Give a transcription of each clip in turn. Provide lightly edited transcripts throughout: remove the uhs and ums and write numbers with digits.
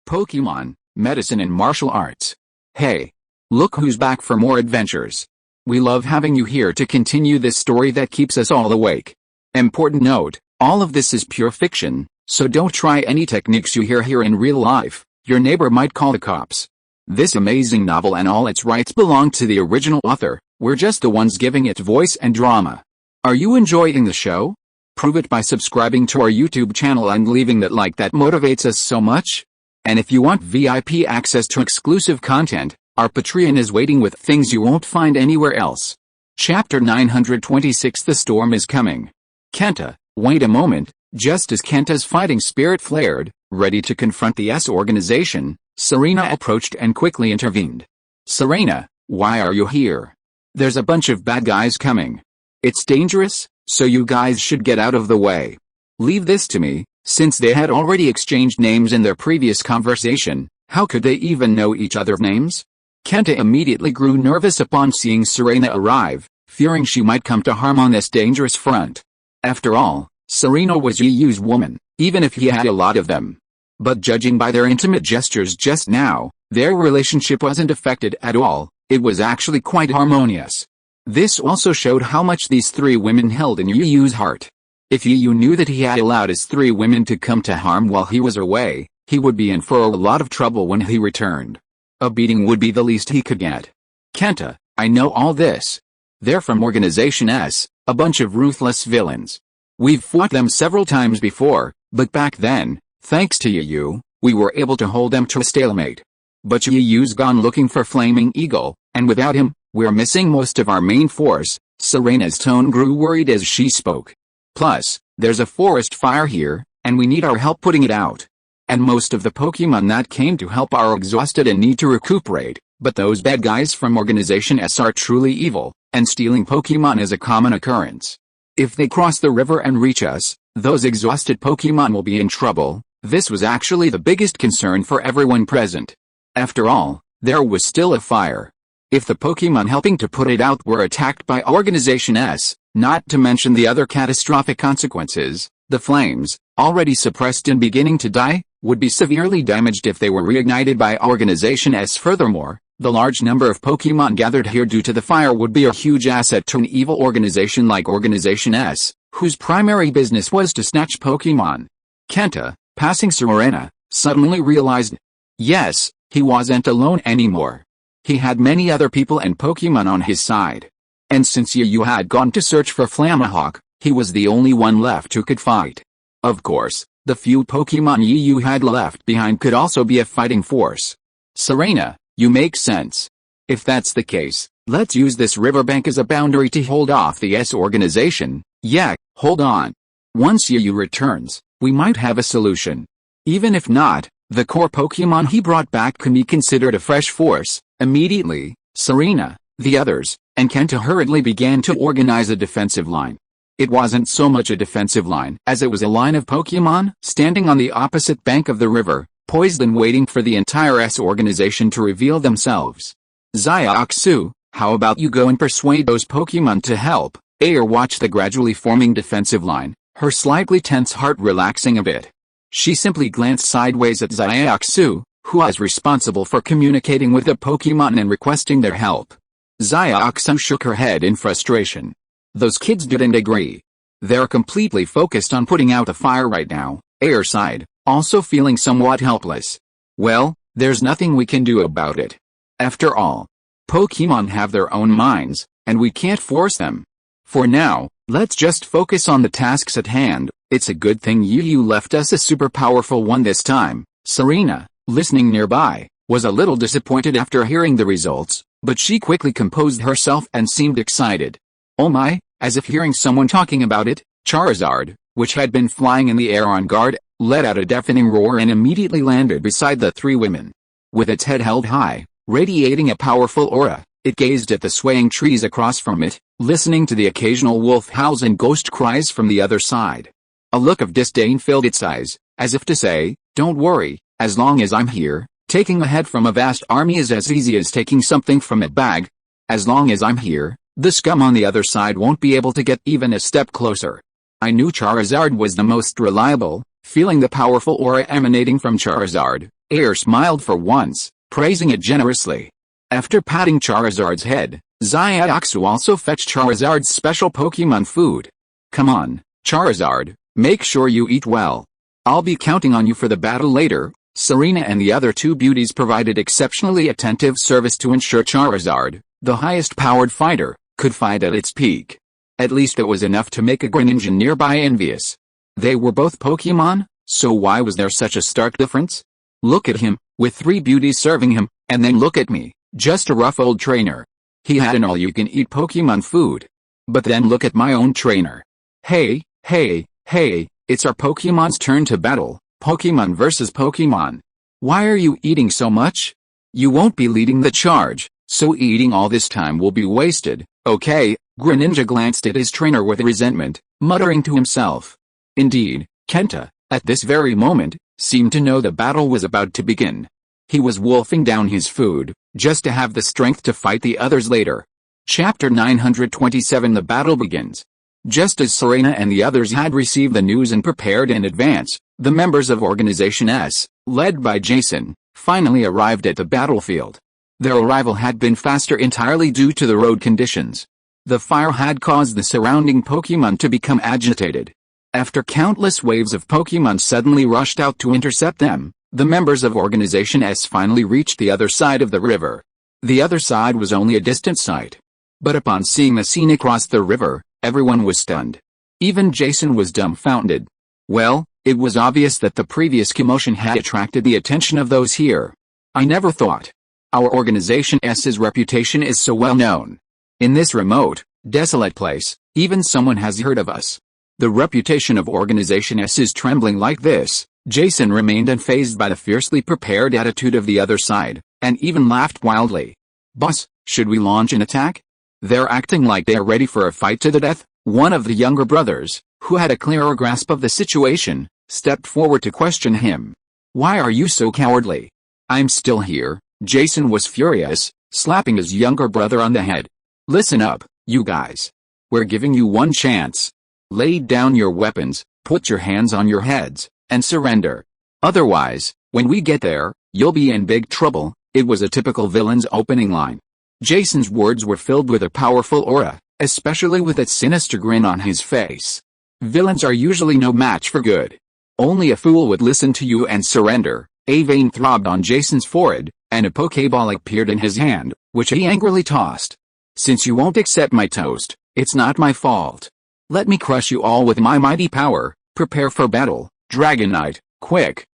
Pokémon, medicine and martial arts. Hey! Look who's back for more adventures. We love having you here to continue this story that keeps us all awake. Important note, all of this is pure fiction, so don't try any techniques you hear here in real life. Your neighbor might call the cops. This amazing novel and all its rights belong to the original author. We're just the ones giving it voice and drama. Are you enjoying the show? Prove it by subscribing to our YouTube channel and leaving that like that motivates us so much. And if you want VIP access to exclusive content, our Patreon is waiting with things you won't find anywhere else. Chapter 926 The Storm is Coming. Kenta, wait a moment. Just as Kenta's fighting spirit flared, ready to confront the S organization, Serena approached and quickly intervened. Serena, why are you here? There's a bunch of bad guys coming. It's dangerous, so you guys should get out of the way. Leave this to me. Since they had already exchanged names in their previous conversation, how could they even know each other's names? Kenta immediately grew nervous upon seeing Serena arrive, fearing she might come to harm on this dangerous front. After all, Serena was Yu's woman, even if he had a lot of them. But judging by their intimate gestures just now, their relationship wasn't affected at all. It was actually quite harmonious. This also showed how much these three women held in Yu's heart. If Yu knew that he had allowed his three women to come to harm while he was away, he would be in for a lot of trouble when he returned. A beating would be the least he could get. Kenta, I know all this. They're from Organization S, a bunch of ruthless villains. We've fought them several times before, but back then, thanks to Yu, we were able to hold them to a stalemate. But Yu's gone looking for Flaming Eagle, and without him, we're missing most of our main force. Serena's tone grew worried as she spoke. Plus, there's a forest fire here, and we need our help putting it out. And most of the Pokémon that came to help are exhausted and need to recuperate, but those bad guys from Organization S are truly evil, and stealing Pokémon is a common occurrence. If they cross the river and reach us, those exhausted Pokémon will be in trouble. This was actually the biggest concern for everyone present. After all, there was still a fire. If the Pokémon helping to put it out were attacked by Organization S, not to mention the other catastrophic consequences, the flames, already suppressed and beginning to die, would be severely damaged if they were reignited by Organization S. Furthermore, the large number of Pokémon gathered here due to the fire would be a huge asset to an evil organization like Organization S, whose primary business was to snatch Pokémon. Kenta, passing Serena, suddenly realized, yes, he wasn't alone anymore. He had many other people and Pokémon on his side. And since Yu had gone to search for Flamahawk, he was the only one left who could fight. Of course, the few Pokémon Yu had left behind could also be a fighting force. Serena, you make sense. If that's the case, let's use this riverbank as a boundary to hold off the S organization. Yeah, hold on. Once Yu returns, we might have a solution. Even if not, the core Pokémon he brought back can be considered a fresh force. Immediately, Serena, the others, and Kenta hurriedly began to organize a defensive line. It wasn't so much a defensive line as it was a line of Pokémon standing on the opposite bank of the river, poised and waiting for the entire S organization to reveal themselves. Xiaoxu, how about you go and persuade those Pokémon to help? Air watched the gradually forming defensive line, her slightly tense heart relaxing a bit. She simply glanced sideways at Xiaoxu, who was responsible for communicating with the Pokémon and requesting their help. Xiaoxu shook her head in frustration. Those kids didn't agree. They're completely focused on putting out the fire right now. Air sighed, also feeling somewhat helpless. Well, there's nothing we can do about it. After all, Pokémon have their own minds, and we can't force them. For now, let's just focus on the tasks at hand. It's a good thing Yu left us a super powerful one this time. Serena, listening nearby, was a little disappointed after hearing the results, but she quickly composed herself and seemed excited. Oh my, as if hearing someone talking about it, Charizard, which had been flying in the air on guard, let out a deafening roar and immediately landed beside the three women. With its head held high, radiating a powerful aura, it gazed at the swaying trees across from it, listening to the occasional wolf howls and ghost cries from the other side. A look of disdain filled its eyes, as if to say, don't worry, as long as I'm here, taking a head from a vast army is as easy as taking something from a bag. As long as I'm here, the scum on the other side won't be able to get even a step closer. I knew Charizard was the most reliable. Feeling the powerful aura emanating from Charizard, Air smiled for once, praising it generously. After patting Charizard's head, Xiaoxu also fetched Charizard's special Pokémon food. Come on, Charizard, make sure you eat well. I'll be counting on you for the battle later. Serena and the other two beauties provided exceptionally attentive service to ensure Charizard, the highest-powered fighter, could fight at its peak. At least it was enough to make a Greninja nearby envious. They were both Pokémon, so why was there such a stark difference? Look at him, with 3 beauties serving him, and then look at me, just a rough old trainer. He had an all-you-can-eat Pokémon food. But then look at my own trainer. Hey, it's our Pokémon's turn to battle, Pokémon versus Pokémon. Why are you eating so much? You won't be leading the charge, so eating all this time will be wasted, okay? Greninja glanced at his trainer with resentment, muttering to himself. Indeed, Kenta, at this very moment, seemed to know the battle was about to begin. He was wolfing down his food, just to have the strength to fight the others later. Chapter 927 The battle begins. Just as Serena and the others had received the news and prepared in advance, the members of Organization S, led by Jason, finally arrived at the battlefield. Their arrival had been faster entirely due to the road conditions. The fire had caused the surrounding Pokémon to become agitated. After countless waves of Pokémon suddenly rushed out to intercept them, the members of Organization S finally reached the other side of the river. The other side was only a distant sight. But upon seeing the scene across the river, everyone was stunned. Even Jason was dumbfounded. Well, it was obvious that the previous commotion had attracted the attention of those here. I never thought. Our Organization S's reputation is so well known. In this remote, desolate place, even someone has heard of us. The reputation of Organization S is trembling like this. Jason remained unfazed by the fiercely prepared attitude of the other side, and even laughed wildly. Boss, should we launch an attack? They're acting like they're ready for a fight to the death. One of the younger brothers, who had a clearer grasp of the situation, stepped forward to question him. Why are you so cowardly? I'm still here. Jason was furious, slapping his younger brother on the head. Listen up, you guys. We're giving you one chance. Lay down your weapons, put your hands on your heads, and surrender. Otherwise, when we get there, you'll be in big trouble. It was a typical villain's opening line. Jason's words were filled with a powerful aura, especially with that sinister grin on his face. Villains are usually no match for good. Only a fool would listen to you and surrender. A vein throbbed on Jason's forehead, and a Pokeball appeared in his hand, which he angrily tossed. Since you won't accept my toast, it's not my fault. Let me crush you all with my mighty power. Prepare for battle, Dragonite, quick.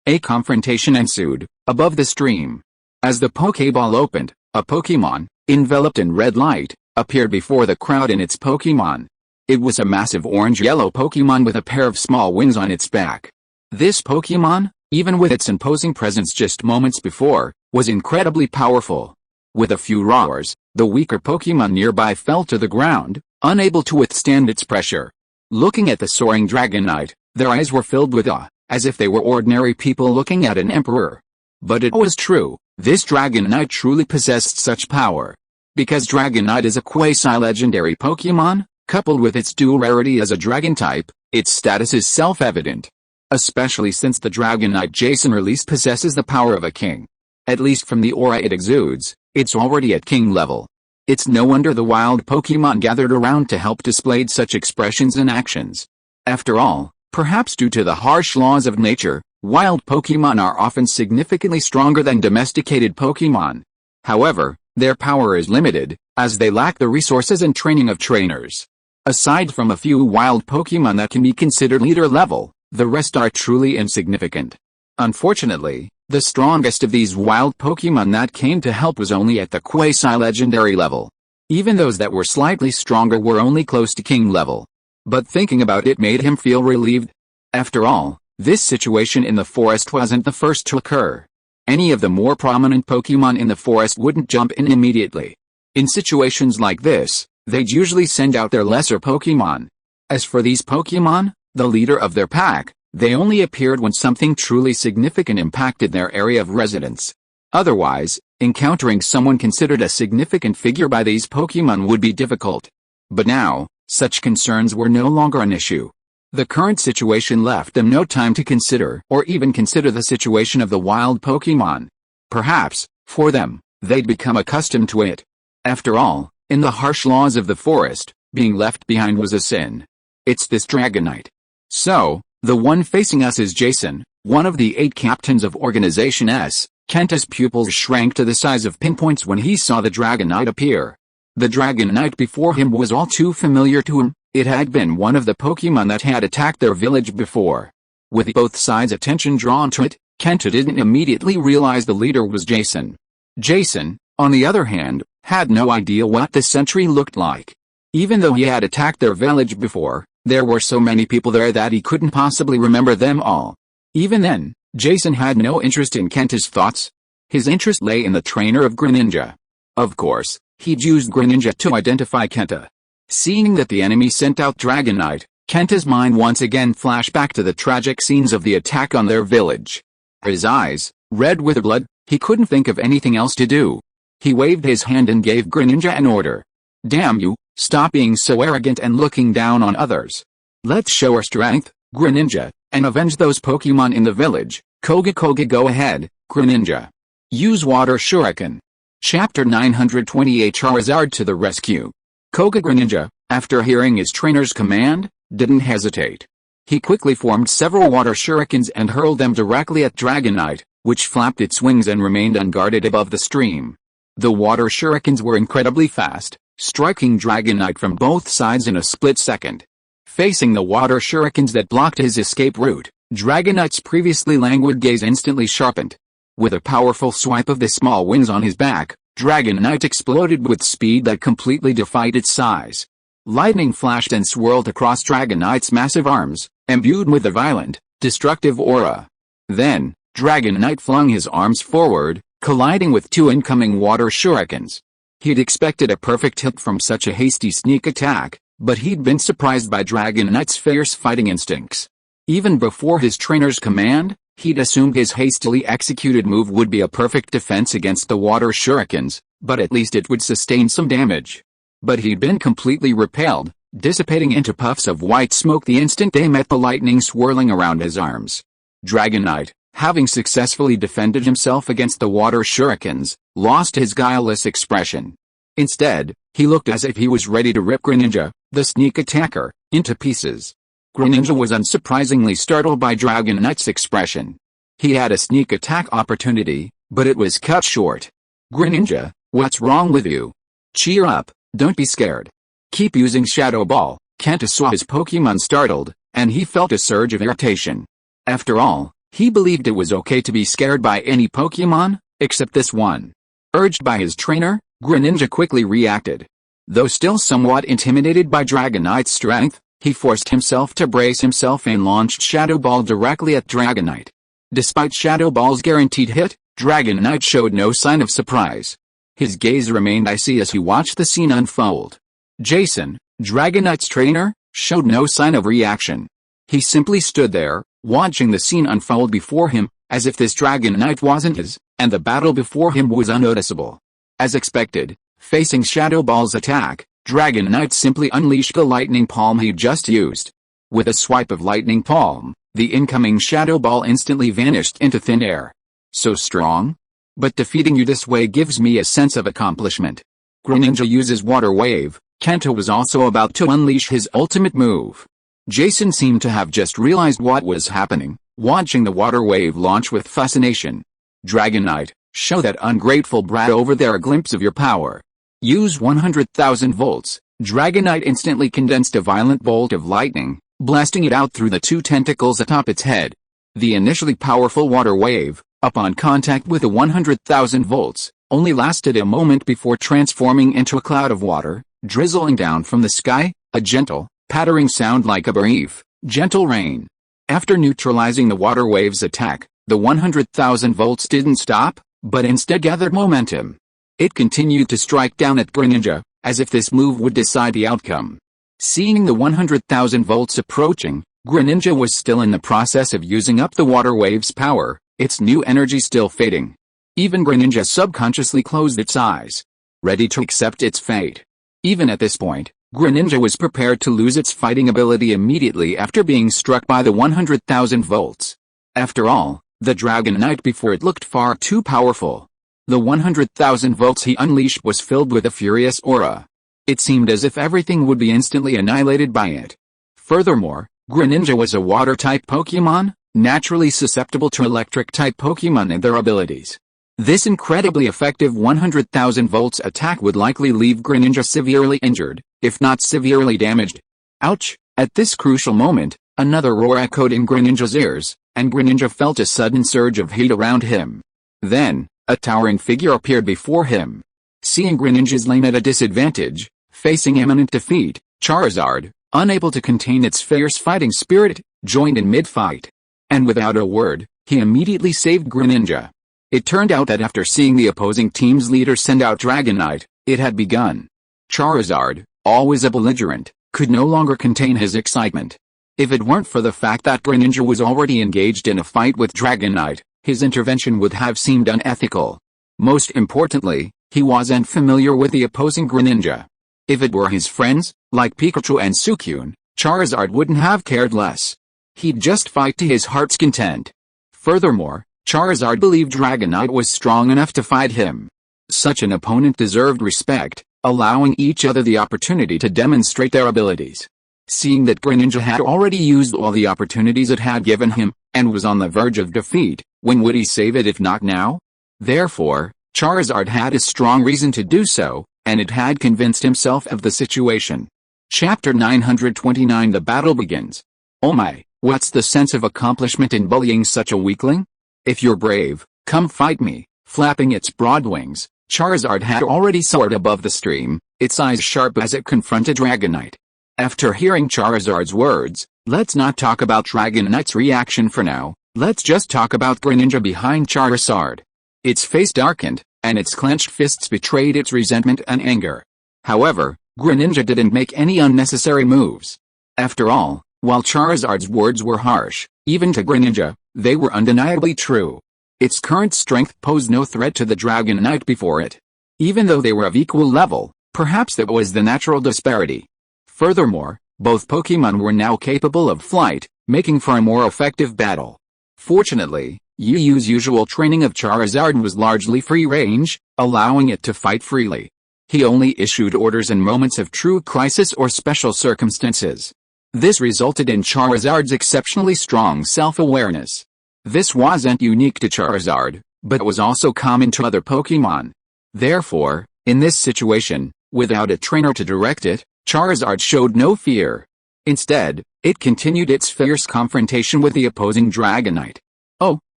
A confrontation ensued, above the stream. As the Pokeball opened, a Pokemon, enveloped in red light, appeared before the crowd in its Pokemon. It was a massive orange-yellow Pokemon with a pair of small wings on its back. This Pokemon, even with its imposing presence just moments before, was incredibly powerful. With a few roars, the weaker Pokemon nearby fell to the ground, unable to withstand its pressure. Looking at the soaring Dragonite, their eyes were filled with awe, as if they were ordinary people looking at an emperor. But it was true, this Dragonite truly possessed such power. Because Dragonite is a quasi-legendary Pokemon, coupled with its dual rarity as a dragon type, its status is self-evident. Especially since the Dragonite Jason released possesses the power of a king. At least from the aura it exudes, it's already at king level. It's no wonder the wild Pokemon gathered around to help displayed such expressions and actions. After all, perhaps due to the harsh laws of nature, wild Pokemon are often significantly stronger than domesticated Pokemon. However, their power is limited, as they lack the resources and training of trainers. Aside from a few wild Pokemon that can be considered leader level, the rest are truly insignificant. Unfortunately, the strongest of these wild Pokemon that came to help was only at the quasi-legendary level. Even those that were slightly stronger were only close to king level. But thinking about it made him feel relieved. After all, this situation in the forest wasn't the first to occur. Any of the more prominent Pokemon in the forest wouldn't jump in immediately. In situations like this, they'd usually send out their lesser Pokemon. As for these Pokemon, the leader of their pack, they only appeared when something truly significant impacted their area of residence. Otherwise, encountering someone considered a significant figure by these Pokemon would be difficult. But now, such concerns were no longer an issue. The current situation left them no time to consider or even consider the situation of the wild Pokémon. Perhaps, for them, they'd become accustomed to it. After all, in the harsh laws of the forest, being left behind was a sin. It's this Dragonite. So, the one facing us is Jason, one of the 8 captains of Organization S. Kenta's pupils shrank to the size of pinpoints when he saw the Dragonite appear. The Dragonite before him was all too familiar to him. It had been one of the Pokémon that had attacked their village before. With both sides' attention drawn to it, Kenta didn't immediately realize the leader was Jason. Jason, on the other hand, had no idea what the sentry looked like. Even though he had attacked their village before, there were so many people there that he couldn't possibly remember them all. Even then, Jason had no interest in Kenta's thoughts. His interest lay in the trainer of Greninja. Of course, he'd used Greninja to identify Kenta. Seeing that the enemy sent out Dragonite, Kenta's mind once again flashed back to the tragic scenes of the attack on their village. His eyes, red with blood, he couldn't think of anything else to do. He waved his hand and gave Greninja an order. "Damn you, stop being so arrogant and looking down on others. Let's show our strength, Greninja, and avenge those Pokémon in the village. Koga go ahead, Greninja. Use Water Shuriken." Chapter 928 Charizard to the rescue. Koga Greninja, after hearing his trainer's command, didn't hesitate. He quickly formed several water shurikens and hurled them directly at Dragonite, which flapped its wings and remained unguarded above the stream. The water shurikens were incredibly fast, striking Dragonite from both sides in a split second. Facing the water shurikens that blocked his escape route, Dragonite's previously languid gaze instantly sharpened. With a powerful swipe of the small wings on his back, Dragonite exploded with speed that completely defied its size. Lightning flashed and swirled across Dragonite's massive arms, imbued with a violent, destructive aura. Then, Dragonite flung his arms forward, colliding with 2 incoming water shurikens. He'd expected a perfect hit from such a hasty sneak attack, but he'd been surprised by Dragonite's fierce fighting instincts. Even before his trainer's command, he'd assumed his hastily executed move would be a perfect defense against the water shurikens, but at least it would sustain some damage. But he'd been completely repelled, dissipating into puffs of white smoke the instant they met the lightning swirling around his arms. Dragonite, having successfully defended himself against the water shurikens, lost his guileless expression. Instead, he looked as if he was ready to rip Greninja, the sneak attacker, into pieces. Greninja was unsurprisingly startled by Dragonite's expression. He had a sneak attack opportunity, but it was cut short. "Greninja, what's wrong with you? Cheer up, don't be scared. Keep using Shadow Ball." Kenta saw his Pokémon startled, and he felt a surge of irritation. After all, he believed it was okay to be scared by any Pokémon, except this one. Urged by his trainer, Greninja quickly reacted. Though still somewhat intimidated by Dragonite's strength, he forced himself to brace himself and launched Shadow Ball directly at Dragonite. Despite Shadow Ball's guaranteed hit, Dragonite showed no sign of surprise. His gaze remained icy as he watched the scene unfold. Jason, Dragonite's trainer, showed no sign of reaction. He simply stood there, watching the scene unfold before him, as if this Dragonite wasn't his, and the battle before him was unnoticeable. As expected, facing Shadow Ball's attack, Dragonite simply unleashed the Lightning Palm he'd just used. With a swipe of Lightning Palm, the incoming Shadow Ball instantly vanished into thin air. So strong? But defeating you this way gives me a sense of accomplishment. Greninja uses Water Wave. Kanto was also about to unleash his ultimate move. Jason seemed to have just realized what was happening, watching the Water Wave launch with fascination. "Dragonite, show that ungrateful brat over there a glimpse of your power. Use 100,000 volts." Dragonite instantly condensed a violent bolt of lightning, blasting it out through the 2 tentacles atop its head. The initially powerful water wave, upon contact with the 100,000 volts, only lasted a moment before transforming into a cloud of water, drizzling down from the sky, a gentle, pattering sound like a brief, gentle rain. After neutralizing the water wave's attack, the 100,000 volts didn't stop, but instead gathered momentum. It continued to strike down at Greninja, as if this move would decide the outcome. Seeing the 100,000 volts approaching, Greninja was still in the process of using up the water wave's power, its new energy still fading. Even Greninja subconsciously closed its eyes, ready to accept its fate. Even at this point, Greninja was prepared to lose its fighting ability immediately after being struck by the 100,000 volts. After all, the Dragonite before it looked far too powerful. The 100,000 volts he unleashed was filled with a furious aura. It seemed as if everything would be instantly annihilated by it. Furthermore, Greninja was a water-type Pokémon, naturally susceptible to electric-type Pokémon and their abilities. This incredibly effective 100,000 volts attack would likely leave Greninja severely injured, if not severely damaged. Ouch! At this crucial moment, another roar echoed in Greninja's ears, and Greninja felt a sudden surge of heat around him. Then, a towering figure appeared before him. Seeing Greninja's lane at a disadvantage, facing imminent defeat, Charizard, unable to contain its fierce fighting spirit, joined in mid-fight. And without a word, he immediately saved Greninja. It turned out that after seeing the opposing team's leader send out Dragonite, it had begun. Charizard, always a belligerent, could no longer contain his excitement. If it weren't for the fact that Greninja was already engaged in a fight with Dragonite, his intervention would have seemed unethical. Most importantly, he wasn't familiar with the opposing Greninja. If it were his friends, like Pikachu and Suicune, Charizard wouldn't have cared less. He'd just fight to his heart's content. Furthermore, Charizard believed Dragonite was strong enough to fight him. Such an opponent deserved respect, allowing each other the opportunity to demonstrate their abilities. Seeing that Greninja had already used all the opportunities it had given him, and was on the verge of defeat, when would he save it if not now? Therefore, Charizard had a strong reason to do so, and it had convinced himself of the situation. Chapter 929 The battle begins. Oh my, what's the sense of accomplishment in bullying such a weakling? If you're brave, come fight me. Flapping its broad wings, Charizard had already soared above the stream, its eyes sharp as it confronted Dragonite. After hearing Charizard's words, let's not talk about Dragonite's reaction for now, let's just talk about Greninja behind Charizard. Its face darkened, and its clenched fists betrayed its resentment and anger. However, Greninja didn't make any unnecessary moves. After all, while Charizard's words were harsh, even to Greninja, they were undeniably true. Its current strength posed no threat to the Dragonite before it. Even though they were of equal level, perhaps that was the natural disparity. Furthermore, both Pokémon were now capable of flight, making for a more effective battle. Fortunately, Yu Yu's usual training of Charizard was largely free range, allowing it to fight freely. He only issued orders in moments of true crisis or special circumstances. This resulted in Charizard's exceptionally strong self-awareness. This wasn't unique to Charizard, but was also common to other Pokémon. Therefore, in this situation, without a trainer to direct it, Charizard showed no fear. Instead, it continued its fierce confrontation with the opposing Dragonite. Oh,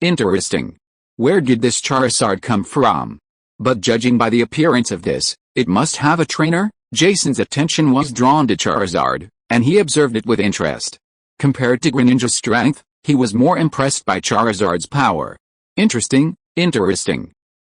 interesting. Where did this Charizard come from? But judging by the appearance of this, it must have a trainer. Jason's attention was drawn to Charizard, and he observed it with interest. Compared to Greninja's strength, he was more impressed by Charizard's power. Interesting.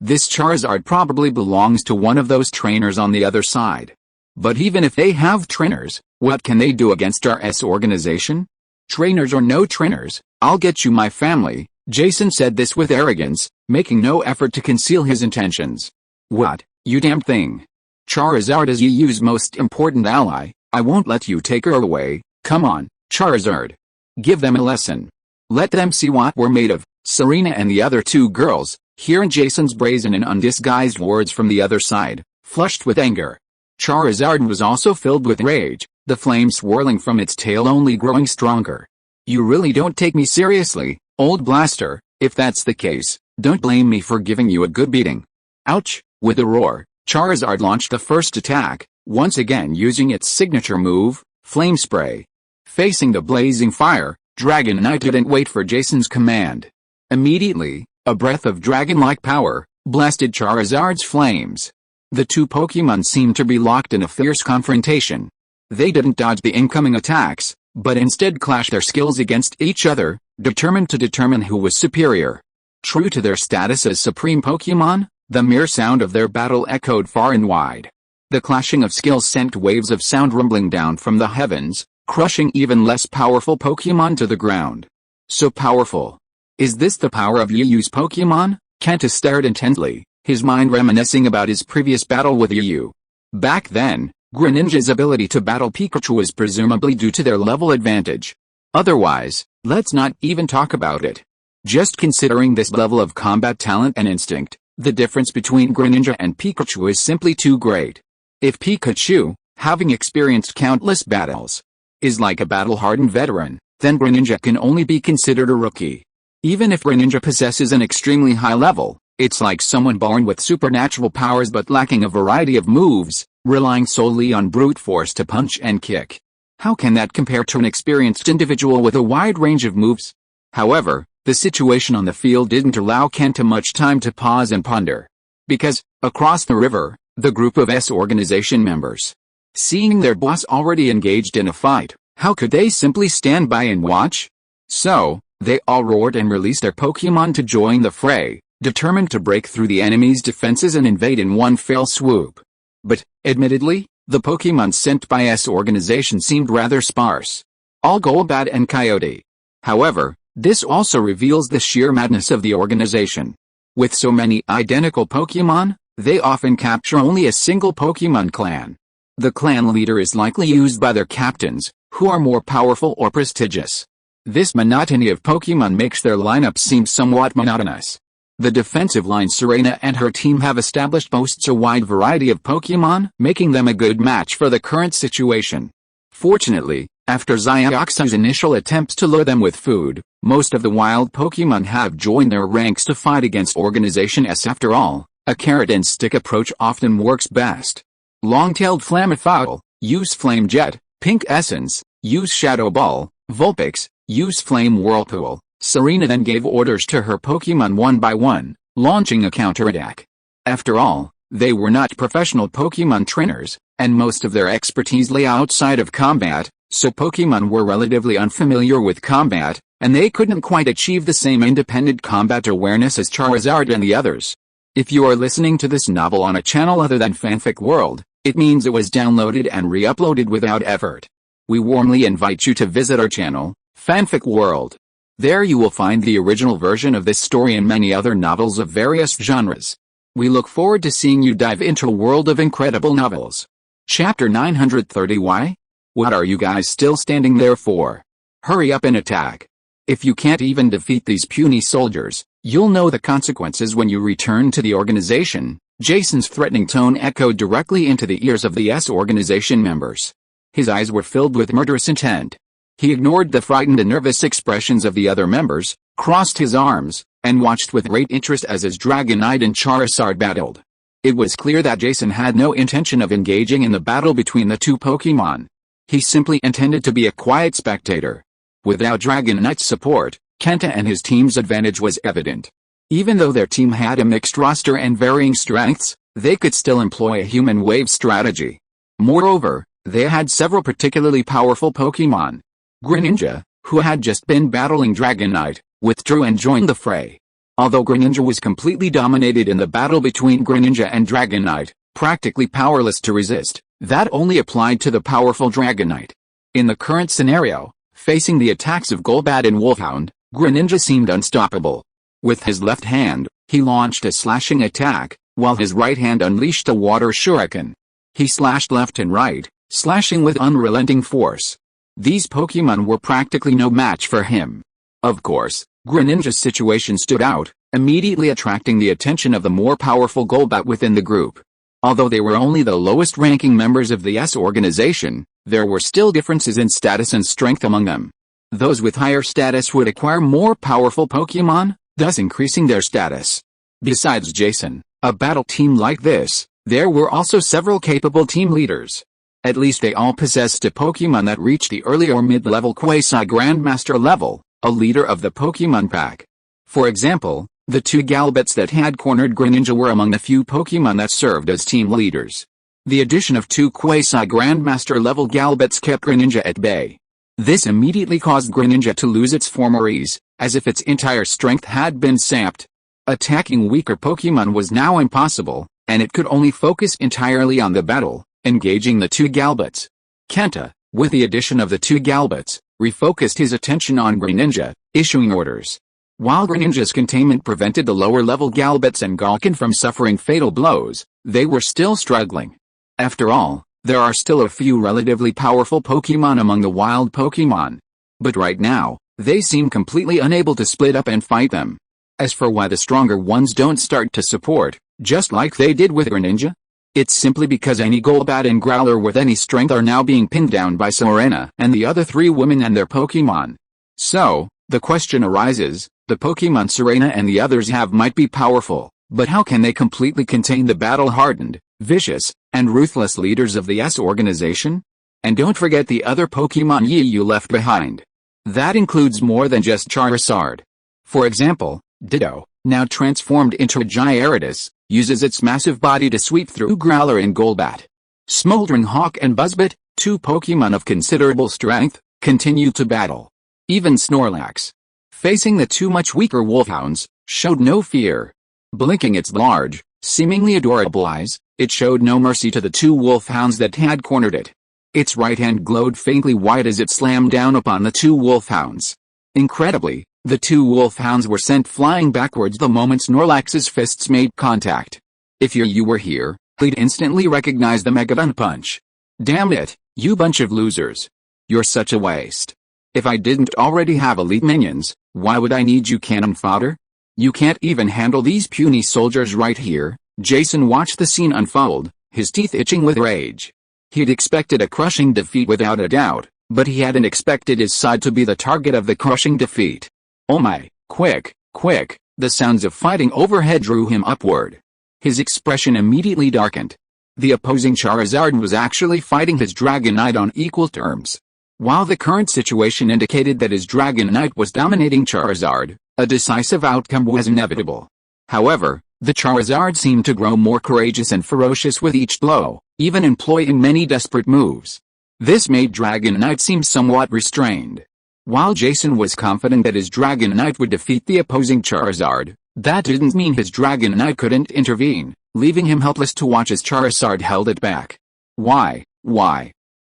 This Charizard probably belongs to one of those trainers on the other side. But even if they have trainers, what can they do against our organization? Trainers or no trainers, I'll get you my family. Jason said this with arrogance, making no effort to conceal his intentions. What, you damn thing. Charizard is Yu Yu's most important ally, I won't let you take her away. Come on, Charizard. Give them a lesson. Let them see what we're made of. Serena and the other two girls, hearing Jason's brazen and undisguised words from the other side, flushed with anger. Charizard was also filled with rage, the flame swirling from its tail only growing stronger. You really don't take me seriously, old blaster. If that's the case, don't blame me for giving you a good beating. Ouch! With a roar, Charizard launched the first attack, once again using its signature move, Flame Spray. Facing the blazing fire, Dragonite didn't wait for Jason's command. Immediately, a breath of dragon-like power blasted Charizard's flames. The two Pokémon seemed to be locked in a fierce confrontation. They didn't dodge the incoming attacks, but instead clashed their skills against each other, determined to determine who was superior. True to their status as supreme Pokémon, the mere sound of their battle echoed far and wide. The clashing of skills sent waves of sound rumbling down from the heavens, crushing even less powerful Pokémon to the ground. So powerful. Is this the power of Yu Yu's Pokémon? Kanto stared intently, his mind reminiscing about his previous battle with Yu Yu. Back then, Greninja's ability to battle Pikachu was presumably due to their level advantage. Otherwise, let's not even talk about it. Just considering this level of combat talent and instinct, the difference between Greninja and Pikachu is simply too great. If Pikachu, having experienced countless battles, is like a battle-hardened veteran, then Greninja can only be considered a rookie. Even if Greninja possesses an extremely high level, it's like someone born with supernatural powers but lacking a variety of moves, relying solely on brute force to punch and kick. How can that compare to an experienced individual with a wide range of moves? However, the situation on the field didn't allow Kanto much time to pause and ponder. Because, across the river, the group of S organization members, seeing their boss already engaged in a fight, how could they simply stand by and watch? So, they all roared and released their Pokémon to join the fray, determined to break through the enemy's defenses and invade in one fell swoop. But, admittedly, the Pokémon sent by S organization seemed rather sparse. All Golbat and Coyote. However, this also reveals the sheer madness of the organization. With so many identical Pokémon, they often capture only a single Pokémon clan. The clan leader is likely used by their captains, who are more powerful or prestigious. This monotony of Pokémon makes their lineup seem somewhat monotonous. The defensive line Serena and her team have established boasts a wide variety of Pokémon, making them a good match for the current situation. Fortunately, after Xiaoxi's initial attempts to lure them with food, most of the wild Pokémon have joined their ranks to fight against Organization S. After all, a carrot-and-stick approach often works best. Long-tailed Flamefowl, use Flame Jet; Pink Essence, use Shadow Ball; Vulpix, use Flame Whirlpool. Serena then gave orders to her Pokémon one by one, launching a counterattack. After all, they were not professional Pokémon trainers, and most of their expertise lay outside of combat, so Pokémon were relatively unfamiliar with combat, and they couldn't quite achieve the same independent combat awareness as Charizard and the others. If you are listening to this novel on a channel other than Fanfic World, it means it was downloaded and re-uploaded without effort. We warmly invite you to visit our channel, Fanfic World. There you will find the original version of this story and many other novels of various genres. We look forward to seeing you dive into a world of incredible novels. Chapter 930. Why? What are you guys still standing there for? Hurry up and attack. If you can't even defeat these puny soldiers, you'll know the consequences when you return to the organization. Jason's threatening tone echoed directly into the ears of the S organization members. His eyes were filled with murderous intent. He ignored the frightened and nervous expressions of the other members, crossed his arms, and watched with great interest as his Dragonite and Charizard battled. It was clear that Jason had no intention of engaging in the battle between the two Pokémon. He simply intended to be a quiet spectator. Without Dragonite's support, Kenta and his team's advantage was evident. Even though their team had a mixed roster and varying strengths, they could still employ a human wave strategy. Moreover, they had several particularly powerful Pokémon. Greninja, who had just been battling Dragonite, withdrew and joined the fray. Although Greninja was completely dominated in the battle between Greninja and Dragonite, practically powerless to resist, that only applied to the powerful Dragonite. In the current scenario, facing the attacks of Golbat and Wolfhound, Greninja seemed unstoppable. With his left hand, he launched a slashing attack, while his right hand unleashed a water shuriken. He slashed left and right, slashing with unrelenting force. These Pokémon were practically no match for him. Of course, Greninja's situation stood out, immediately attracting the attention of the more powerful Golbat within the group. Although they were only the lowest-ranking members of the S organization, there were still differences in status and strength among them. Those with higher status would acquire more powerful Pokémon, thus increasing their status. Besides Jason, a battle team like this, there were also several capable team leaders. At least they all possessed a Pokémon that reached the early or mid-level quasi-grandmaster level, a leader of the Pokémon pack. For example, the two Galbats that had cornered Greninja were among the few Pokémon that served as team leaders. The addition of two quasi-grandmaster level Galbats kept Greninja at bay. This immediately caused Greninja to lose its former ease, as if its entire strength had been sapped. Attacking weaker Pokémon was now impossible, and it could only focus entirely on the battle, engaging the two Galbats. Kenta, with the addition of the two Galbats, refocused his attention on Greninja, issuing orders. While Greninja's containment prevented the lower-level Galbats and Galkin from suffering fatal blows, they were still struggling. After all, There are still a few relatively powerful Pokémon among the wild Pokémon. But right now, they seem completely unable to split up and fight them. As for why the stronger ones don't start to support, just like they did with Greninja, it's simply because any Golbat and Growler with any strength are now being pinned down by Serena and the other 3 women and their Pokémon. So, the question arises, the Pokémon Serena and the others have might be powerful, but how can they completely contain the battle-hardened, vicious, and ruthless leaders of the S organization? And don't forget the other Pokémon you left behind. That includes more than just Charizard. For example, Ditto, now transformed into a Gyarados, uses its massive body to sweep through Growler and Golbat. Smoldering Hawk and Buzzbit, 2 Pokémon of considerable strength, continue to battle. Even Snorlax, facing the 2 much weaker Wolfhounds, showed no fear. Blinking its large, seemingly adorable eyes, it showed no mercy to the 2 Wolfhounds that had cornered it. Its right hand glowed faintly white as it slammed down upon the 2 Wolfhounds. Incredibly, the 2 Wolfhounds were sent flying backwards the moment Snorlax's fists made contact. If you were here, he'd instantly recognize the Megaton Punch. Damn it, you bunch of losers. You're such a waste. If I didn't already have elite minions, why would I need you cannon fodder? You can't even handle these puny soldiers right here. Jason watched the scene unfold, his teeth itching with rage. He'd expected a crushing defeat without a doubt, but he hadn't expected his side to be the target of the crushing defeat. Oh my, quick, quick, the sounds of fighting overhead drew him upward. His expression immediately darkened. The opposing Charizard was actually fighting his Dragonite on equal terms. While the current situation indicated that his Dragonite was dominating Charizard, a decisive outcome was inevitable. However, the Charizard seemed to grow more courageous and ferocious with each blow, even employing many desperate moves. This made Dragonite seem somewhat restrained. While Jason was confident that his Dragonite would defeat the opposing Charizard, that didn't mean his Dragonite couldn't intervene, leaving him helpless to watch as Charizard held it back. Why?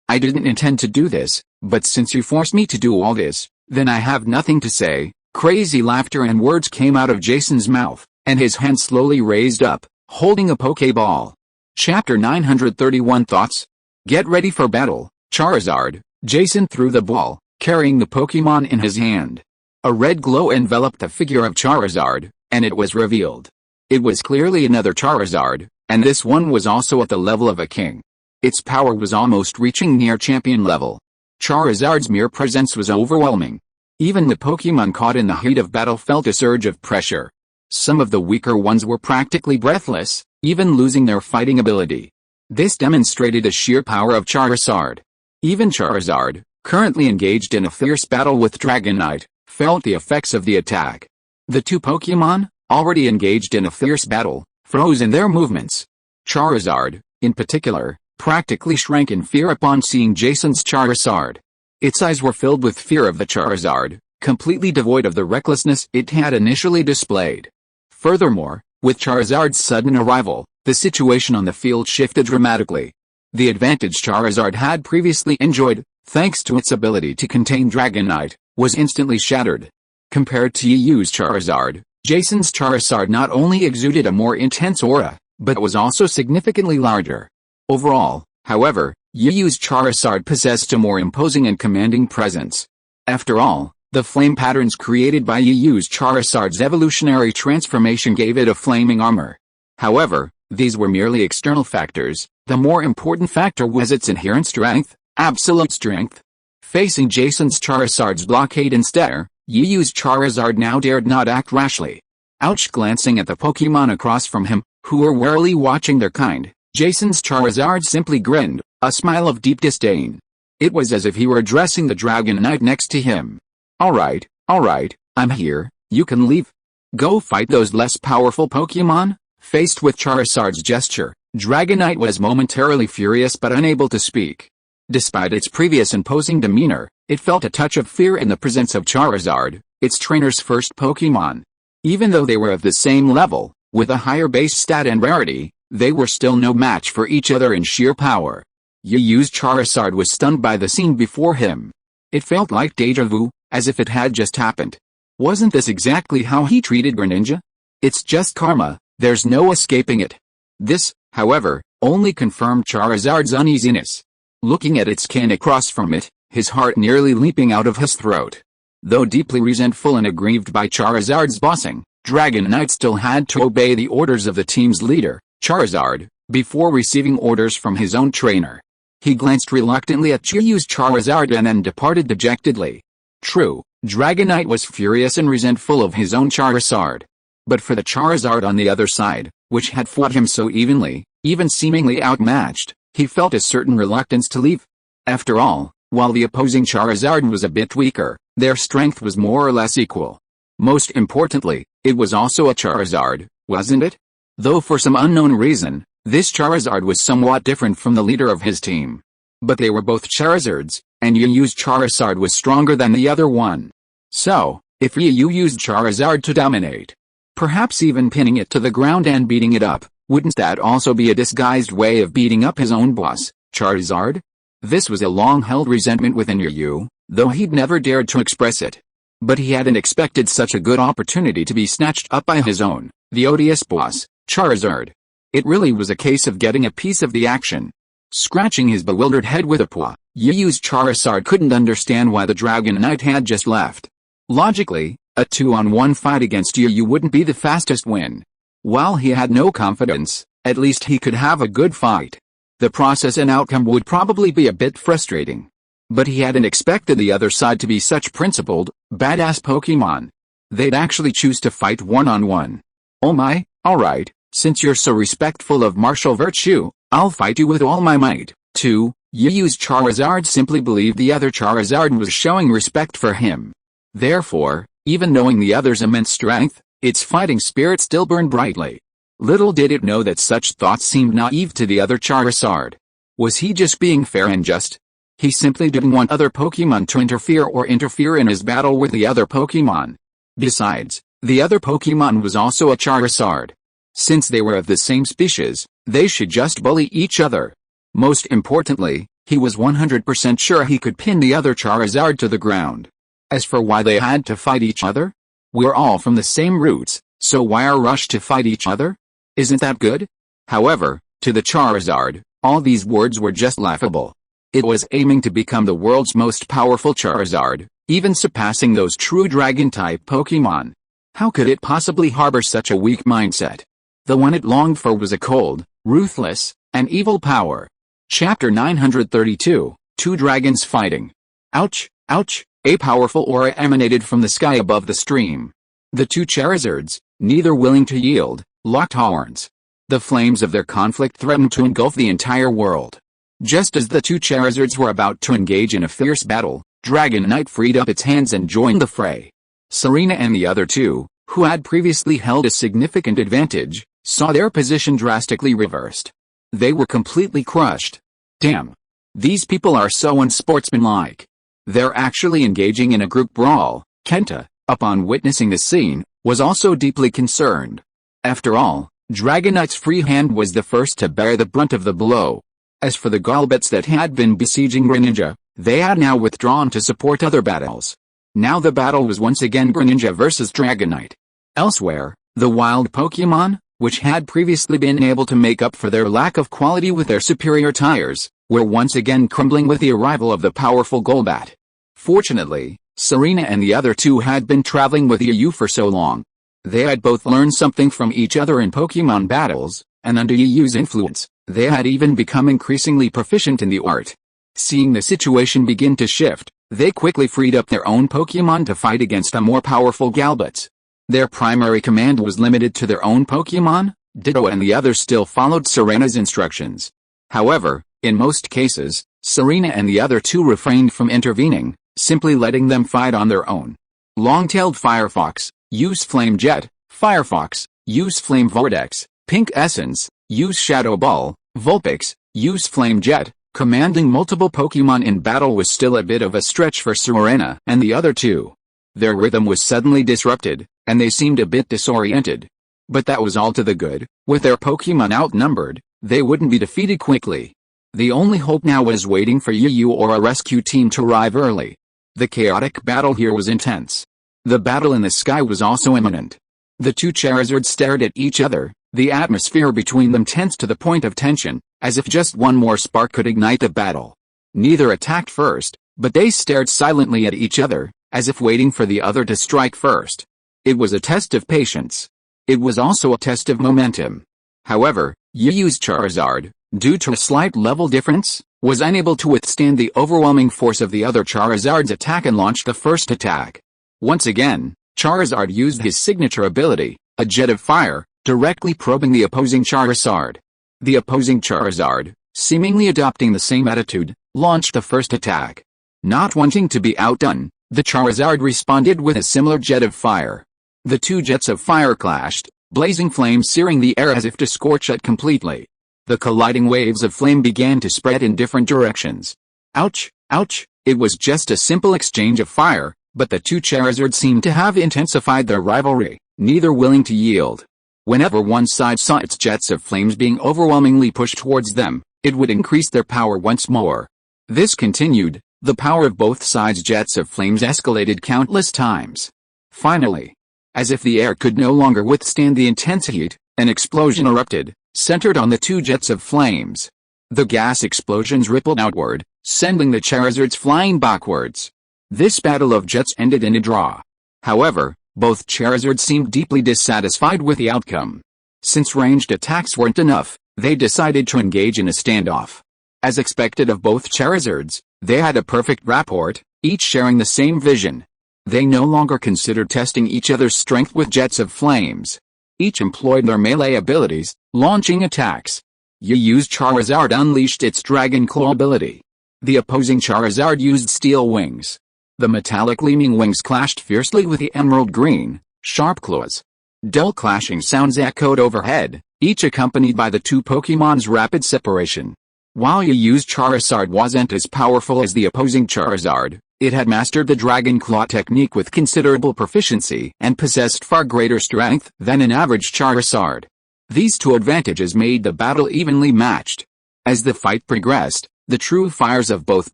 I didn't intend to do this, but since you forced me to do all this, then I have nothing to say. Crazy laughter and words came out of Jason's mouth, and his hand slowly raised up, holding a Pokeball. Chapter 931 Thoughts? Get ready for battle, Charizard. Jason threw the ball, carrying the Pokemon in his hand. A red glow enveloped the figure of Charizard, and it was revealed. It was clearly another Charizard, and this one was also at the level of a king. Its power was almost reaching near champion level. Charizard's mere presence was overwhelming. Even the Pokemon caught in the heat of battle felt a surge of pressure. Some of the weaker ones were practically breathless, even losing their fighting ability. This demonstrated the sheer power of Charizard. Even Charizard, currently engaged in a fierce battle with Dragonite, felt the effects of the attack. The 2 Pokemon, already engaged in a fierce battle, froze in their movements. Charizard, in particular, practically shrank in fear upon seeing Jason's Charizard. Its eyes were filled with fear of the Charizard, completely devoid of the recklessness it had initially displayed. Furthermore, with Charizard's sudden arrival, the situation on the field shifted dramatically. The advantage Charizard had previously enjoyed, thanks to its ability to contain Dragonite, was instantly shattered. Compared to Yu's Charizard, Jason's Charizard not only exuded a more intense aura, but was also significantly larger. Overall, however, Yu's Charizard possessed a more imposing and commanding presence. After all, the flame patterns created by Yu's Charizard's evolutionary transformation gave it a flaming armor. However, these were merely external factors. The more important factor was its inherent strength, absolute strength. Facing Jason's Charizard's blockade and stare, Yu's Charizard now dared not act rashly. Ouch! Glancing at the Pokemon across from him, who were warily watching their kind, Jason's Charizard simply grinned, a smile of deep disdain. It was as if he were addressing the Dragonite next to him. Alright, I'm here, you can leave. Go fight those less powerful Pokemon? Faced with Charizard's gesture, Dragonite was momentarily furious but unable to speak. Despite its previous imposing demeanor, it felt a touch of fear in the presence of Charizard, its trainer's first Pokemon. Even though they were of the same level, with a higher base stat and rarity, they were still no match for each other in sheer power. Yu's Charizard was stunned by the scene before him. It felt like deja vu, as if it had just happened. Wasn't this exactly how he treated Greninja? It's just karma, there's no escaping it. This, however, only confirmed Charizard's uneasiness. Looking at its skin across from it, his heart nearly leaping out of his throat. Though deeply resentful and aggrieved by Charizard's bossing, Dragonite still had to obey the orders of the team's leader, Charizard, before receiving orders from his own trainer. He glanced reluctantly at Chiyu's Charizard and then departed dejectedly. True, Dragonite was furious and resentful of his own Charizard. But for the Charizard on the other side, which had fought him so evenly, even seemingly outmatched, he felt a certain reluctance to leave. After all, while the opposing Charizard was a bit weaker, their strength was more or less equal. Most importantly, it was also a Charizard, wasn't it? Though for some unknown reason, this Charizard was somewhat different from the leader of his team. But they were both Charizards, and Yu's Charizard was stronger than the other one. So, if Yu used Charizard to dominate, perhaps even pinning it to the ground and beating it up, wouldn't that also be a disguised way of beating up his own boss, Charizard? This was a long-held resentment within Yu, though he'd never dared to express it. But he hadn't expected such a good opportunity to be snatched up by his own, the odious boss, Charizard. It really was a case of getting a piece of the action. Scratching his bewildered head with a paw, Yu's Charizard couldn't understand why the Dragonite had just left. Logically, a 2-on-1 fight against Yu wouldn't be the fastest win. While he had no confidence, at least he could have a good fight. The process and outcome would probably be a bit frustrating. But he hadn't expected the other side to be such principled, badass Pokemon. They'd actually choose to fight one-on-one. Oh my, alright, since you're so respectful of martial virtue, I'll fight you with all my might, too. Yu's Charizard simply believed the other Charizard was showing respect for him. Therefore, even knowing the other's immense strength, its fighting spirit still burned brightly. Little did it know that such thoughts seemed naive to the other Charizard. Was he just being fair and just? He simply didn't want other Pokemon to interfere in his battle with the other Pokemon. Besides, the other Pokemon was also a Charizard. Since they were of the same species, they should just bully each other. Most importantly, he was 100% sure he could pin the other Charizard to the ground. As for why they had to fight each other? We're all from the same roots, so why our rush to fight each other? Isn't that good? However, to the Charizard, all these words were just laughable. It was aiming to become the world's most powerful Charizard, even surpassing those true Dragon-type Pokemon. How could it possibly harbor such a weak mindset? The one it longed for was a cold, ruthless, and evil power. Chapter 932, Two Dragons Fighting. Ouch, ouch, a powerful aura emanated from the sky above the stream. The two Charizards, neither willing to yield, locked horns. The flames of their conflict threatened to engulf the entire world. Just as the two Charizards were about to engage in a fierce battle, Dragonite freed up its hands and joined the fray. Serena and the other two, who had previously held a significant advantage, saw their position drastically reversed. They were completely crushed. Damn. These people are so unsportsmanlike. They're actually engaging in a group brawl. Kenta, upon witnessing the scene, was also deeply concerned. After all, Dragonite's free hand was the first to bear the brunt of the blow. As for the Golbats that had been besieging Greninja, they had now withdrawn to support other battles. Now the battle was once again Greninja versus Dragonite. Elsewhere, the wild Pokemon, which had previously been able to make up for their lack of quality with their superior tires, were once again crumbling with the arrival of the powerful Golbat. Fortunately, Serena and the other two had been traveling with Yu for so long. They had both learned something from each other in Pokemon battles, and under Yu's influence, they had even become increasingly proficient in the art. Seeing the situation begin to shift, they quickly freed up their own Pokemon to fight against a more powerful Golbats. Their primary command was limited to their own Pokemon, Ditto and the others still followed Serena's instructions. However, in most cases, Serena and the other two refrained from intervening, simply letting them fight on their own. Long-tailed Firefox, use Flame Jet, Firefox, use Flame Vortex, Pink Essence, use Shadow Ball, Vulpix, use Flame Jet. Commanding multiple Pokemon in battle was still a bit of a stretch for Serena and the other two. Their rhythm was suddenly disrupted, and they seemed a bit disoriented. But that was all to the good. With their Pokemon outnumbered, they wouldn't be defeated quickly. The only hope now was waiting for Yu or a rescue team to arrive early. The chaotic battle here was intense. The battle in the sky was also imminent. The two Charizards stared at each other, the atmosphere between them tense to the point of tension, as if just one more spark could ignite the battle. Neither attacked first, but they stared silently at each other, as if waiting for the other to strike first. It was a test of patience. It was also a test of momentum. However, Yuyu's Charizard, due to a slight level difference, was unable to withstand the overwhelming force of the other Charizard's attack and launched the first attack. Once again, Charizard used his signature ability, a jet of fire, directly probing the opposing Charizard. The opposing Charizard, seemingly adopting the same attitude, launched the first attack. Not wanting to be outdone, the Charizard responded with a similar jet of fire. The two jets of fire clashed, blazing flames searing the air as if to scorch it completely. The colliding waves of flame began to spread in different directions. Ouch, ouch, it was just a simple exchange of fire, but the two Charizards seemed to have intensified their rivalry, neither willing to yield. Whenever one side saw its jets of flames being overwhelmingly pushed towards them, it would increase their power once more. This continued, the power of both sides' jets of flames escalated countless times. Finally, as if the air could no longer withstand the intense heat, an explosion erupted, centered on the two jets of flames. The gas explosions rippled outward, sending the Charizards flying backwards. This battle of jets ended in a draw. However, both Charizards seemed deeply dissatisfied with the outcome. Since ranged attacks weren't enough, they decided to engage in a standoff. As expected of both Charizards, they had a perfect rapport, each sharing the same vision. They no longer considered testing each other's strength with jets of flames. Each employed their melee abilities, launching attacks. Yuyu's Charizard unleashed its Dragon Claw ability. The opposing Charizard used Steel Wings. The metallic gleaming wings clashed fiercely with the emerald green, sharp claws. Dull clashing sounds echoed overhead, each accompanied by the two Pokémon's rapid separation. While Yuyu's Charizard wasn't as powerful as the opposing Charizard, it had mastered the Dragon Claw technique with considerable proficiency and possessed far greater strength than an average Charizard. These two advantages made the battle evenly matched. As the fight progressed, the true fires of both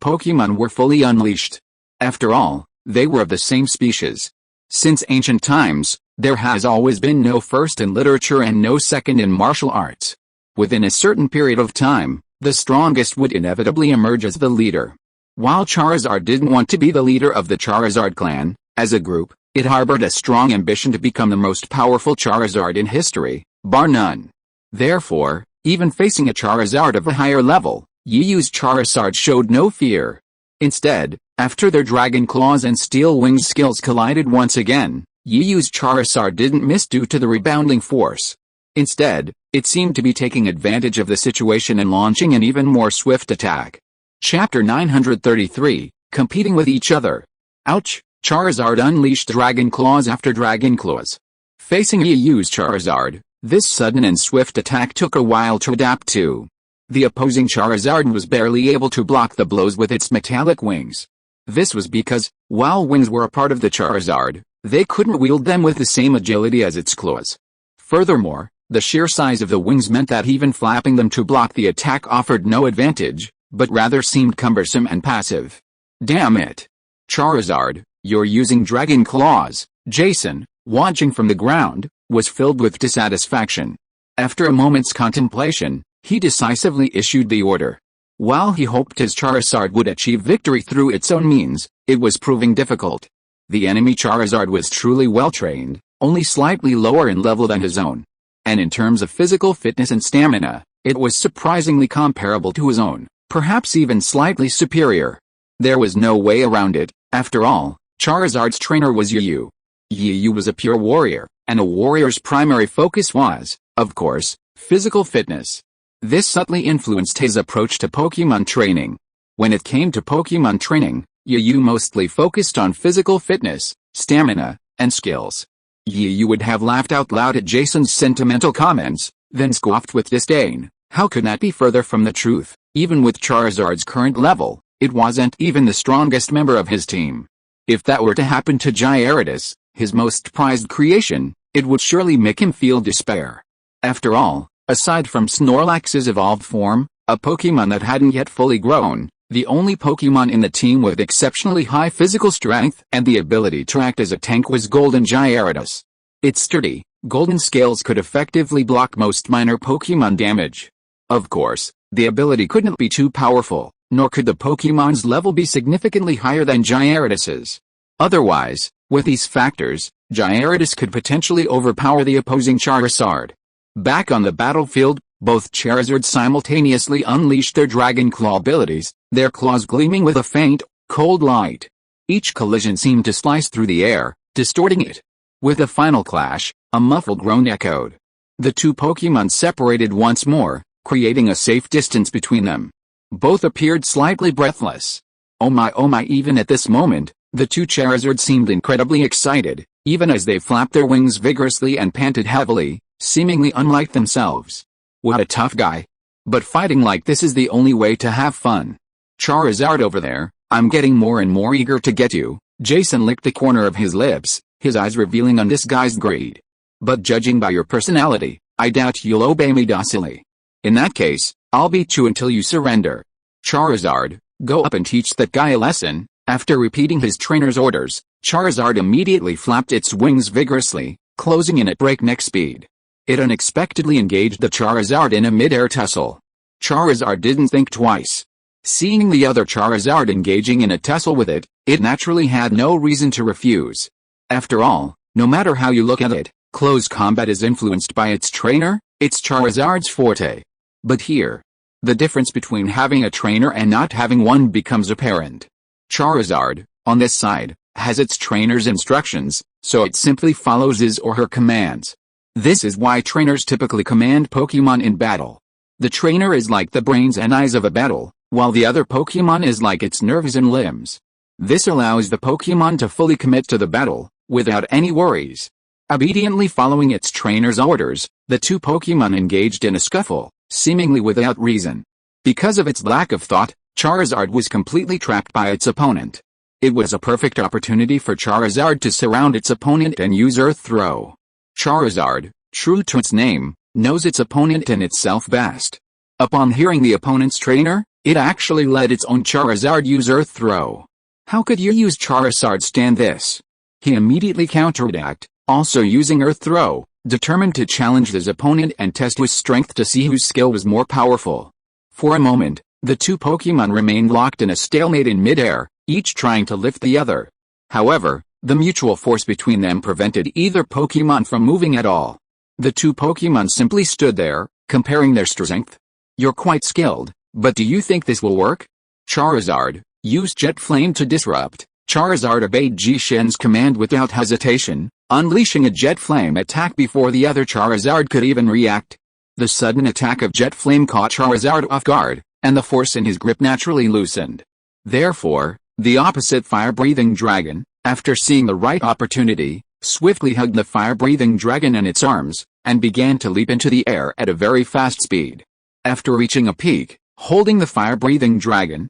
Pokémon were fully unleashed. After all, they were of the same species. Since ancient times, there has always been no first in literature and no second in martial arts. Within a certain period of time, the strongest would inevitably emerge as the leader. While Charizard didn't want to be the leader of the Charizard clan, as a group, it harbored a strong ambition to become the most powerful Charizard in history, bar none. Therefore, even facing a Charizard of a higher level, Yuyu's Charizard showed no fear. Instead, after their Dragon Claws and Steel Wings skills collided once again, Yuyu's Charizard didn't miss due to the rebounding force. Instead, it seemed to be taking advantage of the situation and launching an even more swift attack. Chapter 933, Competing with Each Other. Ouch! Charizard unleashed Dragon Claws after Dragon Claws. Facing Yuyu's Charizard, this sudden and swift attack took a while to adapt to. The opposing Charizard was barely able to block the blows with its metallic wings. This was because, while wings were a part of the Charizard, they couldn't wield them with the same agility as its claws. Furthermore, the sheer size of the wings meant that even flapping them to block the attack offered no advantage, but rather seemed cumbersome and passive. Damn it! Charizard, you're using Dragon Claws. Jason, watching from the ground, was filled with dissatisfaction. After a moment's contemplation, he decisively issued the order. While he hoped his Charizard would achieve victory through its own means, it was proving difficult. The enemy Charizard was truly well-trained, only slightly lower in level than his own. And in terms of physical fitness and stamina, it was surprisingly comparable to his own, perhaps even slightly superior. There was no way around it. After all, Charizard's trainer was Yuyu. Yuyu was a pure warrior, and a warrior's primary focus was, of course, physical fitness. This subtly influenced his approach to Pokémon training. When it came to Pokémon training, Yuyu mostly focused on physical fitness, stamina, and skills. Yuyu would have laughed out loud at Jason's sentimental comments, then scoffed with disdain. How could that be further from the truth? Even with Charizard's current level, it wasn't even the strongest member of his team. If that were to happen to Gyarados, his most prized creation, it would surely make him feel despair. After all, aside from Snorlax's evolved form, a Pokémon that hadn't yet fully grown, the only Pokémon in the team with exceptionally high physical strength and the ability to act as a tank was Golden Gyarados. Its sturdy, golden scales could effectively block most minor Pokémon damage. Of course, the ability couldn't be too powerful, nor could the Pokémon's level be significantly higher than Gyarados'. Otherwise, with these factors, Gyarados could potentially overpower the opposing Charizard. Back on the battlefield, both Charizards simultaneously unleashed their Dragon Claw abilities, their claws gleaming with a faint, cold light. Each collision seemed to slice through the air, distorting it. With a final clash, a muffled groan echoed. The two Pokémon separated once more, creating a safe distance between them. Both appeared slightly breathless. Oh my, even at this moment, the two Charizards seemed incredibly excited, even as they flapped their wings vigorously and panted heavily, seemingly unlike themselves. What a tough guy. But fighting like this is the only way to have fun. Charizard over there, I'm getting more and more eager to get you. Jason licked the corner of his lips, his eyes revealing undisguised greed. But judging by your personality, I doubt you'll obey me docilely. In that case, I'll beat you until you surrender. Charizard, go up and teach that guy a lesson. After repeating his trainer's orders, Charizard immediately flapped its wings vigorously, closing in at breakneck speed. It unexpectedly engaged the Charizard in a mid-air tussle. Charizard didn't think twice. Seeing the other Charizard engaging in a tussle with it, it naturally had no reason to refuse. After all, no matter how you look at it, close combat is influenced by its trainer, it's Charizard's forte. But here, the difference between having a trainer and not having one becomes apparent. Charizard, on this side, has its trainer's instructions, so it simply follows his or her commands. This is why trainers typically command Pokémon in battle. The trainer is like the brains and eyes of a battle, while the other Pokémon is like its nerves and limbs. This allows the Pokémon to fully commit to the battle, without any worries. Obediently following its trainer's orders, the two Pokémon engaged in a scuffle, seemingly without reason. Because of its lack of thought, Charizard was completely trapped by its opponent. It was a perfect opportunity for Charizard to surround its opponent and use Earth Throw. Charizard, true to its name, knows its opponent and itself best. Upon hearing the opponent's trainer, it actually let its own Charizard use Earth Throw. How could you use Charizard stand this? He immediately counterattacked, also using Earth Throw, determined to challenge his opponent and test his strength to see whose skill was more powerful. For a moment, the two Pokémon remained locked in a stalemate in midair, each trying to lift the other. However, the mutual force between them prevented either Pokémon from moving at all. The two Pokémon simply stood there, comparing their strength. You're quite skilled, but do you think this will work? Charizard, use Jet Flame to disrupt. Charizard obeyed Jishen's command without hesitation, unleashing a Jet Flame attack before the other Charizard could even react. The sudden attack of Jet Flame caught Charizard off guard, and the force in his grip naturally loosened. Therefore, the opposite fire-breathing dragon, after seeing the right opportunity, swiftly hugged the fire-breathing dragon in its arms, and began to leap into the air at a very fast speed. After reaching a peak, holding the fire-breathing dragon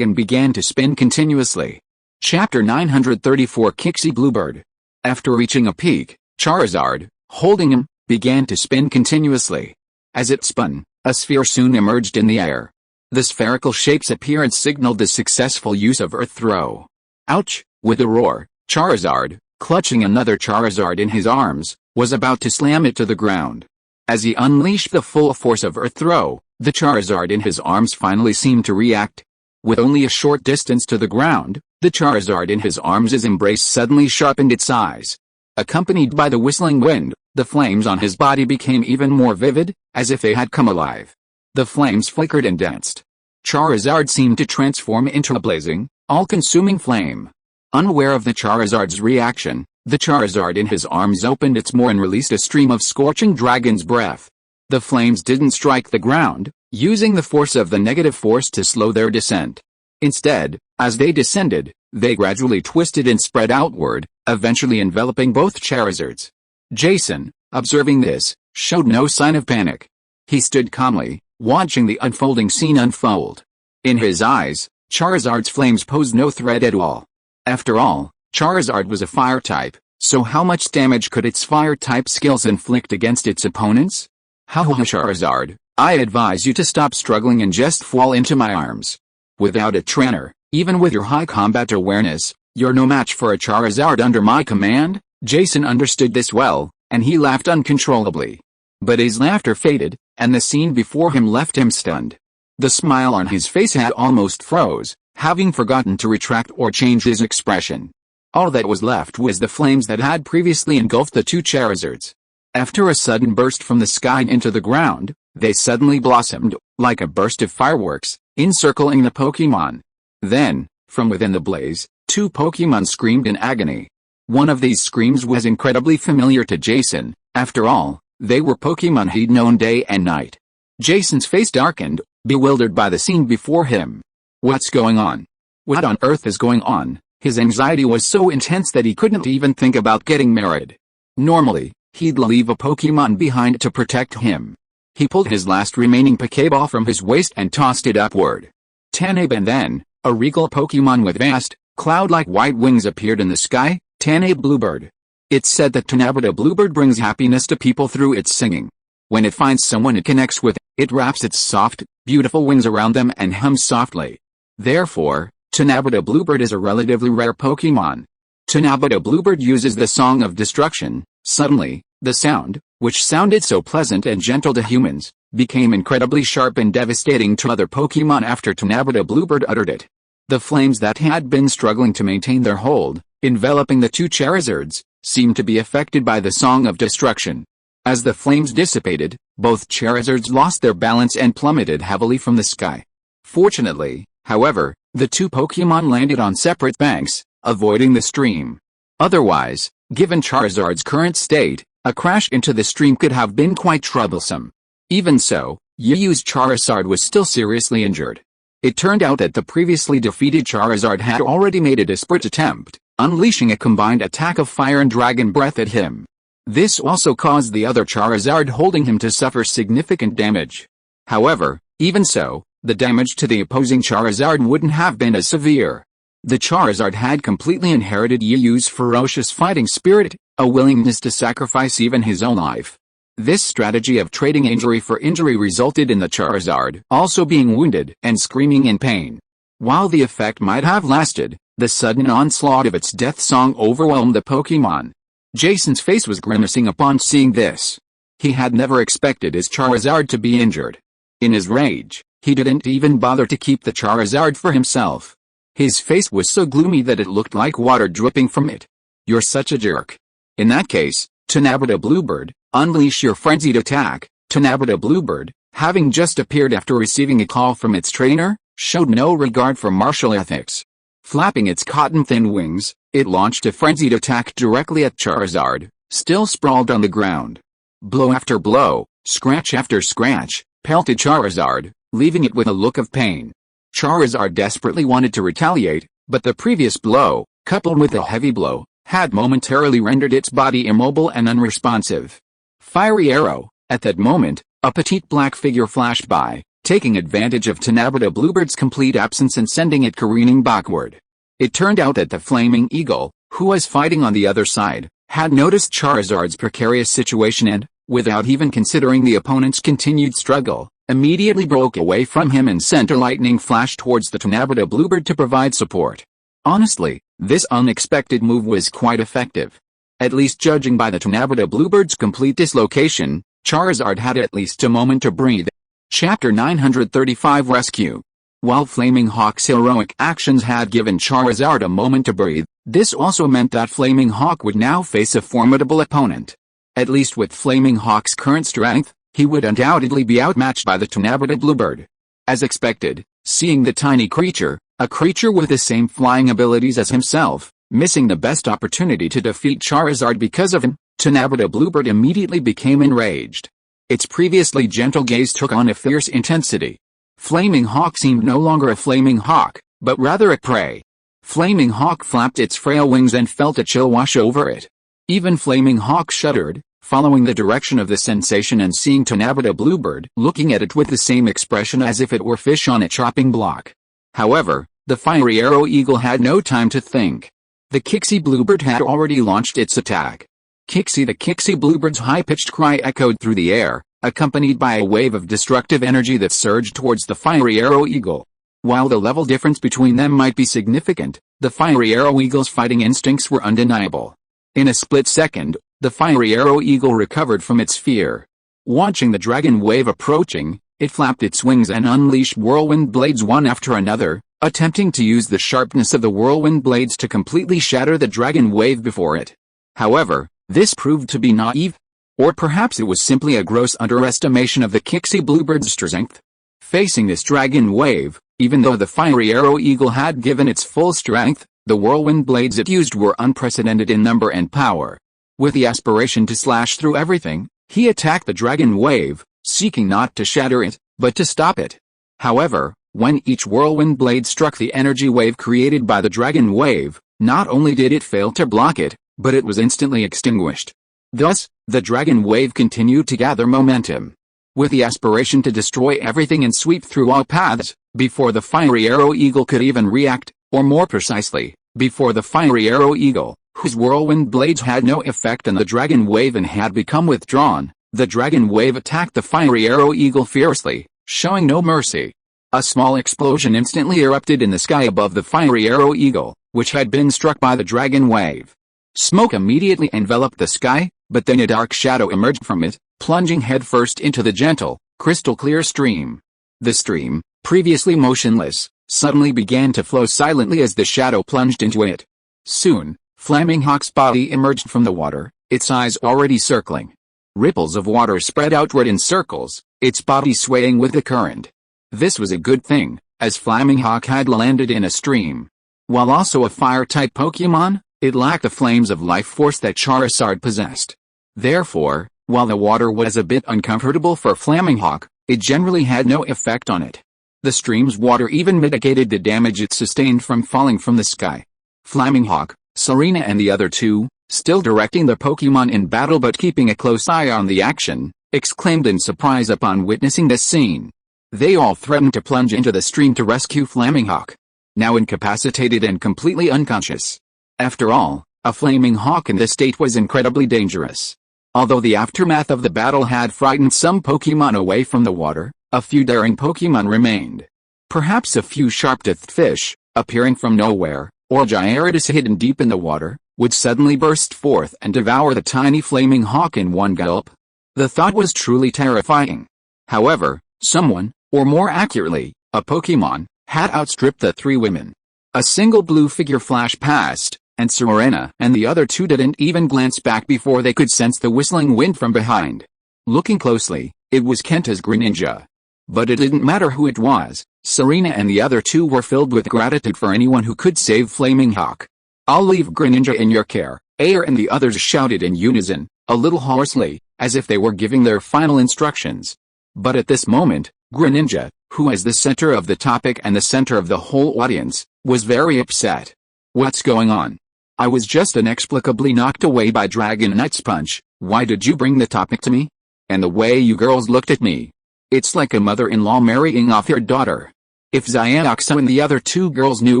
began to spin continuously. Chapter 934 Kixie Bluebird. After reaching a peak, Charizard, holding him, began to spin continuously. As it spun, a sphere soon emerged in the air. The spherical shape's appearance signaled the successful use of Earth Throw. Ouch! With a roar, Charizard, clutching another Charizard in his arms, was about to slam it to the ground. As he unleashed the full force of Earth Throw, the Charizard in his arms finally seemed to react. With only a short distance to the ground, the Charizard in his arms' embrace suddenly sharpened its eyes. Accompanied by the whistling wind, the flames on his body became even more vivid, as if they had come alive. The flames flickered and danced. Charizard seemed to transform into a blazing, all-consuming flame. Unaware of the Charizard's reaction, the Charizard in his arms opened its maw and released a stream of scorching dragon's breath. The flames didn't strike the ground, using the force of the negative force to slow their descent. Instead, as they descended, they gradually twisted and spread outward, eventually enveloping both Charizards. Jason, observing this, showed no sign of panic. He stood calmly, watching the unfolding scene unfold. In his eyes, Charizard's flames posed no threat at all. After all, Charizard was a fire type, so how much damage could its fire type skills inflict against its opponents? Charizard, I advise you to stop struggling and just fall into my arms. Without a trainer, even with your high combat awareness, you're no match for a Charizard under my command. Jason understood this well, and he laughed uncontrollably. But his laughter faded, and the scene before him left him stunned. The smile on his face had almost froze, having forgotten to retract or change his expression. All that was left was the flames that had previously engulfed the two Charizards. After a sudden burst from the sky into the ground, they suddenly blossomed, like a burst of fireworks, encircling the Pokémon. Then, from within the blaze, two Pokémon screamed in agony. One of these screams was incredibly familiar to Jason. After all, they were Pokémon he'd known day and night. Jason's face darkened, bewildered by the scene before him. What's going on? What on earth is going on? His anxiety was so intense that he couldn't even think about getting married. Normally, he'd leave a Pokémon behind to protect him. He pulled his last remaining Pokéball from his waist and tossed it upward. Tanabe, and then, a regal Pokémon with vast, cloud-like white wings appeared in the sky, Tanabe Bluebird. It's said that Tanabe Bluebird brings happiness to people through its singing. When it finds someone it connects with, it wraps its soft, beautiful wings around them and hums softly. Therefore, Tanabe Bluebird is a relatively rare Pokémon. Tanabe Bluebird uses the Song of Destruction. Suddenly, the sound, which sounded so pleasant and gentle to humans, became incredibly sharp and devastating to other Pokémon after Tanabe Bluebird uttered it. The flames that had been struggling to maintain their hold, enveloping the two Charizards, seemed to be affected by the Song of Destruction. As the flames dissipated, both Charizards lost their balance and plummeted heavily from the sky. Fortunately, however, the two Pokémon landed on separate banks, avoiding the stream. Otherwise, given Charizard's current state, a crash into the stream could have been quite troublesome. Even so, Yuyu's Charizard was still seriously injured. It turned out that the previously defeated Charizard had already made a desperate attempt, unleashing a combined attack of fire and dragon breath at him. This also caused the other Charizard holding him to suffer significant damage. However, even so, the damage to the opposing Charizard wouldn't have been as severe. The Charizard had completely inherited Yuyu's ferocious fighting spirit, a willingness to sacrifice even his own life. This strategy of trading injury for injury resulted in the Charizard also being wounded and screaming in pain. While the effect might have lasted, the sudden onslaught of its death song overwhelmed the Pokémon. Jason's face was grimacing upon seeing this. He had never expected his Charizard to be injured. In his rage, he didn't even bother to keep the Charizard for himself. His face was so gloomy that it looked like water dripping from it. You're such a jerk. In that case, Tanabe Bluebird, unleash your frenzied attack. Tanabe Bluebird, having just appeared after receiving a call from its trainer, showed no regard for martial ethics. Flapping its cotton-thin wings, it launched a frenzied attack directly at Charizard, still sprawled on the ground. Blow after blow, scratch after scratch, pelted Charizard, leaving it with a look of pain. Charizard desperately wanted to retaliate, but the previous blow, coupled with a heavy blow, had momentarily rendered its body immobile and unresponsive. Fiery Arrow. At that moment, a petite black figure flashed by, taking advantage of Tanabe Bluebird's complete absence and sending it careening backward. It turned out that the Flaming Eagle, who was fighting on the other side, had noticed Charizard's precarious situation and, without even considering the opponent's continued struggle, immediately broke away from him and sent a lightning flash towards the Tanabe Bluebird to provide support. Honestly, this unexpected move was quite effective. At least judging by the Tanabe Bluebird's complete dislocation, Charizard had at least a moment to breathe. Chapter 935 Rescue. While Flaming Hawk's heroic actions had given Charizard a moment to breathe, this also meant that Flaming Hawk would now face a formidable opponent. At least with Flaming Hawk's current strength, he would undoubtedly be outmatched by the Tanabe Bluebird. As expected, seeing the tiny creature, a creature with the same flying abilities as himself, missing the best opportunity to defeat Charizard because of him, Tanabe Bluebird immediately became enraged. Its previously gentle gaze took on a fierce intensity. Flaming Hawk seemed no longer a Flaming Hawk, but rather a prey. Flaming Hawk flapped its frail wings and felt a chill wash over it. Even Flaming Hawk shuddered, following the direction of the sensation and seeing Tanabe Bluebird looking at it with the same expression as if it were fish on a chopping block. However, the Fiery Arrow Eagle had no time to think. The Kixie Bluebird had already launched its attack. Kixie! The Kixie Bluebird's high-pitched cry echoed through the air, accompanied by a wave of destructive energy that surged towards the Fiery Arrow Eagle. While the level difference between them might be significant, the Fiery Arrow Eagle's fighting instincts were undeniable. In a split second, the fiery arrow eagle recovered from its fear. Watching the dragon wave approaching, it flapped its wings and unleashed whirlwind blades one after another, attempting to use the sharpness of the whirlwind blades to completely shatter the dragon wave before it. However, this proved to be naive. Or perhaps it was simply a gross underestimation of the Kixie Bluebird's strength. Facing this dragon wave, even though the fiery arrow eagle had given its full strength, the whirlwind blades it used were unprecedented in number and power. With the aspiration to slash through everything, he attacked the dragon wave, seeking not to shatter it, but to stop it. However, when each whirlwind blade struck the energy wave created by the dragon wave, not only did it fail to block it, but it was instantly extinguished. Thus, the dragon wave continued to gather momentum. With the aspiration to destroy everything and sweep through all paths, before the fiery arrow eagle could even react, or more precisely, before the fiery arrow eagle, whose whirlwind blades had no effect on the dragon wave and had become withdrawn, the dragon wave attacked the fiery arrow eagle fiercely, showing no mercy. A small explosion instantly erupted in the sky above the fiery arrow eagle, which had been struck by the dragon wave. Smoke immediately enveloped the sky, but then a dark shadow emerged from it, plunging headfirst into the gentle, crystal-clear stream. The stream, previously motionless, suddenly began to flow silently as the shadow plunged into it. Soon, Flaming Hawk's body emerged from the water, its eyes already circling. Ripples of water spread outward in circles, its body swaying with the current. This was a good thing, as Flaming Hawk had landed in a stream. While also a fire-type Pokémon, it lacked the flames of life force that Charizard possessed. Therefore, while the water was a bit uncomfortable for Flaming Hawk, it generally had no effect on it. The stream's water even mitigated the damage it sustained from falling from the sky. Flaming Hawk, Serena and the other two, still directing the Pokémon in battle but keeping a close eye on the action, exclaimed in surprise upon witnessing this scene. They all threatened to plunge into the stream to rescue Flaming Hawk, now incapacitated and completely unconscious. After all, a Flaming Hawk in this state was incredibly dangerous. Although the aftermath of the battle had frightened some Pokémon away from the water, a few daring Pokémon remained. Perhaps a few sharp-toothed fish, appearing from nowhere, or Gyarados hidden deep in the water, would suddenly burst forth and devour the tiny Flaming Hawk in one gulp. The thought was truly terrifying. However, someone, or more accurately, a Pokémon, had outstripped the three women. A single blue figure flashed past, and Serena and the other two didn't even glance back before they could sense the whistling wind from behind. Looking closely, it was Kenta's Greninja. But it didn't matter who it was, Serena and the other two were filled with gratitude for anyone who could save Flaming Hawk. "I'll leave Greninja in your care," Air and the others shouted in unison, a little hoarsely, as if they were giving their final instructions. But at this moment, Greninja, who was the center of the topic and the center of the whole audience, was very upset. "What's going on? I was just inexplicably knocked away by Dragonite's punch. Why did you bring the topic to me? And the way you girls looked at me. It's like a mother-in-law marrying off your daughter." If Xiaoxia and the other two girls knew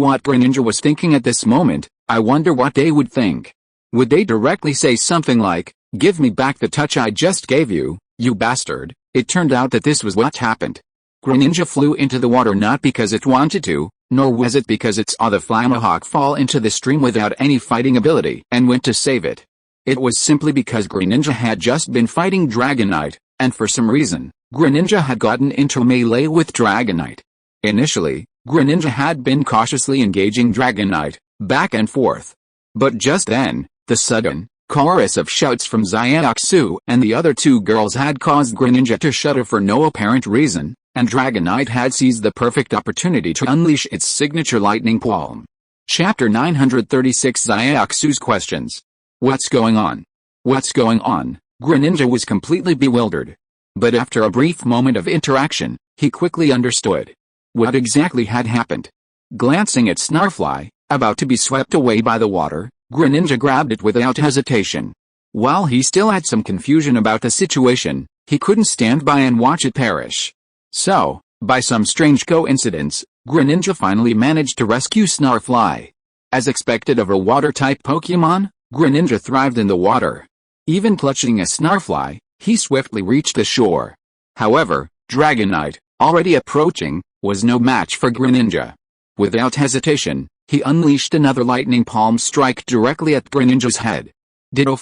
what Greninja was thinking at this moment, I wonder what they would think. Would they directly say something like, "Give me back the touch I just gave you, you bastard"? It turned out that this was what happened. Greninja flew into the water not because it wanted to, nor was it because it saw the Flaming Hawk fall into the stream without any fighting ability and went to save it. It was simply because Greninja had just been fighting Dragonite, and for some reason, Greninja had gotten into a melee with Dragonite. Initially, Greninja had been cautiously engaging Dragonite, back and forth. But just then, the sudden chorus of shouts from Xiaoxia and the other two girls had caused Greninja to shudder for no apparent reason, and Dragonite had seized the perfect opportunity to unleash its signature lightning palm. Chapter 936 Xiaoxia's questions. What's going on? What's going on? Greninja was completely bewildered. But after a brief moment of interaction, he quickly understood what exactly had happened. Glancing at Snarfly, about to be swept away by the water, Greninja grabbed it without hesitation. While he still had some confusion about the situation, he couldn't stand by and watch it perish. So, by some strange coincidence, Greninja finally managed to rescue Snarfly. As expected of a water-type Pokémon, Greninja thrived in the water. Even clutching a Snarfly, he swiftly reached the shore. However, Dragonite, already approaching, was no match for Greninja. Without hesitation, he unleashed another lightning palm strike directly at Greninja's head. Ditto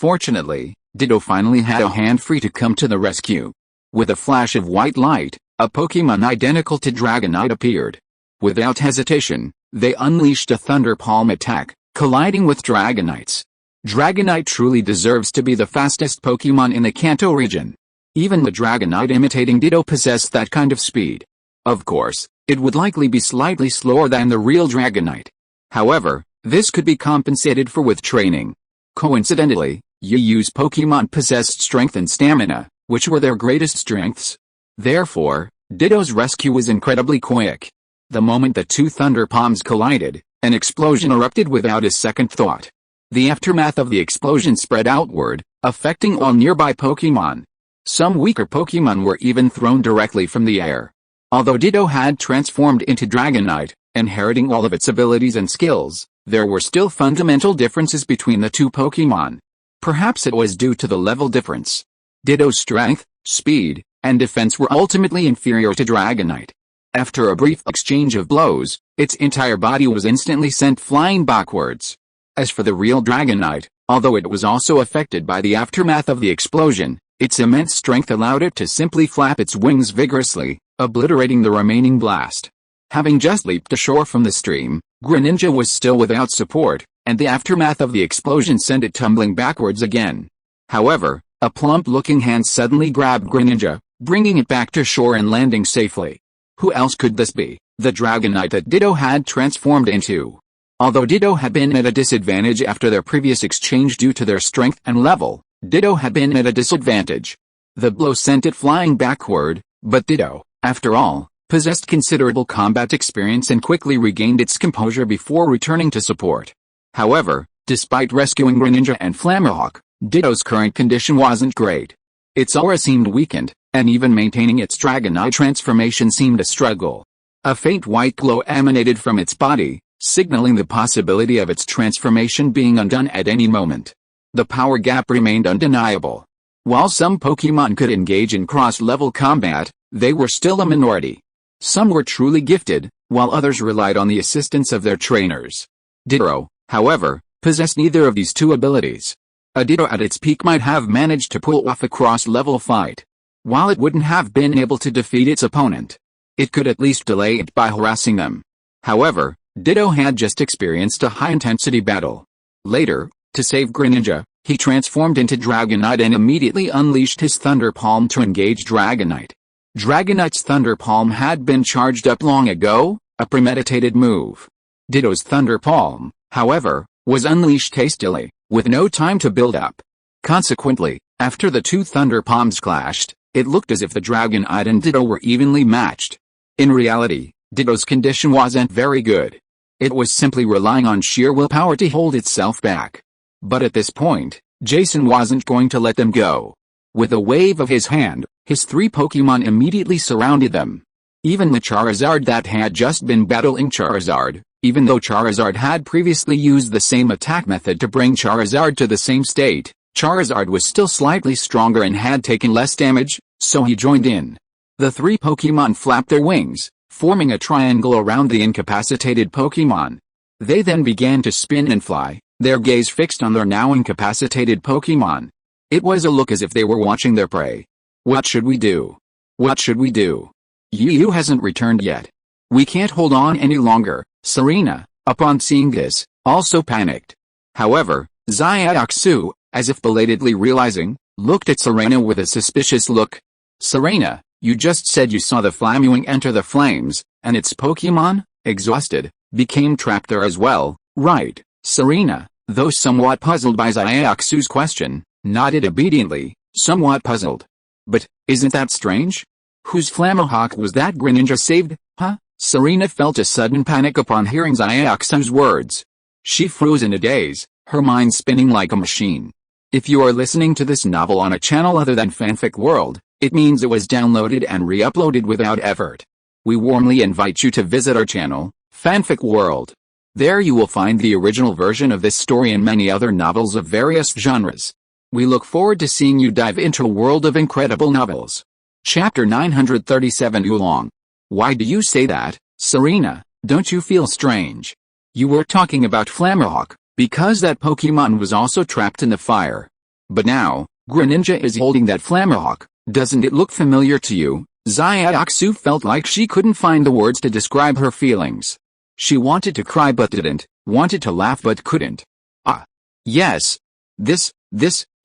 finally had a hand free to come to the rescue. With a flash of white light, a Pokémon identical to Dragonite appeared. Without hesitation, they unleashed a Thunder Palm attack, colliding with Dragonite's. Dragonite truly deserves to be the fastest Pokémon in the Kanto region. Even the Dragonite imitating Ditto possessed that kind of speed. Of course, it would likely be slightly slower than the real Dragonite. However, this could be compensated for with training. Coincidentally, Yu's Pokémon possessed strength and stamina, which were their greatest strengths. Therefore, Ditto's rescue was incredibly quick. The moment the two Thunder Palms collided, an explosion erupted without a second thought. The aftermath of the explosion spread outward, affecting all nearby Pokémon. Some weaker Pokémon were even thrown directly from the air. Although Ditto had transformed into Dragonite, inheriting all of its abilities and skills, there were still fundamental differences between the two Pokémon. Perhaps it was due to the level difference. Ditto's strength, speed, and defense were ultimately inferior to Dragonite. After a brief exchange of blows, its entire body was instantly sent flying backwards. As for the real Dragonite, although it was also affected by the aftermath of the explosion, its immense strength allowed it to simply flap its wings vigorously, obliterating the remaining blast. Having just leaped ashore from the stream, Greninja was still without support, and the aftermath of the explosion sent it tumbling backwards again. However, a plump-looking hand suddenly grabbed Greninja, bringing it back to shore and landing safely. Who else could this be? The Dragonite that Ditto had transformed into. Although Ditto had been at a disadvantage after their previous exchange due to their strength and level, Ditto had been at a disadvantage. The blow sent it flying backward, but Ditto, after all, possessed considerable combat experience and quickly regained its composure before returning to support. However, despite rescuing Greninja and Flamahawk, Ditto's current condition wasn't great. Its aura seemed weakened, and even maintaining its Dragonite transformation seemed a struggle. A faint white glow emanated from its body, signaling the possibility of its transformation being undone at any moment. The power gap remained undeniable. While some Pokémon could engage in cross-level combat, they were still a minority. Some were truly gifted, while others relied on the assistance of their trainers. Ditto, however, possessed neither of these two abilities. A Ditto at its peak might have managed to pull off a cross-level fight. While it wouldn't have been able to defeat its opponent, it could at least delay it by harassing them. However, Ditto had just experienced a high-intensity battle. Later, to save Greninja, he transformed into Dragonite and immediately unleashed his Thunder Palm to engage Dragonite. Dragonite's Thunder Palm had been charged up long ago, a premeditated move. Ditto's Thunder Palm, however, was unleashed hastily, with no time to build up. Consequently, after the two Thunder Palms clashed, it looked as if the Dragonite and Ditto were evenly matched. In reality, Ditto's condition wasn't very good. It was simply relying on sheer willpower to hold itself back. But at this point, Jason wasn't going to let them go. With a wave of his hand, his three Pokémon immediately surrounded them. Even the Charizard that had just been battling Charizard, even though Charizard had previously used the same attack method to bring Charizard to the same state, Charizard was still slightly stronger and had taken less damage, so he joined in. The three Pokémon flapped their wings, forming a triangle around the incapacitated Pokémon. They then began to spin and fly, their gaze fixed on their now incapacitated Pokémon. It was a look as if they were watching their prey. What should we do? What should we do? Yu hasn't returned yet. We can't hold on any longer. Serena, upon seeing this, also panicked. However, Xiaoxu, as if belatedly realizing, looked at Serena with a suspicious look. Serena, you just said you saw the Flamewing enter the flames, and its Pokémon, exhausted, became trapped there as well, right? Serena, though somewhat puzzled by Xiaoxu's question, nodded obediently, somewhat puzzled. But, isn't that strange? Whose Flamahawk was that Greninja saved, huh? Serena felt a sudden panic upon hearing Xiaoxu's words. She froze in a daze, her mind spinning like a machine. If you are listening to this novel on a channel other than Fanfic World, it means it was downloaded and re-uploaded without effort. We warmly invite you to visit our channel, Fanfic World. There you will find the original version of this story and many other novels of various genres. We look forward to seeing you dive into a world of incredible novels. Chapter 937 Oolong. Why do you say that, Serena? Don't you feel strange? You were talking about Flamahawk, because that Pokemon was also trapped in the fire. But now, Greninja is holding that Flammahawk. Doesn't it look familiar to you? Xiaoxu felt like she couldn't find the words to describe her feelings. She wanted to cry but didn't, wanted to laugh but couldn't. Ah. Yes. This,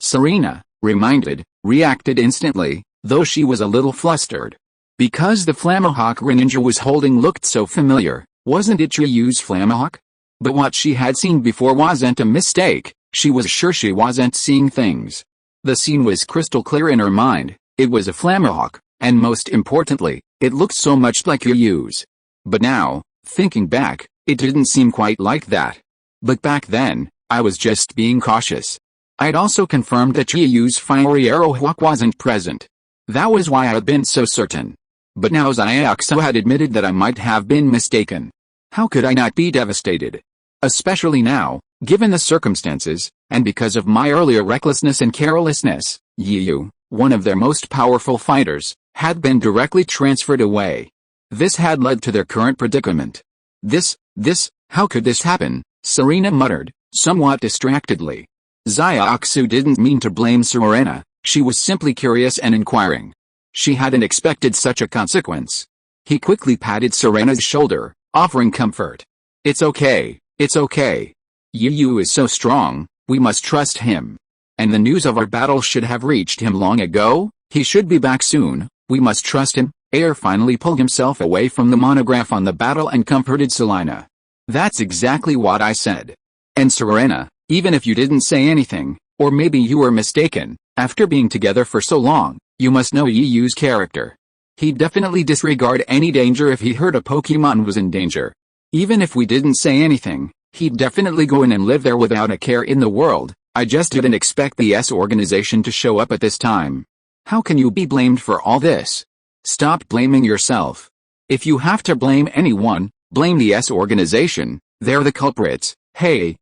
Serena, reacted instantly, though she was a little flustered. Because the Flammahawk Greninja was holding looked so familiar, wasn't it Riyu's Flammahawk? But what she had seen before wasn't a mistake, she was sure she wasn't seeing things. The scene was crystal clear in her mind, it was a Flammahawk, and most importantly, it looked so much like Riyu's. But now, thinking back, it didn't seem quite like that. But back then, I was just being cautious. I'd also confirmed that Riyu's fiery Arrowhawk wasn't present. That was why I'd been so certain. But now Xiaoxu had admitted that I might have been mistaken. How could I not be devastated? Especially now, given the circumstances, and because of my earlier recklessness and carelessness, Riyu, one of their most powerful fighters, had been directly transferred away. This had led to their current predicament. How could this happen? Serena muttered, somewhat distractedly. Xiaoxu didn't mean to blame Serena, she was simply curious and inquiring. She hadn't expected such a consequence. He quickly patted Serena's shoulder, offering comfort. It's okay. It's okay. Riyu is so strong, we must trust him. And the news of our battle should have reached him long ago, he should be back soon, we must trust him. Air finally pulled himself away from the monograph on the battle and comforted Selina. That's exactly what I said. And Serena, even if you didn't say anything, or maybe you were mistaken, after being together for so long, you must know Riyu's character. He'd definitely disregard any danger if he heard a Pokemon was in danger. Even if we didn't say anything, he'd definitely go in and live there without a care in the world. I just didn't expect the S organization to show up at this time. How can you be blamed for all this? Stop blaming yourself. If you have to blame anyone, blame the S organization, they're the culprits. Hey,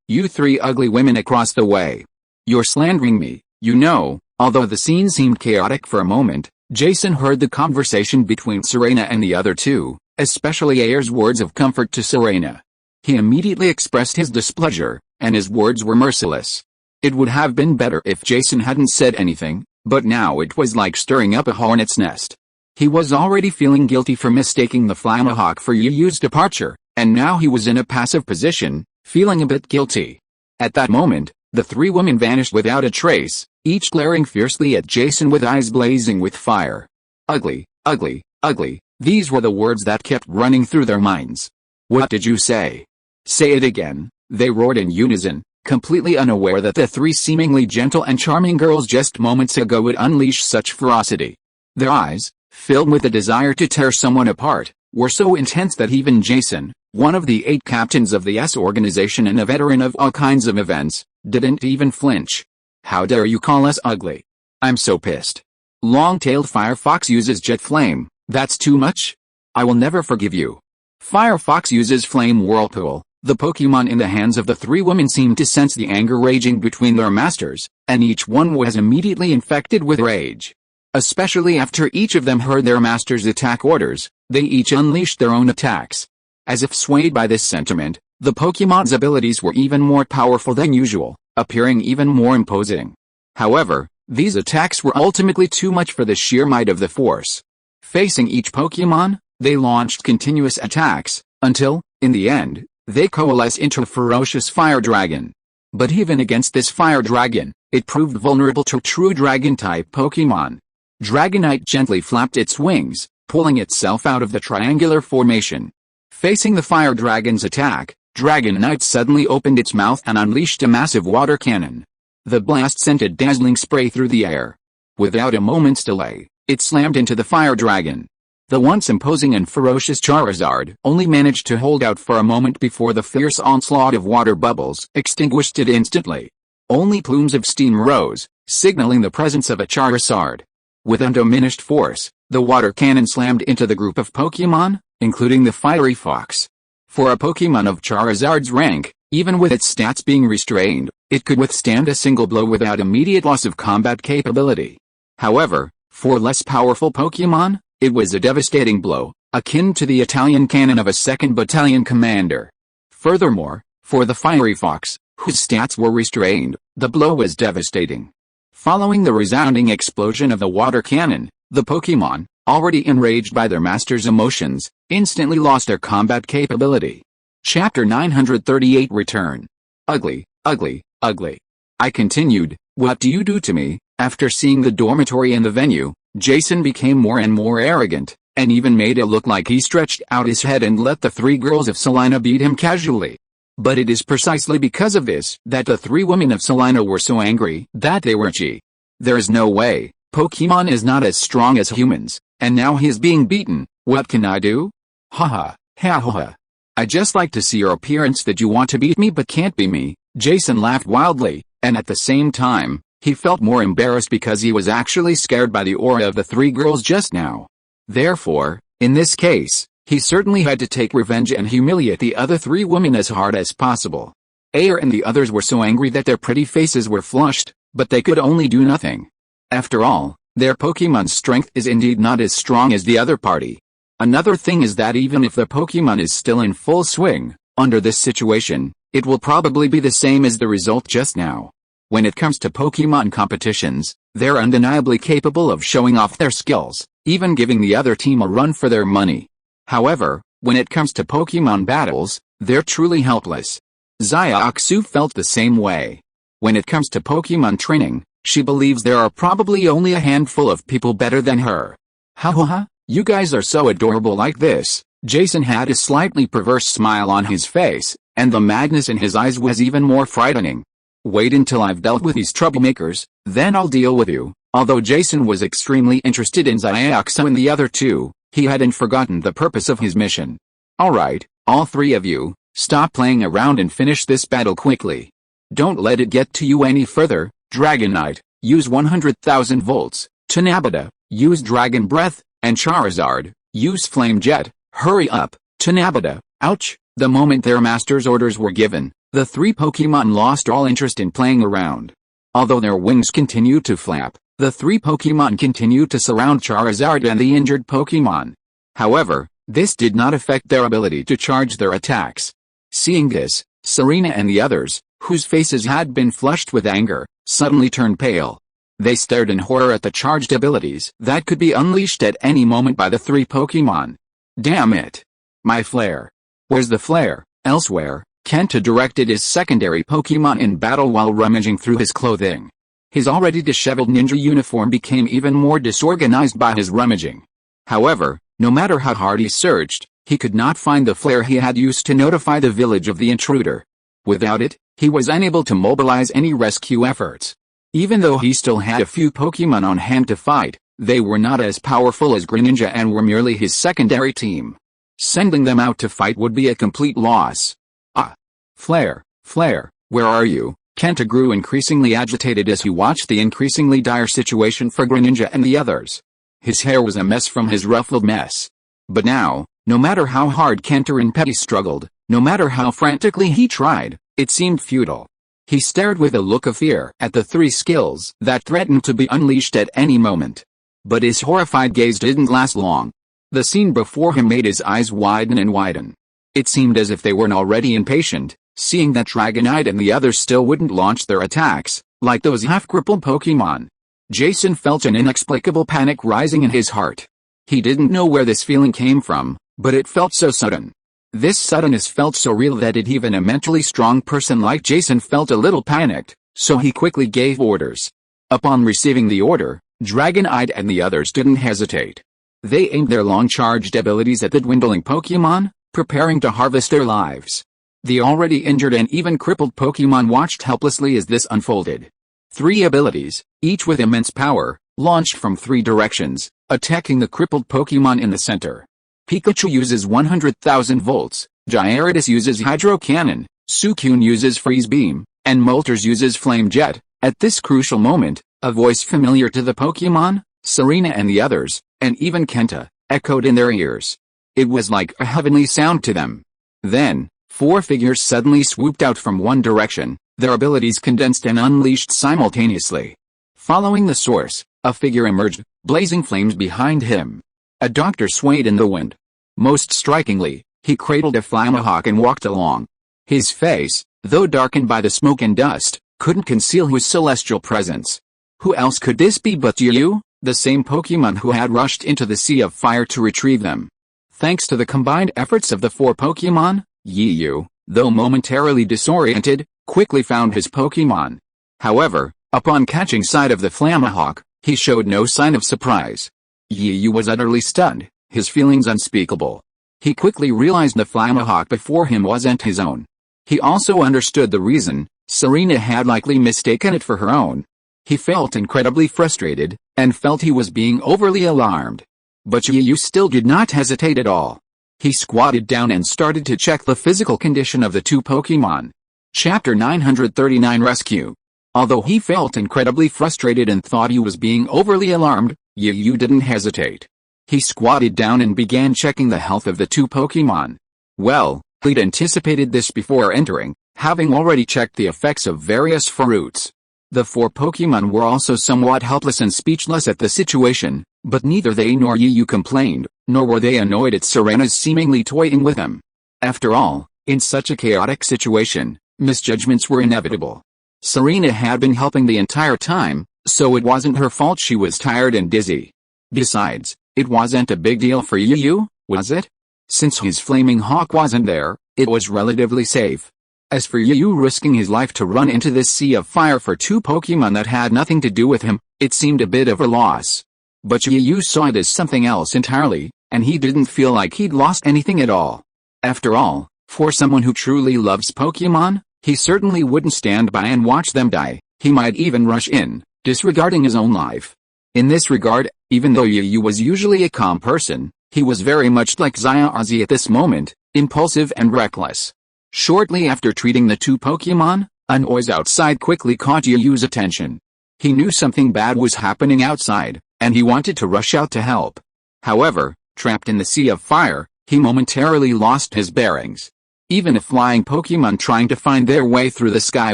you three ugly women across the way. You're slandering me, you know. Although the scene seemed chaotic for a moment, Jason heard the conversation between Serena and the other two, especially Air's words of comfort to Serena. He immediately expressed his displeasure, and his words were merciless. It would have been better if Jason hadn't said anything, but now it was like stirring up a hornet's nest. He was already feeling guilty for mistaking the Flammahawk for Riyu's departure, and now he was in a passive position, feeling a bit guilty. At that moment, the three women vanished without a trace, each glaring fiercely at Jason with eyes blazing with fire. Ugly, ugly, ugly, these were the words that kept running through their minds. What did you say? Say it again, they roared in unison, completely unaware that the three seemingly gentle and charming girls just moments ago would unleash such ferocity. Their eyes, filled with the desire to tear someone apart, were so intense that even Jason, one of the 8 captains of the S organization and a veteran of all kinds of events, didn't even flinch. How dare you call us ugly? I'm so pissed. Long-tailed Firefox uses jet flame, that's too much? I will never forgive you. Firefox uses flame whirlpool. The Pokemon in the hands of the three women seemed to sense the anger raging between their masters, and each one was immediately infected with rage. Especially after each of them heard their master's attack orders, they each unleashed their own attacks. As if swayed by this sentiment, the Pokemon's abilities were even more powerful than usual, appearing even more imposing. However, these attacks were ultimately too much for the sheer might of the force. Facing each Pokemon, they launched continuous attacks, until, in the end, they coalesced into a ferocious fire dragon. But even against this fire dragon, it proved vulnerable to true dragon-type Pokemon. Dragonite gently flapped its wings, pulling itself out of the triangular formation. Facing the fire dragon's attack, Dragonite suddenly opened its mouth and unleashed a massive water cannon. The blast sent a dazzling spray through the air. Without a moment's delay, it slammed into the fire dragon. The once imposing and ferocious Charizard only managed to hold out for a moment before the fierce onslaught of water bubbles extinguished it instantly. Only plumes of steam rose, signaling the presence of a Charizard. With undiminished force, the water cannon slammed into the group of Pokemon, including the fiery fox. For a Pokemon of Charizard's rank, even with its stats being restrained, it could withstand a single blow without immediate loss of combat capability. However, for less powerful Pokemon, it was a devastating blow, akin to the Italian cannon of a 2nd Battalion commander. Furthermore, For the fiery fox, whose stats were restrained, the blow was devastating. Following the resounding explosion of the water cannon, the Pokémon, already enraged by their master's emotions, instantly lost their combat capability. Chapter 938 Return. Ugly, ugly, ugly. I continued, what do you do to me? After seeing the dormitory and the venue, Jason became more and more arrogant, and even made it look like he stretched out his head and let the three girls of Salina beat him casually. But it is precisely because of this that the three women of Salina were so angry that they were gee. There is no way, Pokémon is not as strong as humans, and now he is being beaten, what can I do? Haha, ha ha ha. I just like to see your appearance that you want to beat me but can't be me. Jason laughed wildly, and at the same time, he felt more embarrassed because he was actually scared by the aura of the three girls just now. Therefore, in this case, he certainly had to take revenge and humiliate the other three women as hard as possible. Ayer and the others were so angry that their pretty faces were flushed, but they could only do nothing. After all, their Pokémon's strength is indeed not as strong as the other party. Another thing is that even if the Pokémon is still in full swing, under this situation, it will probably be the same as the result just now. When it comes to Pokémon competitions, they're undeniably capable of showing off their skills, even giving the other team a run for their money. However, when it comes to Pokémon battles, they're truly helpless. Xiaoxu felt the same way. When it comes to Pokémon training, she believes there are probably only a handful of people better than her. Ha ha ha, you guys are so adorable like this. Jason had a slightly perverse smile on his face, and the madness in his eyes was even more frightening. Wait until I've dealt with these troublemakers, then I'll deal with you. Although Jason was extremely interested in Xiaoxu and the other two, he hadn't forgotten the purpose of his mission. Alright, all three of you, stop playing around and finish this battle quickly. Don't let it get to you any further. Dragonite, use 100,000 volts. Tanabata, use Dragon Breath, and Charizard, use Flame Jet. Hurry up, Tanabata. Ouch! The moment their master's orders were given, the three Pokémon lost all interest in playing around. Although their wings continued to flap, the three Pokémon continued to surround Charizard and the injured Pokémon. However, this did not affect their ability to charge their attacks. Seeing this, Serena and the others, whose faces had been flushed with anger, suddenly turned pale. They stared in horror at the charged abilities that could be unleashed at any moment by the three Pokémon. Damn it! My flare. Where's the flare? Elsewhere, Kanto directed his secondary Pokémon in battle while rummaging through his clothing. His already disheveled ninja uniform became even more disorganized by his rummaging. However, no matter how hard he searched, he could not find the flare he had used to notify the village of the intruder. Without it, he was unable to mobilize any rescue efforts. Even though he still had a few Pokémon on hand to fight, they were not as powerful as Greninja and were merely his secondary team. Sending them out to fight would be a complete loss. Ah! Flare, Flare, where are you? Kanto grew increasingly agitated as he watched the increasingly dire situation for Greninja and the others. His hair was a mess from his ruffled mess. But now, no matter how hard Kanto and Petty struggled, no matter how frantically he tried, it seemed futile. He stared with a look of fear at the three skills that threatened to be unleashed at any moment. But his horrified gaze didn't last long. The scene before him made his eyes widen and widen. It seemed as if they weren't already impatient, seeing that Dragonite and the others still wouldn't launch their attacks, like those half-crippled Pokémon. Jason felt an inexplicable panic rising in his heart. He didn't know where this feeling came from, but it felt so sudden. This suddenness felt so real that even a mentally strong person like Jason felt a little panicked, so he quickly gave orders. Upon receiving the order, Dragonite and the others didn't hesitate. They aimed their long-charged abilities at the dwindling Pokémon, preparing to harvest their lives. The already injured and even crippled Pokémon watched helplessly as this unfolded. Three abilities, each with immense power, launched from three directions, attacking the crippled Pokémon in the center. Pikachu uses 100,000 volts, Gyarados uses Hydro Cannon, Suicune uses Freeze Beam, and Moltres uses Flame Jet. At this crucial moment, a voice familiar to the Pokémon, Serena and the others, and even Kanto, echoed in their ears. It was like a heavenly sound to them. Then, four figures suddenly swooped out from one direction, their abilities condensed and unleashed simultaneously. Following the source, a figure emerged, blazing flames behind him. A doctor swayed in the wind. Most strikingly, he cradled a Flamahawk and walked along. His face, though darkened by the smoke and dust, couldn't conceal his celestial presence. Who else could this be but you, the same Pokémon who had rushed into the Sea of Fire to retrieve them? Thanks to the combined efforts of the 4 Pokémon, Yu, though momentarily disoriented, quickly found his Pokémon. However, upon catching sight of the Flammahawk, he showed no sign of surprise. Yu was utterly stunned, his feelings unspeakable. He quickly realized the Flammahawk before him wasn't his own. He also understood the reason. Serena had likely mistaken it for her own. He felt incredibly frustrated, and felt he was being overly alarmed. But Yu still did not hesitate at all. He squatted down and started to check the physical condition of the 2 Pokémon. Chapter 939 Rescue. Although he felt incredibly frustrated and thought he was being overly alarmed, Yu didn't hesitate. He squatted down and began checking the health of the 2 Pokémon. Well, he'd anticipated this before entering, having already checked the effects of various fruits. The 4 Pokémon were also somewhat helpless and speechless at the situation, but neither they nor Yu complained, nor were they annoyed at Serena's seemingly toying with them. After all, in such a chaotic situation, misjudgments were inevitable. Serena had been helping the entire time, so it wasn't her fault she was tired and dizzy. Besides, it wasn't a big deal for Yu, was it? Since his flaming hawk wasn't there, it was relatively safe. As for Yu risking his life to run into this sea of fire for 2 Pokémon that had nothing to do with him, it seemed a bit of a loss. But Yu saw it as something else entirely, and he didn't feel like he'd lost anything at all. After all, for someone who truly loves Pokémon, he certainly wouldn't stand by and watch them die. He might even rush in, disregarding his own life. In this regard, even though Yu was usually a calm person, he was very much like Xiaozhi at this moment, impulsive and reckless. Shortly after treating the 2 Pokémon, a noise outside quickly caught Yu's attention. He knew something bad was happening outside, and he wanted to rush out to help. However, trapped in the Sea of Fire, he momentarily lost his bearings. Even a flying Pokémon trying to find their way through the sky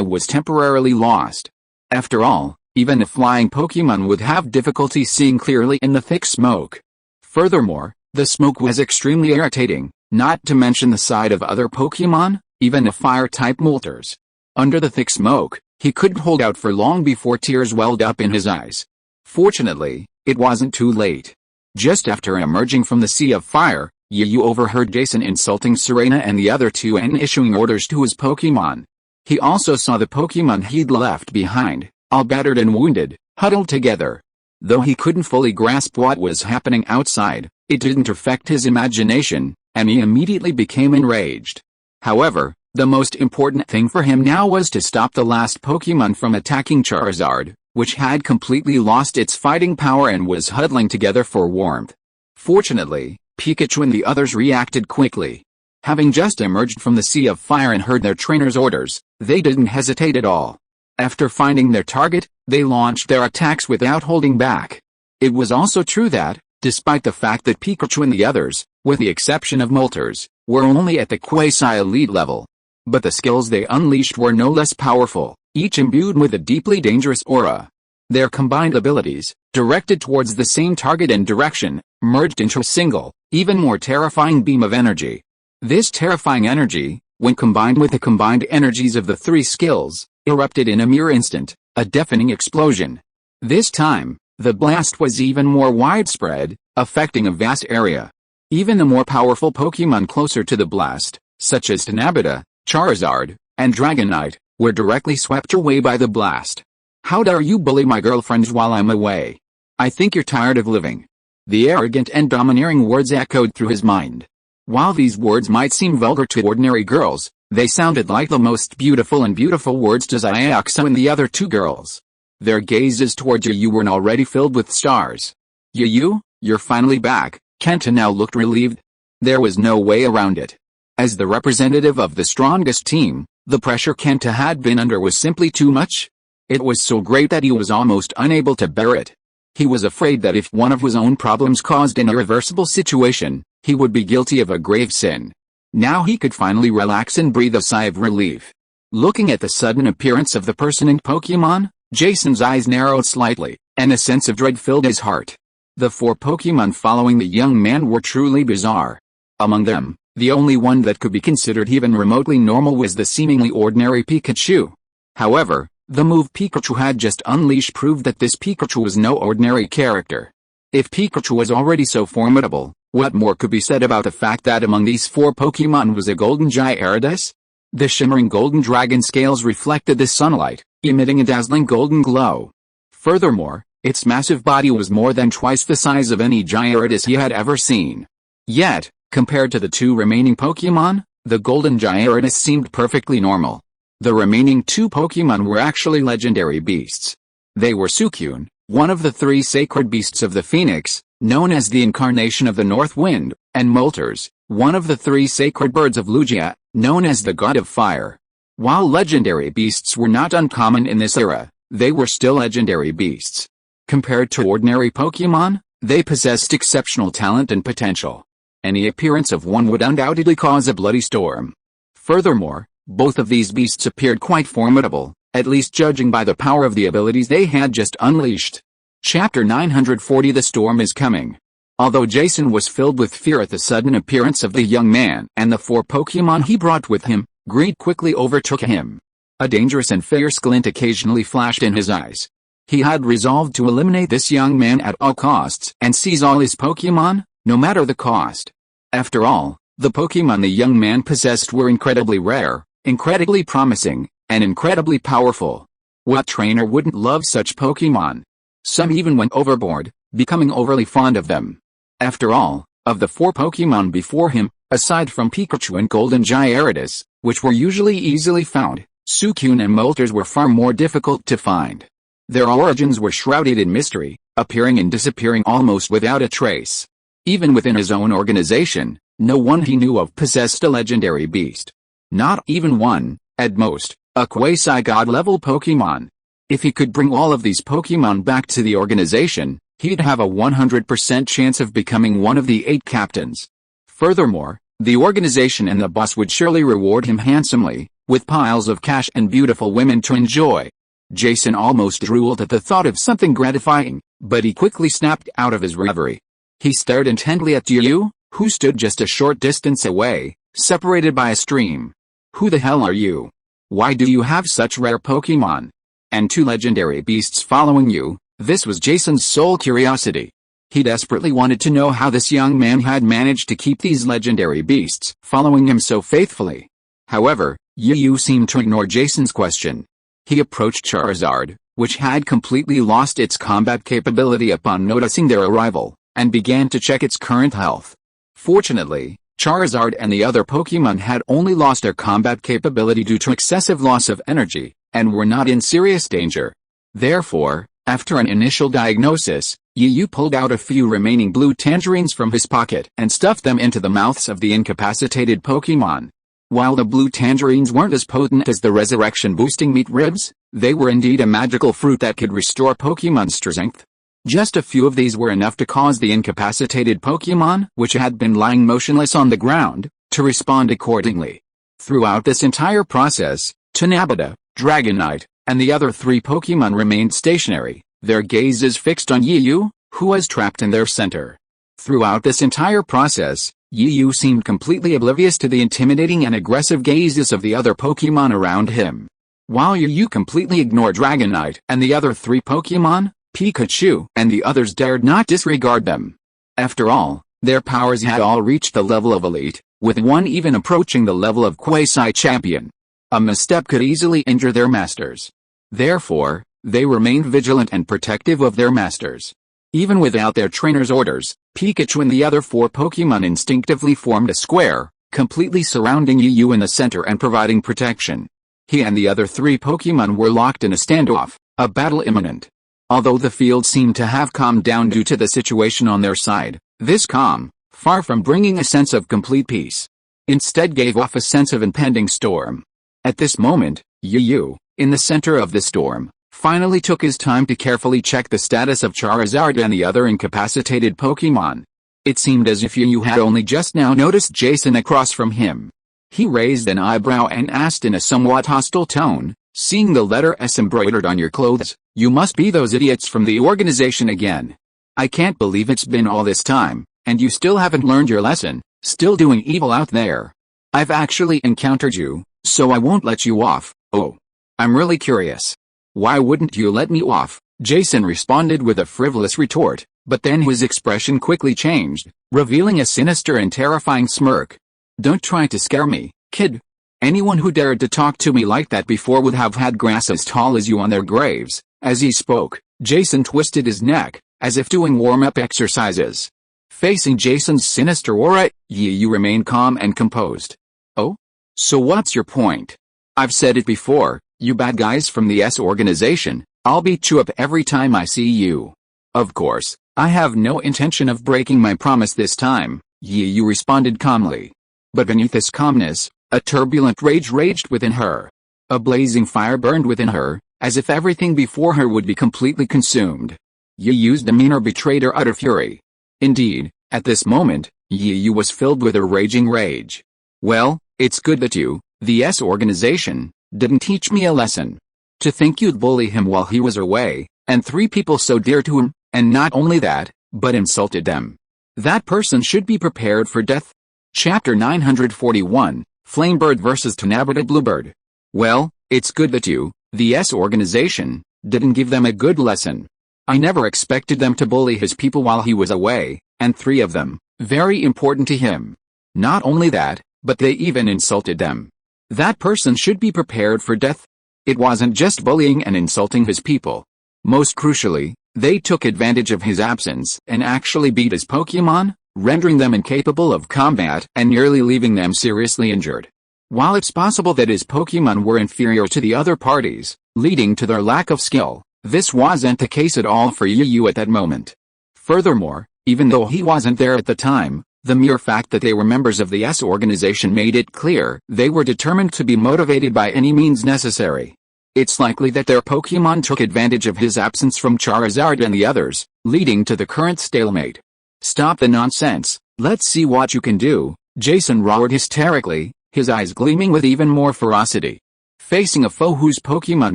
was temporarily lost. After all, even a flying Pokémon would have difficulty seeing clearly in the thick smoke. Furthermore, the smoke was extremely irritating, not to mention the sight of other Pokémon, even a fire-type Moltres. Under the thick smoke, he couldn't hold out for long before tears welled up in his eyes. Fortunately, it wasn't too late. Just after emerging from the Sea of Fire, Yu overheard Jason insulting Serena and the other 2 and issuing orders to his Pokémon. He also saw the Pokémon he'd left behind, all battered and wounded, huddled together. Though he couldn't fully grasp what was happening outside, it didn't affect his imagination, and he immediately became enraged. However, the most important thing for him now was to stop the last Pokémon from attacking Charizard, which had completely lost its fighting power and was huddling together for warmth. Fortunately, Pichu and the others reacted quickly. Having just emerged from the Sea of Fire and heard their trainer's orders, they didn't hesitate at all. After finding their target, they launched their attacks without holding back. It was also true that, despite the fact that Pichu and the others, with the exception of Moltres, were only at the quasi-elite level. But the skills they unleashed were no less powerful, each imbued with a deeply dangerous aura. Their combined abilities, directed towards the same target and direction, merged into a single, even more terrifying beam of energy. This terrifying energy, when combined with the combined energies of the 3 skills, erupted in a mere instant, a deafening explosion. This time, the blast was even more widespread, affecting a vast area. Even the more powerful Pokémon closer to the blast, such as Tanabata, Charizard, and Dragonite, were directly swept away by the blast. How dare you bully my girlfriends while I'm away? I think you're tired of living. The arrogant and domineering words echoed through his mind. While these words might seem vulgar to ordinary girls, they sounded like the most beautiful words to Xiaoxia and the other 2 girls. Their gazes towards Yu were already filled with stars. Yu, you're finally back. Kanto now looked relieved. There was no way around it. As the representative of the strongest team, the pressure Kanto had been under was simply too much. It was so great that he was almost unable to bear it. He was afraid that if one of his own problems caused an irreversible situation, he would be guilty of a grave sin. Now he could finally relax and breathe a sigh of relief. Looking at the sudden appearance of the person in Pokémon, Jason's eyes narrowed slightly, and a sense of dread filled his heart. The 4 Pokémon following the young man were truly bizarre. Among them, The only one that could be considered even remotely normal was the seemingly ordinary Pikachu. However, the move Pikachu had just unleashed proved that this Pikachu was no ordinary character. If Pikachu was already so formidable, what more could be said about the fact that among these 4 Pokémon was a golden Gyarados? The shimmering golden dragon scales reflected the sunlight, emitting a dazzling golden glow. Furthermore, its massive body was more than twice the size of any Gyarados he had ever seen. Yet, compared to the 2 remaining Pokémon, the golden Gyarados seemed perfectly normal. The remaining 2 Pokémon were actually legendary beasts. They were Suicune, one of the 3 sacred beasts of the Phoenix, known as the incarnation of the North Wind, and Moltres, one of the 3 sacred birds of Lugia, known as the god of fire. While legendary beasts were not uncommon in this era, they were still legendary beasts. Compared to ordinary Pokémon, they possessed exceptional talent and potential. Any appearance of one would undoubtedly cause a bloody storm. Furthermore, both of these beasts appeared quite formidable, at least judging by the power of the abilities they had just unleashed. Chapter 940 The Storm is Coming. Although Jason was filled with fear at the sudden appearance of the young man and the 4 Pokémon he brought with him, greed quickly overtook him. A dangerous and fierce glint occasionally flashed in his eyes. He had resolved to eliminate this young man at all costs and seize all his Pokémon, no matter the cost. After all, the Pokémon the young man possessed were incredibly rare, incredibly promising, and incredibly powerful. What trainer wouldn't love such Pokémon? Some even went overboard, becoming overly fond of them. After all, of the 4 Pokémon before him, aside from Pikachu and Golden Gyarados, which were usually easily found, Suicune and Moltres were far more difficult to find. Their origins were shrouded in mystery, appearing and disappearing almost without a trace. Even within his own organization, no one he knew of possessed a legendary beast. Not even one, at most, a quasi-god level Pokémon. If he could bring all of these Pokémon back to the organization, he'd have a 100% chance of becoming one of the 8 captains. Furthermore, the organization and the boss would surely reward him handsomely, with piles of cash and beautiful women to enjoy. Jason almost drooled at the thought of something gratifying, but he quickly snapped out of his reverie. He stared intently at Yu, who stood just a short distance away, separated by a stream. Who the hell are you? Why do you have such rare Pokémon? And 2 legendary beasts following you? This was Jason's sole curiosity. He desperately wanted to know how this young man had managed to keep these legendary beasts following him so faithfully. However, Yu seemed to ignore Jason's question. He approached Charizard, which had completely lost its combat capability upon noticing their arrival, and began to check its current health. Fortunately, Charizard and the other Pokémon had only lost their combat capability due to excessive loss of energy, and were not in serious danger. Therefore, after an initial diagnosis, Yu pulled out a few remaining blue tangerines from his pocket and stuffed them into the mouths of the incapacitated Pokémon. While the blue tangerines weren't as potent as the resurrection-boosting meat ribs, they were indeed a magical fruit that could restore Pokémon's strength. Just a few of these were enough to cause the incapacitated Pokémon, which had been lying motionless on the ground, to respond accordingly. Throughout this entire process, Tanabata, Dragonite, and the other 3 Pokémon remained stationary, their gazes fixed on Yu, who was trapped in their center. Throughout this entire process, Yu seemed completely oblivious to the intimidating and aggressive gazes of the other Pokémon around him. While Yu completely ignored Dragonite and the other 3 Pokémon, Pikachu and the others dared not disregard them. After all, their powers had all reached the level of elite, with one even approaching the level of quasi-champion. A misstep could easily injure their masters. Therefore, they remained vigilant and protective of their masters. Even without their trainer's orders, Pikachu and the other 4 Pokémon instinctively formed a square, completely surrounding Yu in the center and providing protection. He and the other 3 Pokémon were locked in a standoff, a battle imminent. Although the field seemed to have calmed down due to the situation on their side, this calm, far from bringing a sense of complete peace, instead gave off a sense of impending storm. At this moment, Yu, in the center of the storm, finally took his time to carefully check the status of Charizard and the other incapacitated Pokémon. It seemed as if Yu had only just now noticed Jason across from him. He raised an eyebrow and asked in a somewhat hostile tone, "Seeing the letter S embroidered on your clothes, you must be those idiots from the organization again. I can't believe it's been all this time, and you still haven't learned your lesson, Still doing evil out there? I've actually encountered you, so I won't let you off. Oh. I'm really curious. Why wouldn't you let me off? Jason responded with a frivolous retort, but then his expression quickly changed, revealing a sinister and terrifying smirk. Don't try to scare me, kid. Anyone who dared to talk to me like that before would have had grass as tall as you on their graves. As he spoke, Jason twisted his neck, as if doing warm-up exercises. Facing Jason's sinister aura, you remain calm and composed. Oh? So what's your point? I've said it before, you bad guys from the S organization, I'll beat you up every time I see you. Of course, I have no intention of breaking my promise this time, you responded calmly. But beneath this calmness, a turbulent rage raged within her. A blazing fire burned within her, as if everything before her would be completely consumed. Yu's demeanor betrayed her utter fury. Indeed, at this moment, Yu was filled with a raging rage. Well, it's good that you, the S organization, didn't teach me a lesson. To think you'd bully him while he was away, and 3 people so dear to him, and not only that, but insulted them. That person should be prepared for death. Chapter 941, Flamebird vs. Tanabata Bluebird. Well, it's good that you, the S organization, didn't give them a good lesson. I never expected them to bully his people while he was away, and 3 of them, very important to him. Not only that, but they even insulted them. That person should be prepared for death. It wasn't just bullying and insulting his people. Most crucially, they took advantage of his absence and actually beat his Pokémon, rendering them incapable of combat and nearly leaving them seriously injured. While it's possible that his Pokémon were inferior to the other parties, leading to their lack of skill, this wasn't the case at all for Yu at that moment. Furthermore, even though he wasn't there at the time, the mere fact that they were members of the S organization made it clear they were determined to be motivated by any means necessary. It's likely that their Pokémon took advantage of his absence from Charizard and the others, leading to the current stalemate. Stop the nonsense, let's see what you can do, Jason roared hysterically, his eyes gleaming with even more ferocity. Facing a foe whose Pokémon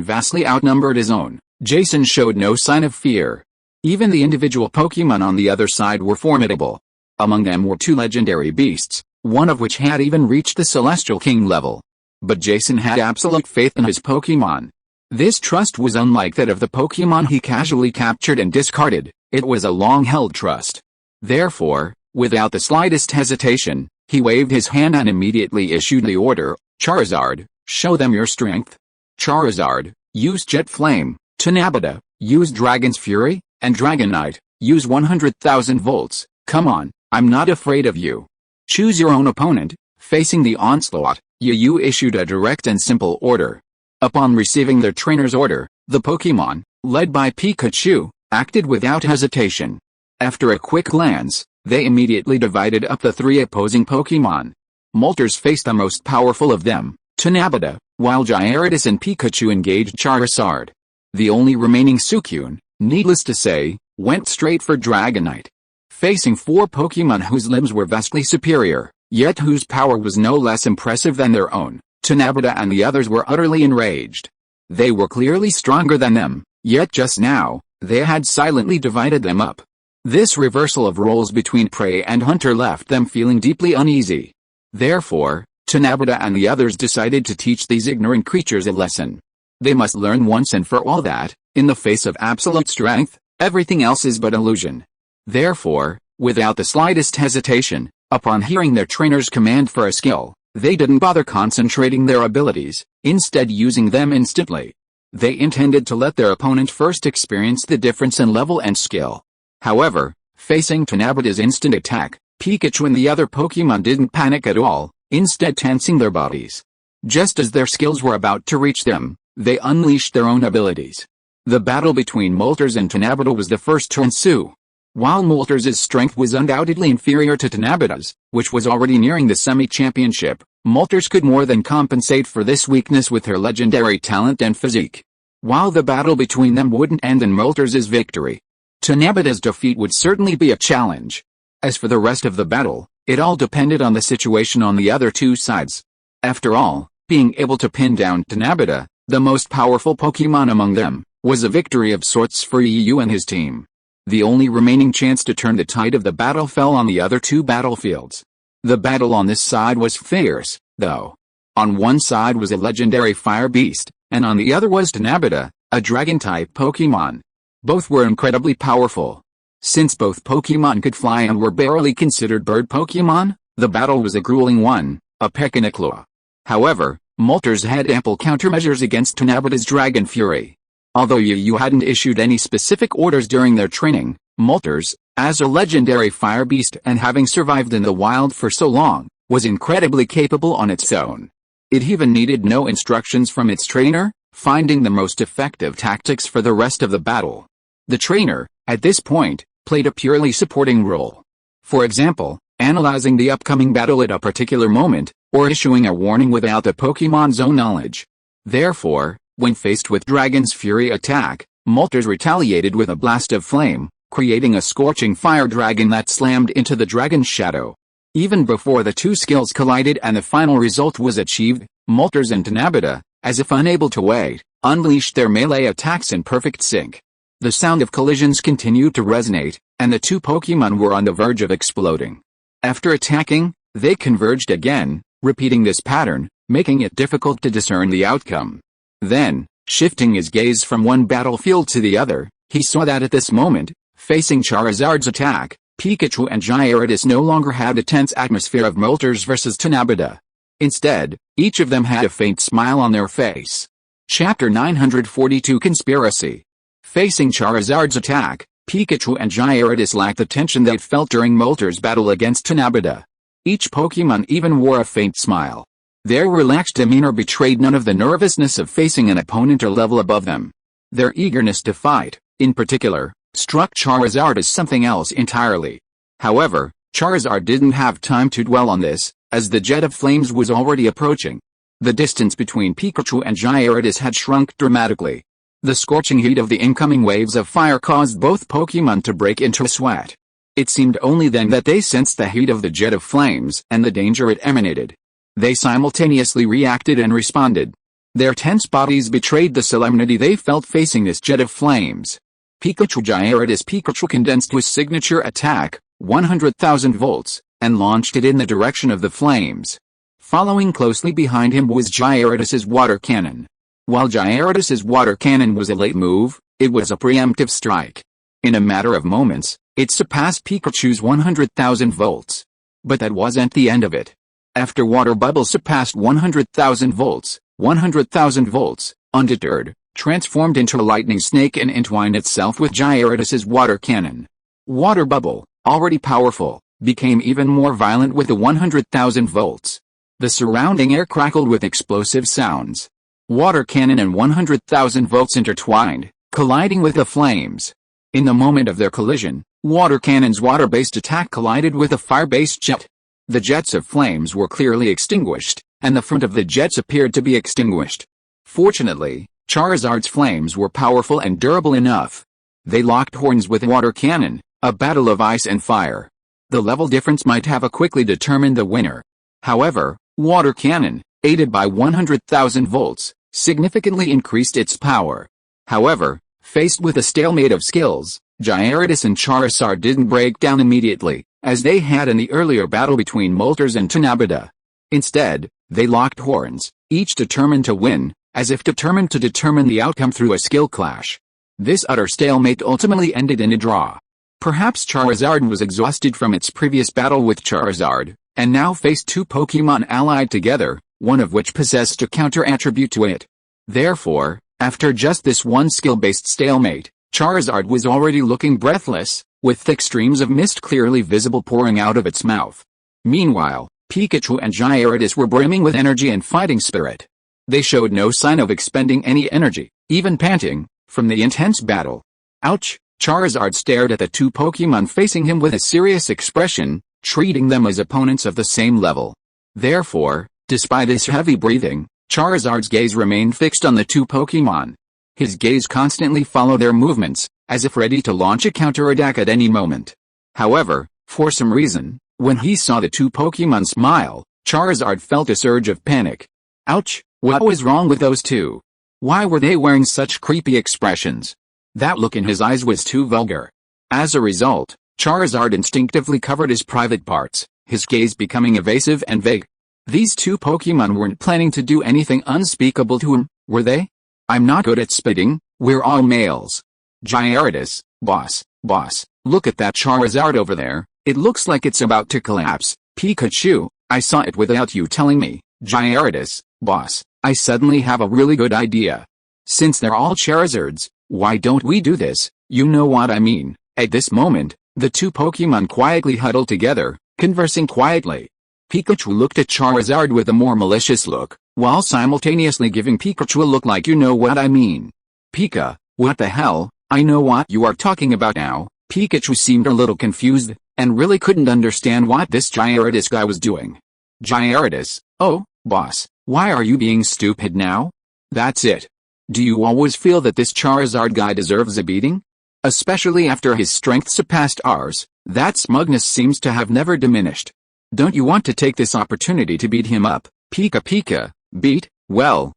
vastly outnumbered his own, Jason showed no sign of fear. Even the individual Pokémon on the other side were formidable. Among them were 2 legendary beasts, one of which had even reached the Celestial King level. But Jason had absolute faith in his Pokémon. This trust was unlike that of the Pokémon he casually captured and discarded, it was a long-held trust. Therefore, without the slightest hesitation, he waved his hand and immediately issued the order, Charizard, show them your strength. Charizard, use Jet Flame, Tanabata, use Dragon's Fury, and Dragonite, use 100,000 volts, come on. I'm not afraid of you. Choose your own opponent. Facing the onslaught, Yu issued a direct and simple order. Upon receiving their trainer's order, the Pokémon, led by Pikachu, acted without hesitation. After a quick glance, they immediately divided up the 3 opposing Pokémon. Moltres faced the most powerful of them, Tanabata, while Gyarados and Pikachu engaged Charizard. The only remaining Suicune, needless to say, went straight for Dragonite. Facing 4 Pokémon whose limbs were vastly superior, yet whose power was no less impressive than their own, Tanabata and the others were utterly enraged. They were clearly stronger than them, yet just now, they had silently divided them up. This reversal of roles between prey and hunter left them feeling deeply uneasy. Therefore, Tanabata and the others decided to teach these ignorant creatures a lesson. They must learn once and for all that, in the face of absolute strength, everything else is but illusion. Therefore, without the slightest hesitation, upon hearing their trainer's command for a skill, they didn't bother concentrating their abilities, instead using them instantly. They intended to let their opponent first experience the difference in level and skill. However, facing Tanabata's instant attack, Pikachu and the other Pokémon didn't panic at all, instead tensing their bodies. Just as their skills were about to reach them, they unleashed their own abilities. The battle between Moltres and Tanabata was the first to ensue. While Moltres' strength was undoubtedly inferior to Tanabata's, which was already nearing the semi-championship, Moltres could more than compensate for this weakness with her legendary talent and physique. While the battle between them wouldn't end in Moltres' victory, Tanabata's defeat would certainly be a challenge. As for the rest of the battle, it all depended on the situation on the other 2 sides. After all, being able to pin down Tanabata, the most powerful Pokémon among them, was a victory of sorts for Yu and his team. The only remaining chance to turn the tide of the battle fell on the other 2 battlefields. The battle on this side was fierce, though. On one side was a legendary fire beast, and on the other was Tanabata, a dragon-type Pokémon. Both were incredibly powerful. Since both Pokémon could fly and were barely considered bird Pokémon, the battle was a grueling one, a peck-and-a-claw. However, Moltres had ample countermeasures against Tanabata's Dragon Fury. Although Yu hadn't issued any specific orders during their training, Moltres, as a legendary fire beast and having survived in the wild for so long, was incredibly capable on its own. It even needed no instructions from its trainer, finding the most effective tactics for the rest of the battle. The trainer, at this point, played a purely supporting role. For example, analyzing the upcoming battle at a particular moment, or issuing a warning without the Pokémon's own knowledge. Therefore, when faced with Dragon's Fury attack, Moltres retaliated with a blast of flame, creating a scorching fire dragon that slammed into the dragon's shadow. Even before the two skills collided and the final result was achieved, Moltres and Tanabata, as if unable to wait, unleashed their melee attacks in perfect sync. The sound of collisions continued to resonate, and the two Pokémon were on the verge of exploding. After attacking, they converged again, repeating this pattern, making it difficult to discern the outcome. Then, shifting his gaze from one battlefield to the other, he saw that at this moment, facing Charizard's attack, Pikachu and Gyarados no longer had a tense atmosphere of Moltres versus Tanabata. Instead, each of them had a faint smile on their face. Chapter 942 Conspiracy. Facing Charizard's attack, Pikachu and Gyarados lacked the tension they felt during Moltres' battle against Tanabata. Each Pokémon even wore a faint smile. Their relaxed demeanor betrayed none of the nervousness of facing an opponent a level above them. Their eagerness to fight, in particular, struck Charizard as something else entirely. However, Charizard didn't have time to dwell on this, as the jet of flames was already approaching. The distance between Pikachu and Gyarados had shrunk dramatically. The scorching heat of the incoming waves of fire caused both Pokémon to break into a sweat. It seemed only then that they sensed the heat of the jet of flames and the danger it emanated. They simultaneously reacted and responded. Their tense bodies betrayed the solemnity they felt facing this jet of flames. Pikachu condensed his signature attack, 100,000 volts, and launched it in the direction of the flames. Following closely behind him was Gyarados' water cannon. While Gyarados' water cannon was a late move, it was a preemptive strike. In a matter of moments, it surpassed Pikachu's 100,000 volts. But that wasn't the end of it. After Water Bubble surpassed 100,000 volts, 100,000 volts, undeterred, transformed into a lightning snake and entwined itself with Gyarados' water cannon. Water Bubble, already powerful, became even more violent with the 100,000 volts. The surrounding air crackled with explosive sounds. Water cannon and 100,000 volts intertwined, colliding with the flames. In the moment of their collision, Water Cannon's water-based attack collided with a fire-based jet. The jets of flames were clearly extinguished, and the front of the jets appeared to be extinguished. Fortunately, Charizard's flames were powerful and durable enough. They locked horns with Water Cannon, a battle of ice and fire. The level difference might have quickly determined the winner. However, Water Cannon, aided by 100,000 volts, significantly increased its power. However, faced with a stalemate of skills, Gyarados and Charizard didn't break down immediately, as they had in the earlier battle between Moltres and Tanabata. Instead, they locked horns, each determined to win, as if determined to determine the outcome through a skill clash. This utter stalemate ultimately ended in a draw. Perhaps Charizard was exhausted from its previous battle with Charizard, and now faced two Pokémon allied together, one of which possessed a counter-attribute to it. Therefore, after just this one skill-based stalemate, Charizard was already looking breathless, with thick streams of mist clearly visible pouring out of its mouth. Meanwhile, Pikachu and Gyarados were brimming with energy and fighting spirit. They showed no sign of expending any energy, even panting, from the intense battle. Ouch! Charizard stared at the two Pokémon facing him with a serious expression, treating them as opponents of the same level. Therefore, despite his heavy breathing, Charizard's gaze remained fixed on the two Pokémon. His gaze constantly followed their movements, as if ready to launch a counterattack at any moment. However, for some reason, when he saw the two Pokémon smile, Charizard felt a surge of panic. Ouch! What was wrong with those two? Why were they wearing such creepy expressions? That look in his eyes was too vulgar. As a result, Charizard instinctively covered his private parts, his gaze becoming evasive and vague. These two Pokémon weren't planning to do anything unspeakable to him, were they? I'm not good at spitting, we're all males. Gyarados, boss, look at that Charizard over there, it looks like it's about to collapse. Pikachu, I saw it without you telling me. Gyarados, boss, I suddenly have a really good idea. Since they're all Charizards, why don't we do this? You know what I mean. At this moment, the two Pokémon quietly huddled together, conversing quietly. Pikachu looked at Charizard with a more malicious look, while simultaneously giving Pikachu a look like you know what I mean. Pika, what the hell, I know what you are talking about now. Pikachu seemed a little confused, and really couldn't understand what this Gyarados guy was doing. Gyarados, oh, boss, why are you being stupid now? That's it. Do you always feel that this Charizard guy deserves a beating? Especially after his strength surpassed ours, that smugness seems to have never diminished. Don't you want to take this opportunity to beat him up? Pika, beat? Well,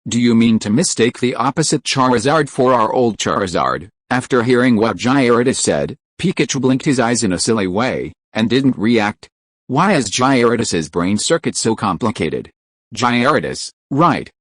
do you mean to mistake the opposite Charizard for our old Charizard? After hearing what Gyarados said, Pikachu blinked his eyes in a silly way, and didn't react. Why is Gyarados' brain circuit so complicated? Gyarados, right,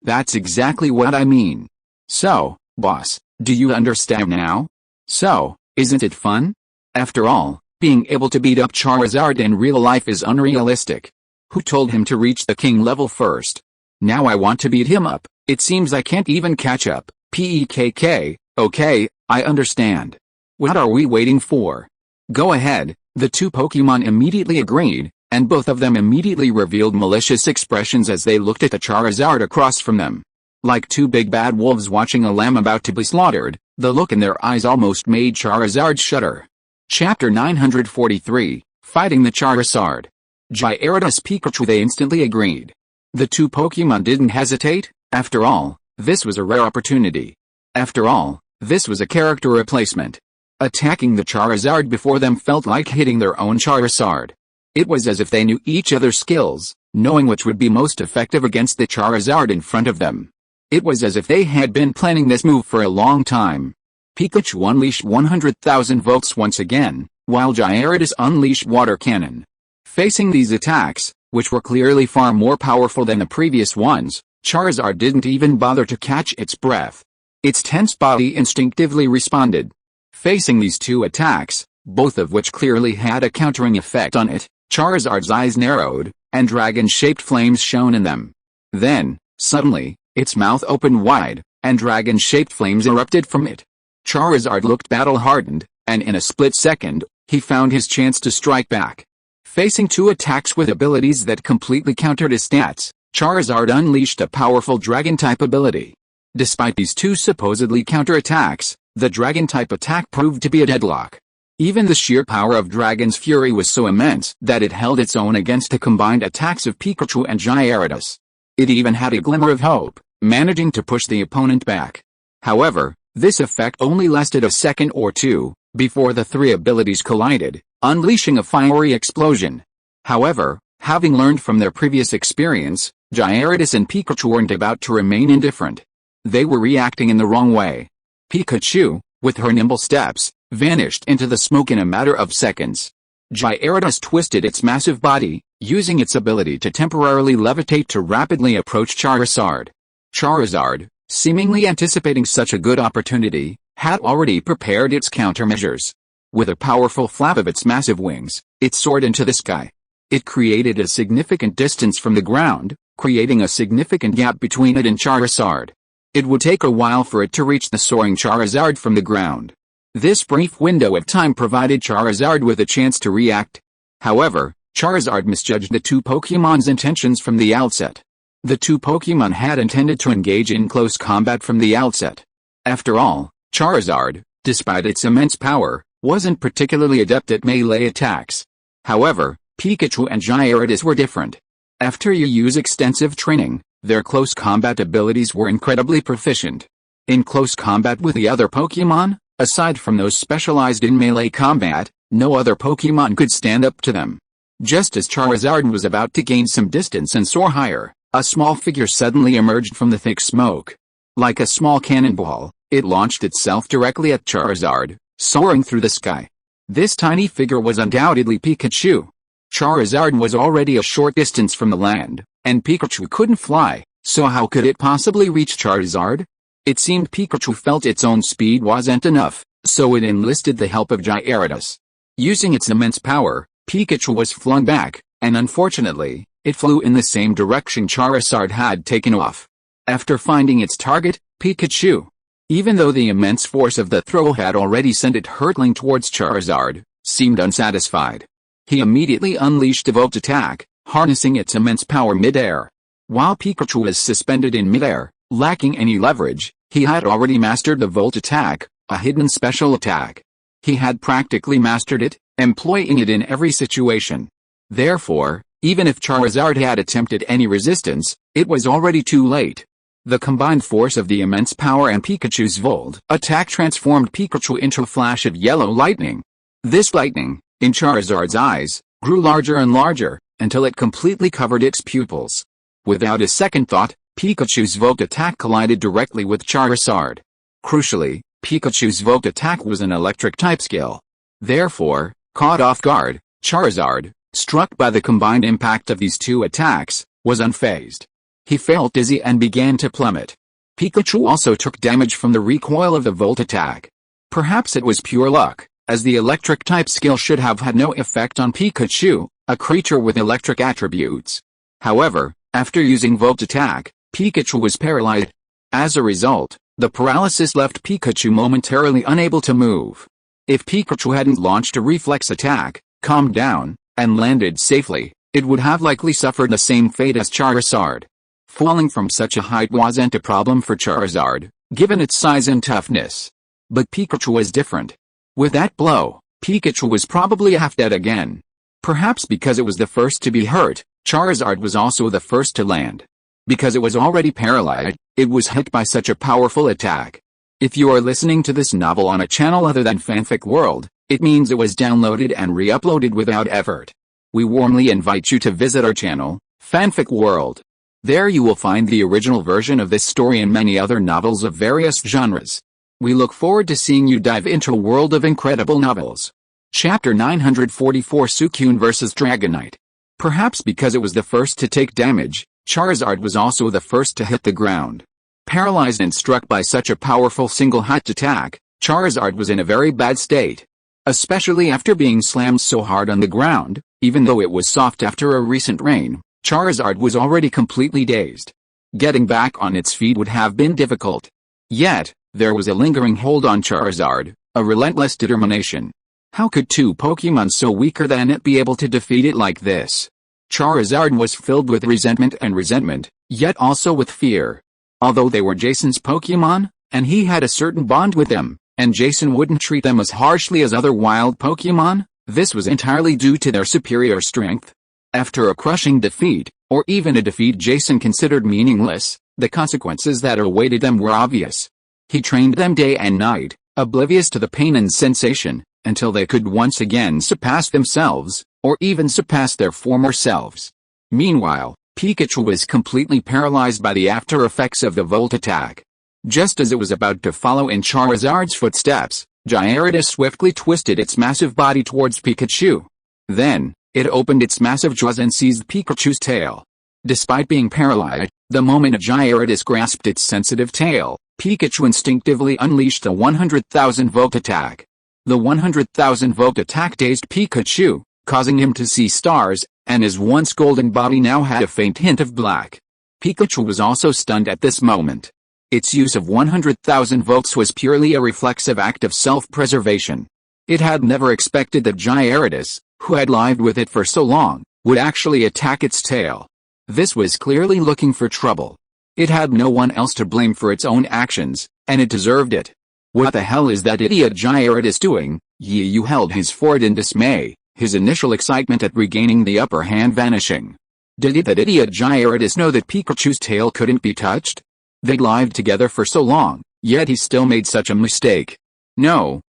that's exactly what I mean. So, boss, do you understand now? So, isn't it fun? After all, being able to beat up Charizard in real life is unrealistic. Who told him to reach the king level first? Now I want to beat him up, it seems I can't even catch up. Pekk, okay, I understand. What are we waiting for? Go ahead, the two Pokémon immediately agreed, and both of them immediately revealed malicious expressions as they looked at the Charizard across from them. Like two big bad wolves watching a lamb about to be slaughtered, the look in their eyes almost made Charizard shudder. Chapter 943, Fighting the Charizard. Gyarados Pikachu. They instantly agreed. The two Pokémon didn't hesitate, after all, this was a rare opportunity. After all, this was a character replacement. Attacking the Charizard before them felt like hitting their own Charizard. It was as if they knew each other's skills, knowing which would be most effective against the Charizard in front of them. It was as if they had been planning this move for a long time. Pikachu unleashed 100,000 volts once again, while Gyarados unleashed Water Cannon. Facing these attacks, which were clearly far more powerful than the previous ones, Charizard didn't even bother to catch its breath. Its tense body instinctively responded. Facing these two attacks, both of which clearly had a countering effect on it, Charizard's eyes narrowed, and dragon-shaped flames shone in them. Then, suddenly, its mouth opened wide, and dragon-shaped flames erupted from it. Charizard looked battle-hardened, and in a split second, he found his chance to strike back. Facing two attacks with abilities that completely countered his stats, Charizard unleashed a powerful Dragon-type ability. Despite these two supposedly counter-attacks, the Dragon-type attack proved to be a deadlock. Even the sheer power of Dragon's Fury was so immense that it held its own against the combined attacks of Pikachu and Gyarados. It even had a glimmer of hope, managing to push the opponent back. However, this effect only lasted a second or two, before the three abilities collided, unleashing a fiery explosion. However, having learned from their previous experience, Gyarados and Pikachu weren't about to remain indifferent. They were reacting in the wrong way. Pikachu, with her nimble steps, vanished into the smoke in a matter of seconds. Gyarados twisted its massive body, using its ability to temporarily levitate to rapidly approach Charizard. Charizard, seemingly anticipating such a good opportunity, had already prepared its countermeasures. With a powerful flap of its massive wings, it soared into the sky. It created a significant distance from the ground, creating a significant gap between it and Charizard. It would take a while for it to reach the soaring Charizard from the ground. This brief window of time provided Charizard with a chance to react. However, Charizard misjudged the two Pokémon's intentions from the outset. The two Pokémon had intended to engage in close combat from the outset. After all, Charizard, despite its immense power, wasn't particularly adept at melee attacks. However, Pikachu and Gyarados were different. After use extensive training, their close combat abilities were incredibly proficient. In close combat with the other Pokémon, aside from those specialized in melee combat, no other Pokémon could stand up to them. Just as Charizard was about to gain some distance and soar higher, a small figure suddenly emerged from the thick smoke. Like a small cannonball, it launched itself directly at Charizard, soaring through the sky. This tiny figure was undoubtedly Pikachu. Charizard was already a short distance from the land, and Pikachu couldn't fly, so how could it possibly reach Charizard? It seemed Pikachu felt its own speed wasn't enough, so it enlisted the help of Gyarados. Using its immense power, Pikachu was flung back, and unfortunately, it flew in the same direction Charizard had taken off. After finding its target, Pikachu, even though the immense force of the throw had already sent it hurtling towards Charizard, seemed unsatisfied. He immediately unleashed a Volt attack, harnessing its immense power mid-air. While Pikachu was suspended in mid-air, lacking any leverage, he had already mastered the Volt attack, a hidden special attack. He had practically mastered it, employing it in every situation. Therefore, even if Charizard had attempted any resistance, it was already too late. The combined force of the immense power and Pikachu's Volt attack transformed Pikachu into a flash of yellow lightning. This lightning, in Charizard's eyes, grew larger and larger, until it completely covered its pupils. Without a second thought, Pikachu's Volt attack collided directly with Charizard. Crucially, Pikachu's Volt attack was an electric-type skill. Therefore, caught off guard, Charizard, struck by the combined impact of these two attacks, was unfazed. He felt dizzy and began to plummet. Pikachu also took damage from the recoil of the Volt attack. Perhaps it was pure luck, as the electric-type skill should have had no effect on Pikachu, a creature with electric attributes. However, after using Volt attack, Pikachu was paralyzed. As a result, the paralysis left Pikachu momentarily unable to move. If Pikachu hadn't launched a reflex attack, calmed down, and landed safely, it would have likely suffered the same fate as Charizard. Falling from such a height wasn't a problem for Charizard, given its size and toughness. But Pikachu was different. With that blow, Pikachu was probably half dead again. Perhaps because it was the first to be hurt, Charizard was also the first to land. Because it was already paralyzed, it was hit by such a powerful attack. If you are listening to this novel on a channel other than Fanfic World, it means it was downloaded and re-uploaded without effort. We warmly invite you to visit our channel, Fanfic World. There you will find the original version of this story and many other novels of various genres. We look forward to seeing you dive into a world of incredible novels. Chapter 944 Suicune vs Dragonite. Perhaps because it was the first to take damage, Charizard was also the first to hit the ground. Paralyzed and struck by such a powerful single-hit attack, Charizard was in a very bad state. Especially after being slammed so hard on the ground, even though it was soft after a recent rain, Charizard was already completely dazed. Getting back on its feet would have been difficult. Yet, there was a lingering hold on Charizard, a relentless determination. How could two Pokemon so weaker than it be able to defeat it like this? Charizard was filled with resentment, yet also with fear. Although they were Jason's Pokemon, and he had a certain bond with them, and Jason wouldn't treat them as harshly as other wild Pokemon, this was entirely due to their superior strength. After a crushing defeat, or even a defeat Jason considered meaningless, the consequences that awaited them were obvious. He trained them day and night, oblivious to the pain and sensation, until they could once again surpass themselves, or even surpass their former selves. Meanwhile, Pikachu was completely paralyzed by the after effects of the Volt attack. Just as it was about to follow in Charizard's footsteps, Gyarados swiftly twisted its massive body towards Pikachu. Then, it opened its massive jaws and seized Pikachu's tail. Despite being paralyzed, the moment Gyarados grasped its sensitive tail, Pikachu instinctively unleashed the 100,000 Volt attack. The 100,000 Volt attack dazed Pikachu, causing him to see stars, and his once golden body now had a faint hint of black. Pikachu was also stunned at this moment. Its use of 100,000 volts was purely a reflexive act of self-preservation. It had never expected that Gyarados, who had lived with it for so long, would actually attack its tail. This was clearly looking for trouble. It had no one else to blame for its own actions, and it deserved it. What the hell is that idiot Gyarados doing? Yu held his fort in dismay, his initial excitement at regaining the upper hand vanishing. Did that idiot Gyarados know that Pikachu's tail couldn't be touched? They'd lived together for so long, yet he still made such a mistake. No,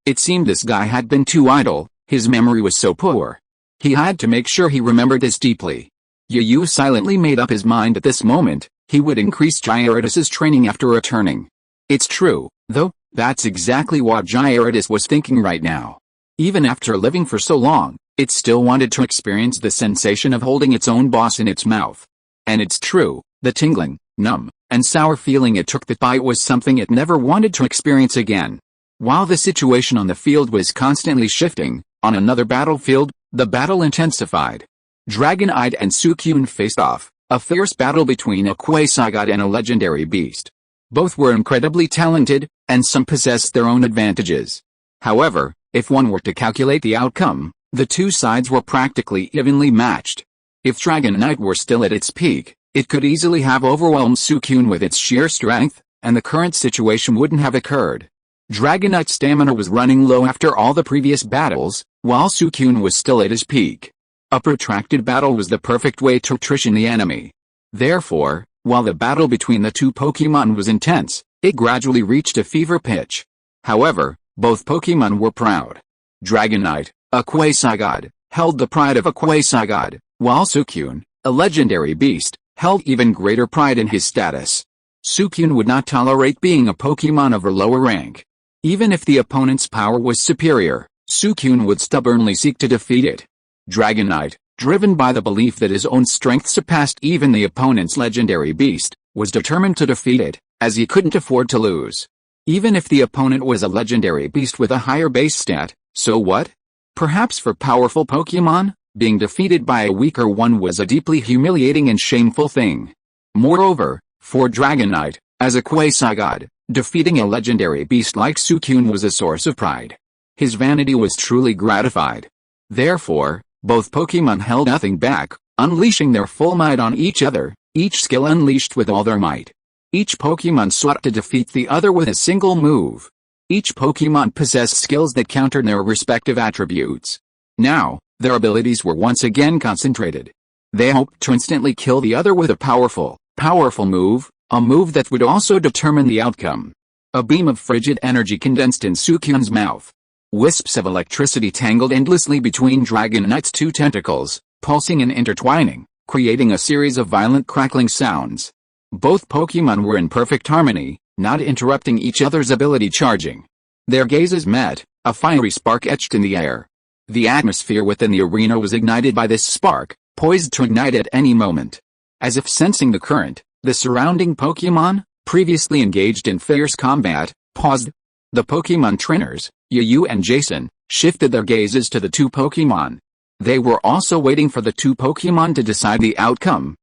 it seemed this guy had been too idle, his memory was so poor. He had to make sure he remembered this deeply. Yu silently made up his mind at this moment, he would increase Gyarados' training after returning. It's true, though, that's exactly what Gyarados was thinking right now. Even after living for so long, it still wanted to experience the sensation of holding its own boss in its mouth. And it's true, the tingling, numb, and sour feeling it took that bite was something it never wanted to experience again. While the situation on the field was constantly shifting, on another battlefield, the battle intensified. Dragonite and Suicune faced off, a fierce battle between a quasi-god and a legendary beast. Both were incredibly talented, and some possessed their own advantages. However, if one were to calculate the outcome, the two sides were practically evenly matched. If Dragonite were still at its peak, it could easily have overwhelmed Suicune with its sheer strength, and the current situation wouldn't have occurred. Dragonite's stamina was running low after all the previous battles, while Suicune was still at his peak. A protracted battle was the perfect way to attrition the enemy. Therefore, while the battle between the two Pokémon was intense, it gradually reached a fever pitch. However, both Pokémon were proud. Dragonite, a quasi-god, held the pride of a quasi-god, while Suicune, a legendary beast, held even greater pride in his status. Suicune would not tolerate being a Pokémon of a lower rank. Even if the opponent's power was superior, Suicune would stubbornly seek to defeat it. Dragonite, driven by the belief that his own strength surpassed even the opponent's legendary beast, was determined to defeat it, as he couldn't afford to lose. Even if the opponent was a legendary beast with a higher base stat, so what? Perhaps for powerful Pokémon, being defeated by a weaker one was a deeply humiliating and shameful thing. Moreover, for Dragonite, as a quasi-god, defeating a legendary beast like Suicune was a source of pride. His vanity was truly gratified. Therefore, both Pokémon held nothing back, unleashing their full might on each other, each skill unleashed with all their might. Each Pokémon sought to defeat the other with a single move. Each Pokémon possessed skills that countered their respective attributes. Now, their abilities were once again concentrated. They hoped to instantly kill the other with a powerful move, a move that would also determine the outcome. A beam of frigid energy condensed in Suicune's mouth. Wisps of electricity tangled endlessly between Dragonite's two tentacles, pulsing and intertwining, creating a series of violent crackling sounds. Both Pokémon were in perfect harmony, not interrupting each other's ability charging. Their gazes met, a fiery spark etched in the air. The atmosphere within the arena was ignited by this spark, poised to ignite at any moment. As if sensing the current, the surrounding Pokémon, previously engaged in fierce combat, paused. The Pokémon trainers, Yu and Jason, shifted their gazes to the two Pokémon. They were also waiting for the two Pokémon to decide the outcome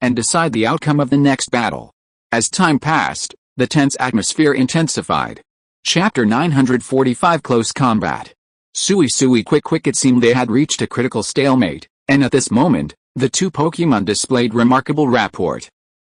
of the next battle. As time passed, the tense atmosphere intensified. Chapter 945 Close Combat. Sui quick it seemed they had reached a critical stalemate, and at this moment, the two Pokémon displayed remarkable rapport.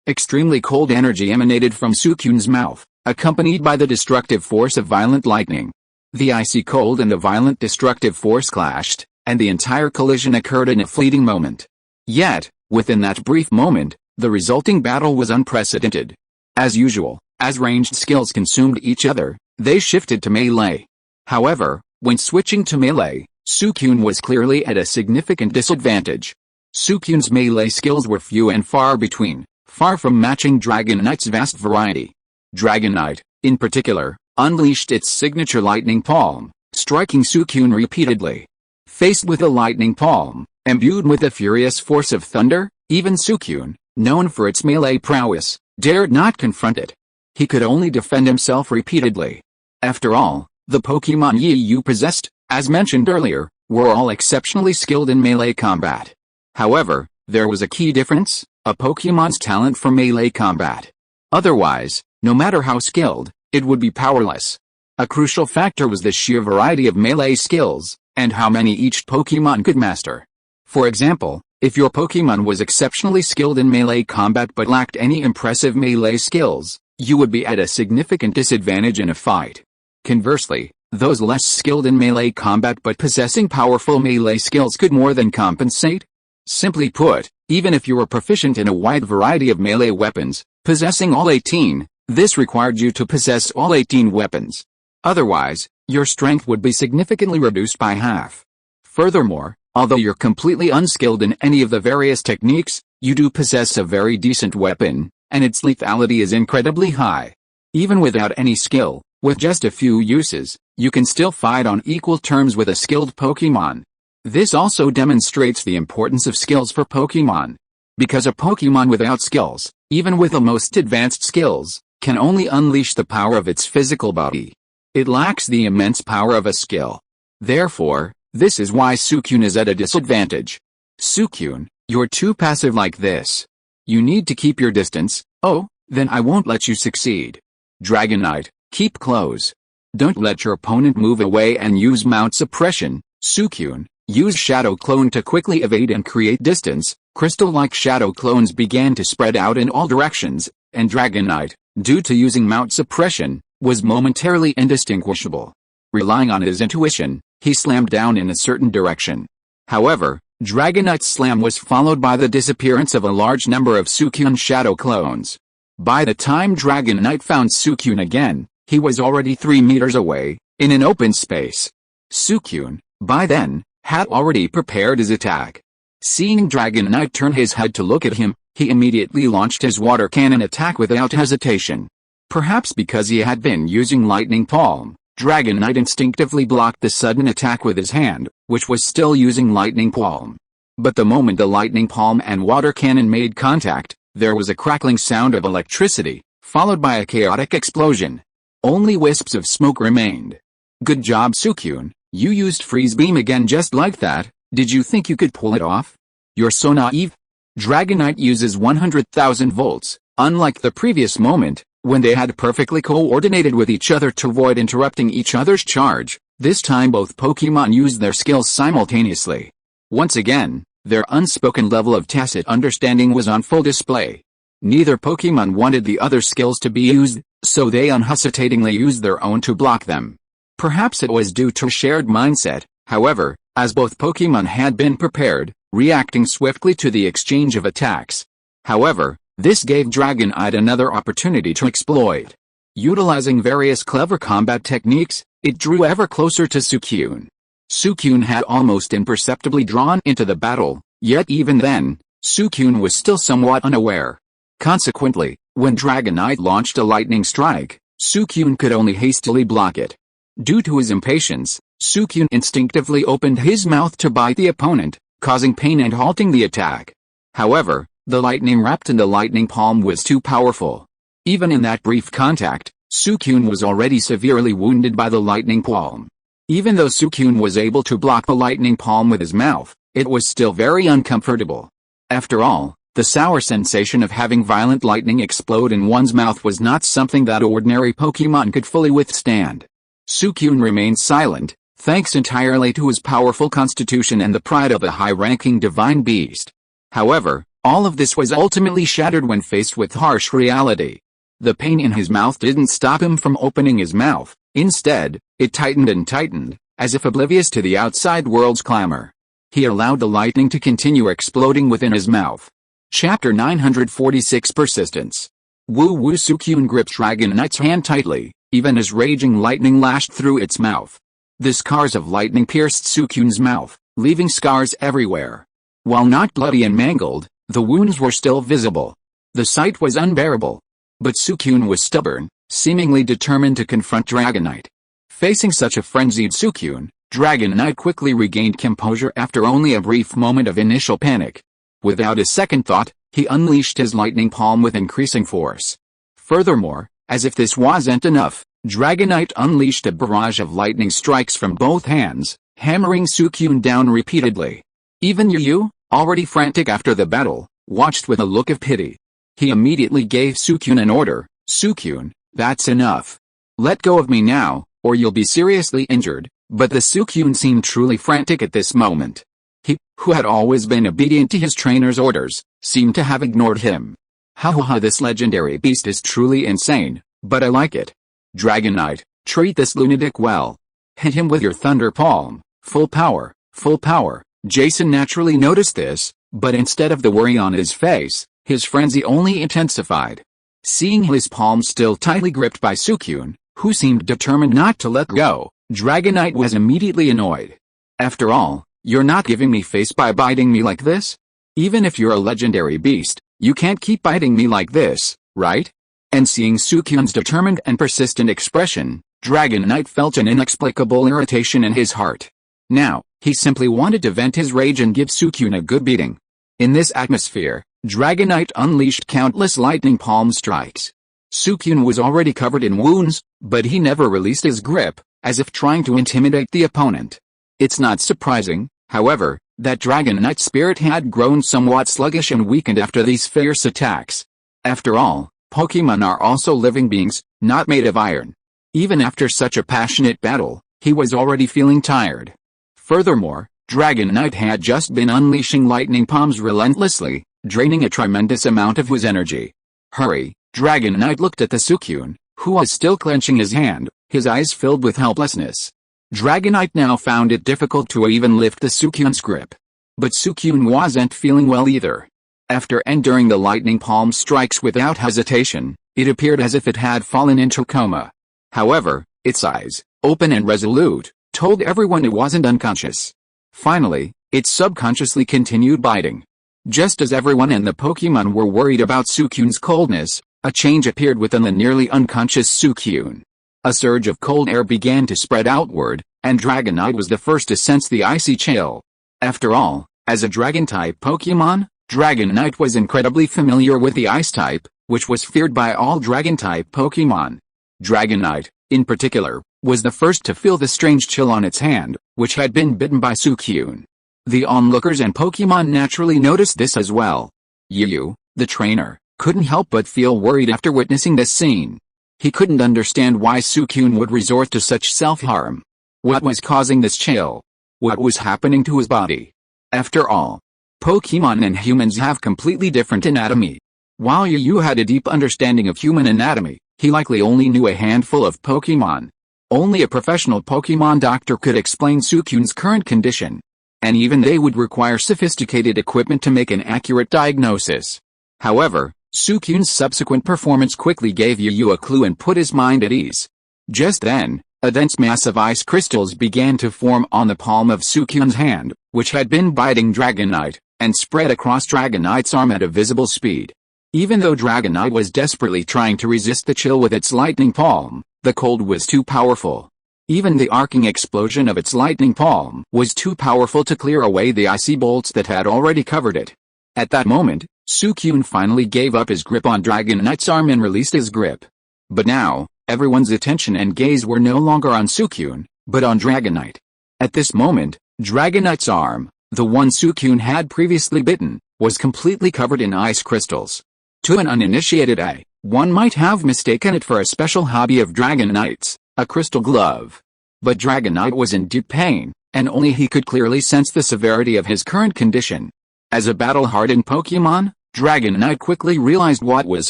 Extremely cold energy emanated from Suicune's mouth, accompanied by the destructive force of violent lightning. The icy cold and the violent destructive force clashed, and the entire collision occurred in a fleeting moment. Yet, within that brief moment, the resulting battle was unprecedented. As usual, as ranged skills consumed each other, they shifted to melee. However, when switching to melee, Suicune was clearly at a significant disadvantage. Suicune's melee skills were few and far between, far from matching Dragonite's vast variety. Dragonite, in particular, unleashed its signature lightning palm, striking Suicune repeatedly. Faced with a lightning palm, imbued with the furious force of thunder, even Suicune, known for its melee prowess, dared not confront it. He could only defend himself repeatedly. After all, the Pokémon Yu possessed, as mentioned earlier, were all exceptionally skilled in melee combat. However, there was a key difference: a Pokémon's talent for melee combat. Otherwise, no matter how skilled, it would be powerless. A crucial factor was the sheer variety of melee skills, and how many each Pokémon could master. For example, if your Pokémon was exceptionally skilled in melee combat but lacked any impressive melee skills, you would be at a significant disadvantage in a fight. Conversely, those less skilled in melee combat but possessing powerful melee skills could more than compensate. Simply put, even if you were proficient in a wide variety of melee weapons, possessing all 18, this required you to possess all 18 weapons. Otherwise, your strength would be significantly reduced by half. Furthermore, although you're completely unskilled in any of the various techniques, you do possess a very decent weapon, and its lethality is incredibly high. Even without any skill, With just a few uses, you can still fight on equal terms with a skilled Pokémon. This also demonstrates the importance of skills for Pokémon. Because a Pokémon without skills, even with the most advanced skills, can only unleash the power of its physical body. It lacks the immense power of a skill. Therefore, this is why Suicune is at a disadvantage. Suicune, you're too passive like this. You need to keep your distance. Oh, then I won't let you succeed. Dragonite, keep close. Don't let your opponent move away and use mount suppression. Suicune, use Shadow Clone to quickly evade and create distance. Crystal-like Shadow Clones began to spread out in all directions, and Dragonite, due to using mount suppression, was momentarily indistinguishable. Relying on his intuition, he slammed down in a certain direction. However, Dragonite's slam was followed by the disappearance of a large number of Suicune Shadow Clones. By the time Dragonite found Suicune again, he was already 3 meters away, in an open space. Suicune, by then, had already prepared his attack. Seeing Dragonite turn his head to look at him, he immediately launched his water cannon attack without hesitation. Perhaps because he had been using Lightning Palm, Dragonite instinctively blocked the sudden attack with his hand, which was still using Lightning Palm. But the moment the Lightning Palm and water cannon made contact, there was a crackling sound of electricity, followed by a chaotic explosion. Only wisps of smoke remained. Good job, Suicune, you used Freeze Beam again just like that. Did you think you could pull it off? You're so naive. Dragonite uses 100,000 volts, unlike the previous moment, when they had perfectly coordinated with each other to avoid interrupting each other's charge. This time both Pokémon used their skills simultaneously. Once again, their unspoken level of tacit understanding was on full display. Neither Pokémon wanted the other skills to be used, so they unhesitatingly used their own to block them. Perhaps it was due to a shared mindset, however, as both Pokémon had been prepared, reacting swiftly to the exchange of attacks. However, this gave Dragonite another opportunity to exploit. Utilizing various clever combat techniques, it drew ever closer to Suicune. Suicune had almost imperceptibly drawn into the battle, yet even then, Suicune was still somewhat unaware. Consequently, when Dragonite launched a lightning strike, Suicune could only hastily block it. Due to his impatience, Suicune instinctively opened his mouth to bite the opponent, causing pain and halting the attack. However, the lightning wrapped in the Lightning Palm was too powerful. Even in that brief contact, Suicune was already severely wounded by the Lightning Palm. Even though Suicune was able to block the Lightning Palm with his mouth, it was still very uncomfortable. After all, the sour sensation of having violent lightning explode in one's mouth was not something that ordinary Pokémon could fully withstand. Suicune remained silent, thanks entirely to his powerful constitution and the pride of a high-ranking divine beast. However, all of this was ultimately shattered when faced with harsh reality. The pain in his mouth didn't stop him from opening his mouth. Instead, it tightened and tightened, as if oblivious to the outside world's clamor. He allowed the lightning to continue exploding within his mouth. Chapter 946 Persistence. Woo-woo. Suicune gripped Dragonite's hand tightly, even as raging lightning lashed through its mouth. The scars of lightning pierced Suicune's mouth, leaving scars everywhere. While not bloody and mangled, the wounds were still visible. The sight was unbearable. But Suicune was stubborn, seemingly determined to confront Dragonite. Facing such a frenzied Suicune, Dragonite quickly regained composure after only a brief moment of initial panic. Without a second thought, he unleashed his Lightning Palm with increasing force. Furthermore, as if this wasn't enough, Dragonite unleashed a barrage of lightning strikes from both hands, hammering Suicune down repeatedly. Even Yu, already frantic after the battle, watched with a look of pity. He immediately gave Suicune an order. Suicune, that's enough. Let go of me now, or you'll be seriously injured. But the Suicune seemed truly frantic at this moment. He, who had always been obedient to his trainer's orders, seemed to have ignored him. Ha, this legendary beast is truly insane, but I like it. Dragonite, treat this lunatic well. Hit him with your Thunder Palm. Full power, full power. Jason naturally noticed this, but instead of the worry on his face, his frenzy only intensified. Seeing his palm still tightly gripped by Suicune, who seemed determined not to let go, Dragonite was immediately annoyed. After all, you're not giving me face by biting me like this? Even if you're a legendary beast, you can't keep biting me like this, right? And seeing Suicune's determined and persistent expression, Dragon Knight felt an inexplicable irritation in his heart. Now, he simply wanted to vent his rage and give Suicune a good beating. In this atmosphere, Dragon Knight unleashed countless lightning palm strikes. Suicune was already covered in wounds, but he never released his grip, as if trying to intimidate the opponent. It's not surprising, however, that Dragon Knight's spirit had grown somewhat sluggish and weakened after these fierce attacks. After all, Pokémon are also living beings, not made of iron. Even after such a passionate battle, he was already feeling tired. Furthermore, Dragon Knight had just been unleashing lightning palms relentlessly, draining a tremendous amount of his energy. Hurry! Dragon Knight looked at the Suicune, who was still clenching his hand, his eyes filled with helplessness. Dragon Knight now found it difficult to even lift the Suicune's grip. But Suicune wasn't feeling well either. After enduring the lightning palm strikes without hesitation, it appeared as if it had fallen into coma. However, its eyes, open and resolute, told everyone it wasn't unconscious. Finally, it subconsciously continued biting. Just as everyone and the Pokémon were worried about Suicune's coldness, a change appeared within the nearly unconscious Suicune. A surge of cold air began to spread outward, and Dragon Knight was the first to sense the icy chill. After all, as a Dragon-type Pokémon, Dragon Knight was incredibly familiar with the Ice-type, which was feared by all Dragon-type Pokémon. Dragon Knight, in particular, was the first to feel the strange chill on its hand, which had been bitten by Suicune. The onlookers and Pokémon naturally noticed this as well. Yu, the trainer, couldn't help but feel worried after witnessing this scene. He couldn't understand why Suicune would resort to such self-harm. What was causing this chill? What was happening to his body? After all, Pokémon and humans have completely different anatomy. While Yu had a deep understanding of human anatomy, he likely only knew a handful of Pokémon. Only a professional Pokémon doctor could explain Suicune's current condition. And even they would require sophisticated equipment to make an accurate diagnosis. However, Suicune's subsequent performance quickly gave Yu a clue and put his mind at ease. Just then, a dense mass of ice crystals began to form on the palm of Suicune's hand, which had been biting Dragon Knight, and spread across Dragon Knight's arm at a visible speed. Even though Dragon Knight was desperately trying to resist the chill with its lightning palm, the cold was too powerful. Even the arcing explosion of its lightning palm was too powerful to clear away the icy bolts that had already covered it. At that moment, Suicune finally gave up his grip on Dragon Knight's arm and released his grip. But now, everyone's attention and gaze were no longer on Suicune, but on Dragon Knight. At this moment, Dragon Knight's arm, the one Suicune had previously bitten, was completely covered in ice crystals. To an uninitiated eye, one might have mistaken it for a special hobby of Dragon Knight's, a crystal glove. But Dragon Knight was in deep pain, and only he could clearly sense the severity of his current condition. As a battle-hardened Pokémon, Dragon Knight quickly realized what was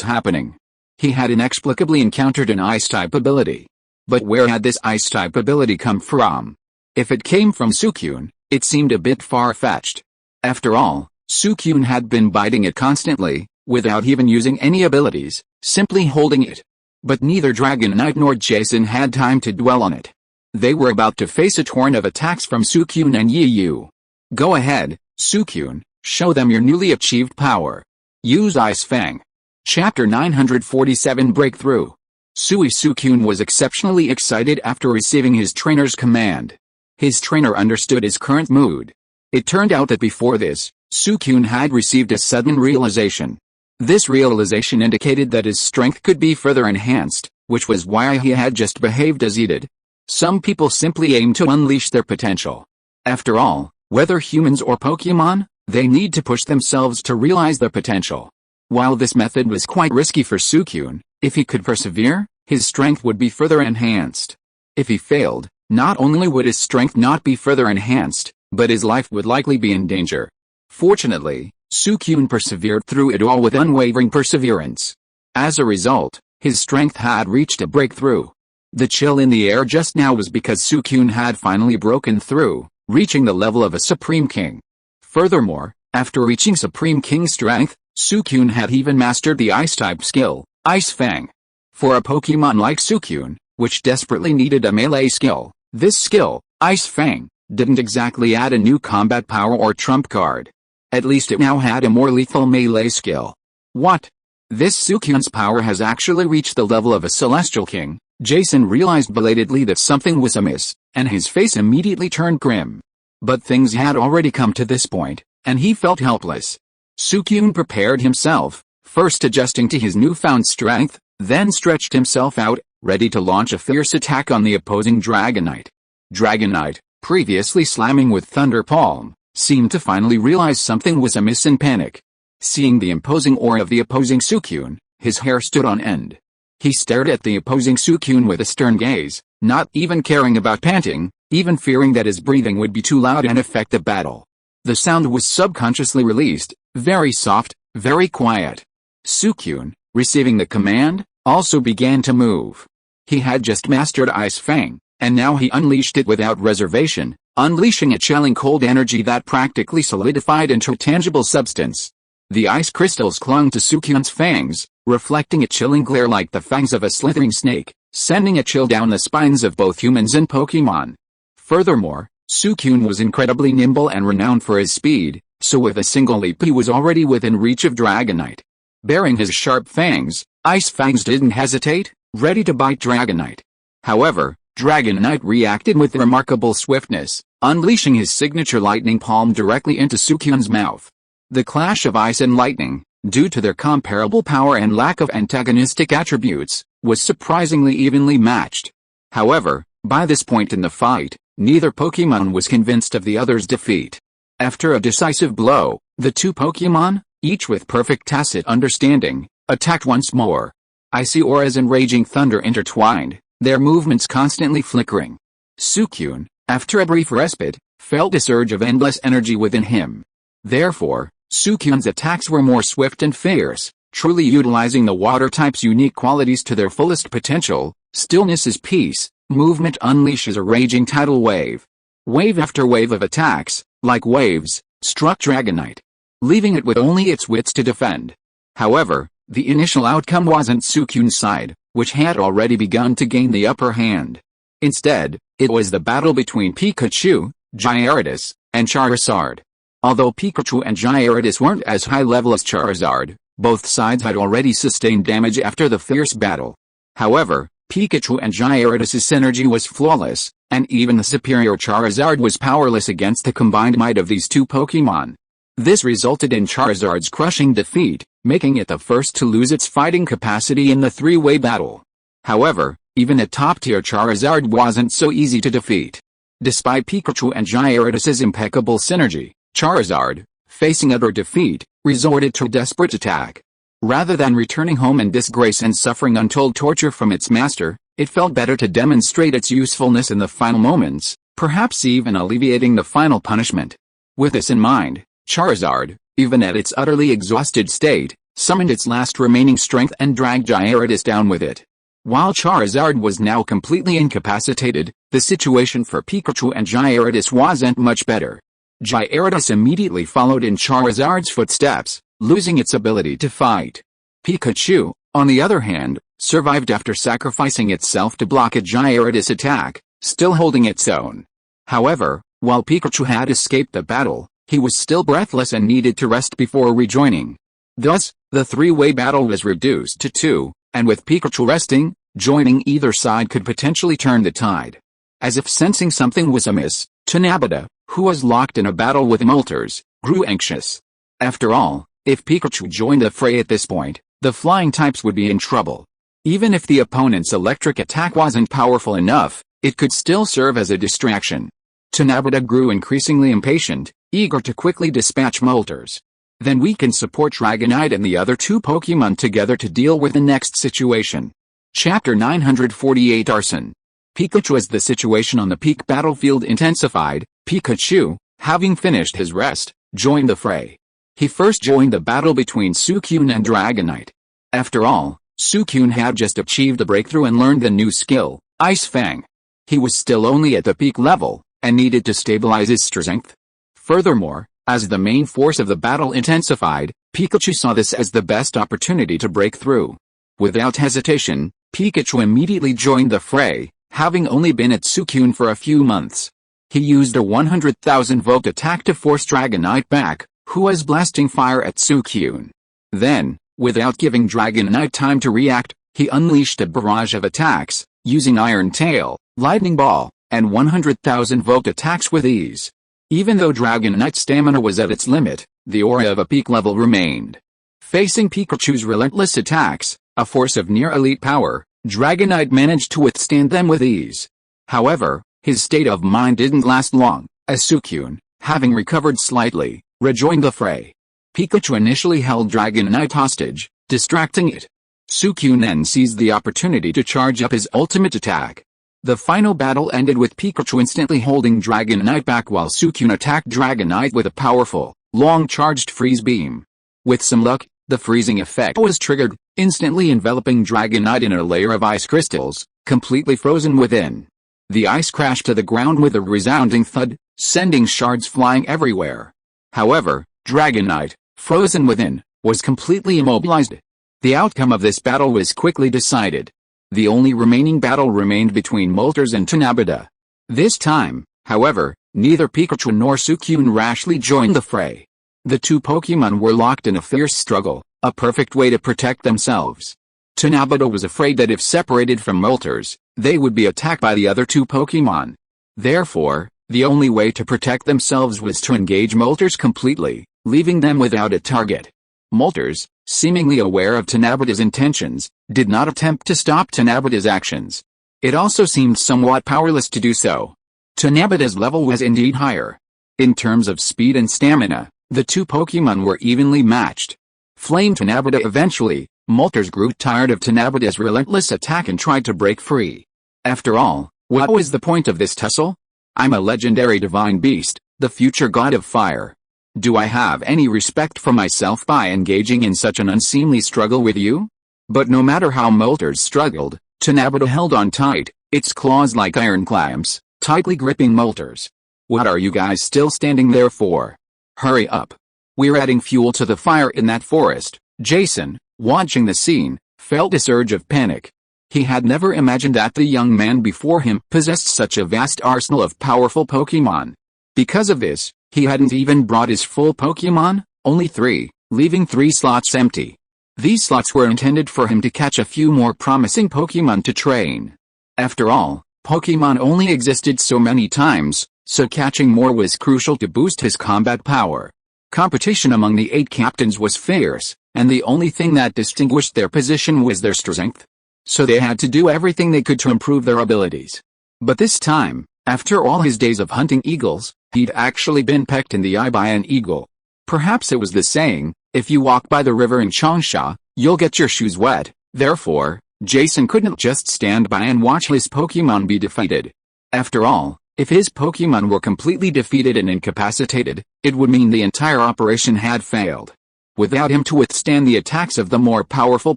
happening. He had inexplicably encountered an Ice-type ability. But where had this Ice-type ability come from? If it came from Suicune, it seemed a bit far-fetched. After all, Suicune had been biting it constantly, without even using any abilities, simply holding it. But neither Dragon Knight nor Jason had time to dwell on it. They were about to face a torrent of attacks from Suicune and Yu. Go ahead, Suicune, show them your newly achieved power. Use Ice Fang. Chapter 947 Breakthrough. Suicune was exceptionally excited after receiving his trainer's command. His trainer understood his current mood. It turned out that before this, Suicune had received a sudden realization. This realization indicated that his strength could be further enhanced, which was why he had just behaved as he did. Some people simply aim to unleash their potential. After all, whether humans or Pokémon, they need to push themselves to realize their potential. While this method was quite risky for Suicune, if he could persevere, his strength would be further enhanced. If he failed, not only would his strength not be further enhanced, but his life would likely be in danger. Fortunately, Suicune persevered through it all with unwavering perseverance. As a result, his strength had reached a breakthrough. The chill in the air just now was because Suicune had finally broken through, reaching the level of a Supreme King. Furthermore, after reaching Supreme King strength, Suicune had even mastered the Ice-type skill, Ice Fang. For a Pokémon like Suicune, which desperately needed a melee skill, this skill, Ice Fang, didn't exactly add a new combat power or trump card. At least it now had a more lethal melee skill. What? This Suicune's power has actually reached the level of a Celestial King, Jason realized belatedly that something was amiss, and his face immediately turned grim. But things had already come to this point, and he felt helpless. Suicune prepared himself, first adjusting to his newfound strength, then stretched himself out, ready to launch a fierce attack on the opposing Dragonite. Dragonite, previously slamming with Thunder Palm, seemed to finally realize something was amiss in panic. Seeing the imposing aura of the opposing Suicune, his hair stood on end. He stared at the opposing Suicune with a stern gaze, not even caring about panting, even fearing that his breathing would be too loud and affect the battle. The sound was subconsciously released, very soft, very quiet. Suicune, receiving the command, also began to move. He had just mastered Ice Fang, and now he unleashed it without reservation, unleashing a chilling cold energy that practically solidified into a tangible substance. The ice crystals clung to Suicune's fangs, reflecting a chilling glare like the fangs of a slithering snake, sending a chill down the spines of both humans and Pokémon. Furthermore, Suicune was incredibly nimble and renowned for his speed, so with a single leap he was already within reach of Dragonite. Bearing his sharp fangs, Ice Fangs didn't hesitate, ready to bite Dragonite. However, Dragonite reacted with remarkable swiftness, unleashing his signature lightning palm directly into Suicune's mouth. The clash of ice and lightning, due to their comparable power and lack of antagonistic attributes, was surprisingly evenly matched. However, by this point in the fight, neither Pokémon was convinced of the other's defeat. After a decisive blow, the two Pokémon, each with perfect tacit understanding, attacked once more. Icy auras and raging thunder intertwined, their movements constantly flickering. Suicune, after a brief respite, felt a surge of endless energy within him. Therefore, Suicune's attacks were more swift and fierce, truly utilizing the water type's unique qualities to their fullest potential. Stillness is peace, movement unleashes a raging tidal wave. Wave after wave of attacks, like waves, struck Dragonite, leaving it with only its wits to defend. However, the initial outcome wasn't Suicune's side, which had already begun to gain the upper hand. Instead, it was the battle between Pikachu, Gyarados, and Charizard. Although Pikachu and Gyarados weren't as high level as Charizard, both sides had already sustained damage after the fierce battle. However, Pikachu and Gyarados' synergy was flawless, and even the superior Charizard was powerless against the combined might of these two Pokémon. This resulted in Charizard's crushing defeat, making it the first to lose its fighting capacity in the three-way battle. However, even a top-tier Charizard wasn't so easy to defeat. Despite Pikachu and Gyarados' impeccable synergy, Charizard, facing utter defeat, resorted to a desperate attack. Rather than returning home in disgrace and suffering untold torture from its master, it felt better to demonstrate its usefulness in the final moments, perhaps even alleviating the final punishment. With this in mind, Charizard, even at its utterly exhausted state, summoned its last remaining strength and dragged Gyarados down with it. While Charizard was now completely incapacitated, the situation for Pikachu and Gyarados wasn't much better. Gyarados immediately followed in Charizard's footsteps, losing its ability to fight. Pikachu, on the other hand, survived after sacrificing itself to block a Gyarados attack, still holding its own. However, while Pikachu had escaped the battle, he was still breathless and needed to rest before rejoining. Thus, the three-way battle was reduced to two, and with Pikachu resting, joining either side could potentially turn the tide. As if sensing something was amiss, Tanabata, who was locked in a battle with Moltres, grew anxious. After all, if Pikachu joined the fray at this point, the flying types would be in trouble. Even if the opponent's electric attack wasn't powerful enough, it could still serve as a distraction. Tanabata grew increasingly impatient, eager to quickly dispatch Moltres. Then we can support Dragonite and the other two Pokémon together to deal with the next situation. Chapter 948 Arson. Pikachu. As the situation on the peak battlefield intensified, Pikachu, having finished his rest, joined the fray. He first joined the battle between Suicune and Dragonite. After all, Suicune had just achieved a breakthrough and learned the new skill, Ice Fang. He was still only at the peak level, and needed to stabilize his strength. Furthermore, as the main force of the battle intensified, Pikachu saw this as the best opportunity to break through. Without hesitation, Pikachu immediately joined the fray, having only been at Suicune for a few months. He used a 100,000-volt attack to force Dragonite back, who was blasting fire at Suicune. Then, without giving Dragonite time to react, he unleashed a barrage of attacks, using Iron Tail, Lightning Ball, and 100,000 volt attacks with ease. Even though Dragonite's stamina was at its limit, the aura of a peak level remained. Facing Pikachu's relentless attacks, a force of near-elite power, Dragonite managed to withstand them with ease. However, his state of mind didn't last long, as Suicune, having recovered slightly, rejoined the fray. Pikachu initially held Dragonite hostage, distracting it. Suicune then seized the opportunity to charge up his ultimate attack. The final battle ended with Pikachu instantly holding Dragonite back while Suicune attacked Dragonite with a powerful, long-charged freeze beam. With some luck, the freezing effect was triggered, instantly enveloping Dragonite in a layer of ice crystals, completely frozen within. The ice crashed to the ground with a resounding thud, sending shards flying everywhere. However, Dragonite, frozen within, was completely immobilized. The outcome of this battle was quickly decided. The only remaining battle remained between Moltres and Tanabata. This time, however, neither Pikachu nor Suicune rashly joined the fray. The two Pokémon were locked in a fierce struggle, a perfect way to protect themselves. Tanabata was afraid that if separated from Moltres, they would be attacked by the other two Pokémon. Therefore, the only way to protect themselves was to engage Moltres completely, leaving them without a target. Moltres, seemingly aware of Tanabata's intentions, did not attempt to stop Tanabata's actions. It also seemed somewhat powerless to do so. Tanabata's level was indeed higher. In terms of speed and stamina, the two Pokémon were evenly matched. Flame Tanabata eventually, Moltres grew tired of Tanabata's relentless attack and tried to break free. After all, what was the point of this tussle? I'm a legendary divine beast, the future god of fire. Do I have any respect for myself by engaging in such an unseemly struggle with you? But no matter how Moltres struggled, Tanabata held on tight, its claws like iron clamps, tightly gripping Moltres. What are you guys still standing there for? Hurry up. We're adding fuel to the fire in that forest. Jason, watching the scene, felt a surge of panic. He had never imagined that the young man before him possessed such a vast arsenal of powerful Pokémon. Because of this, he hadn't even brought his full Pokémon, only 3, leaving 3 slots empty. These slots were intended for him to catch a few more promising Pokémon to train. After all, Pokémon only existed so many times, so catching more was crucial to boost his combat power. Competition among the 8 captains was fierce, and the only thing that distinguished their position was their strength. So they had to do everything they could to improve their abilities. But this time, after all his days of hunting eagles, he'd actually been pecked in the eye by an eagle. Perhaps it was the saying, if you walk by the river in Changsha, you'll get your shoes wet. Therefore, Jason couldn't just stand by and watch his Pokémon be defeated. After all, if his Pokémon were completely defeated and incapacitated, it would mean the entire operation had failed. Without him to withstand the attacks of the more powerful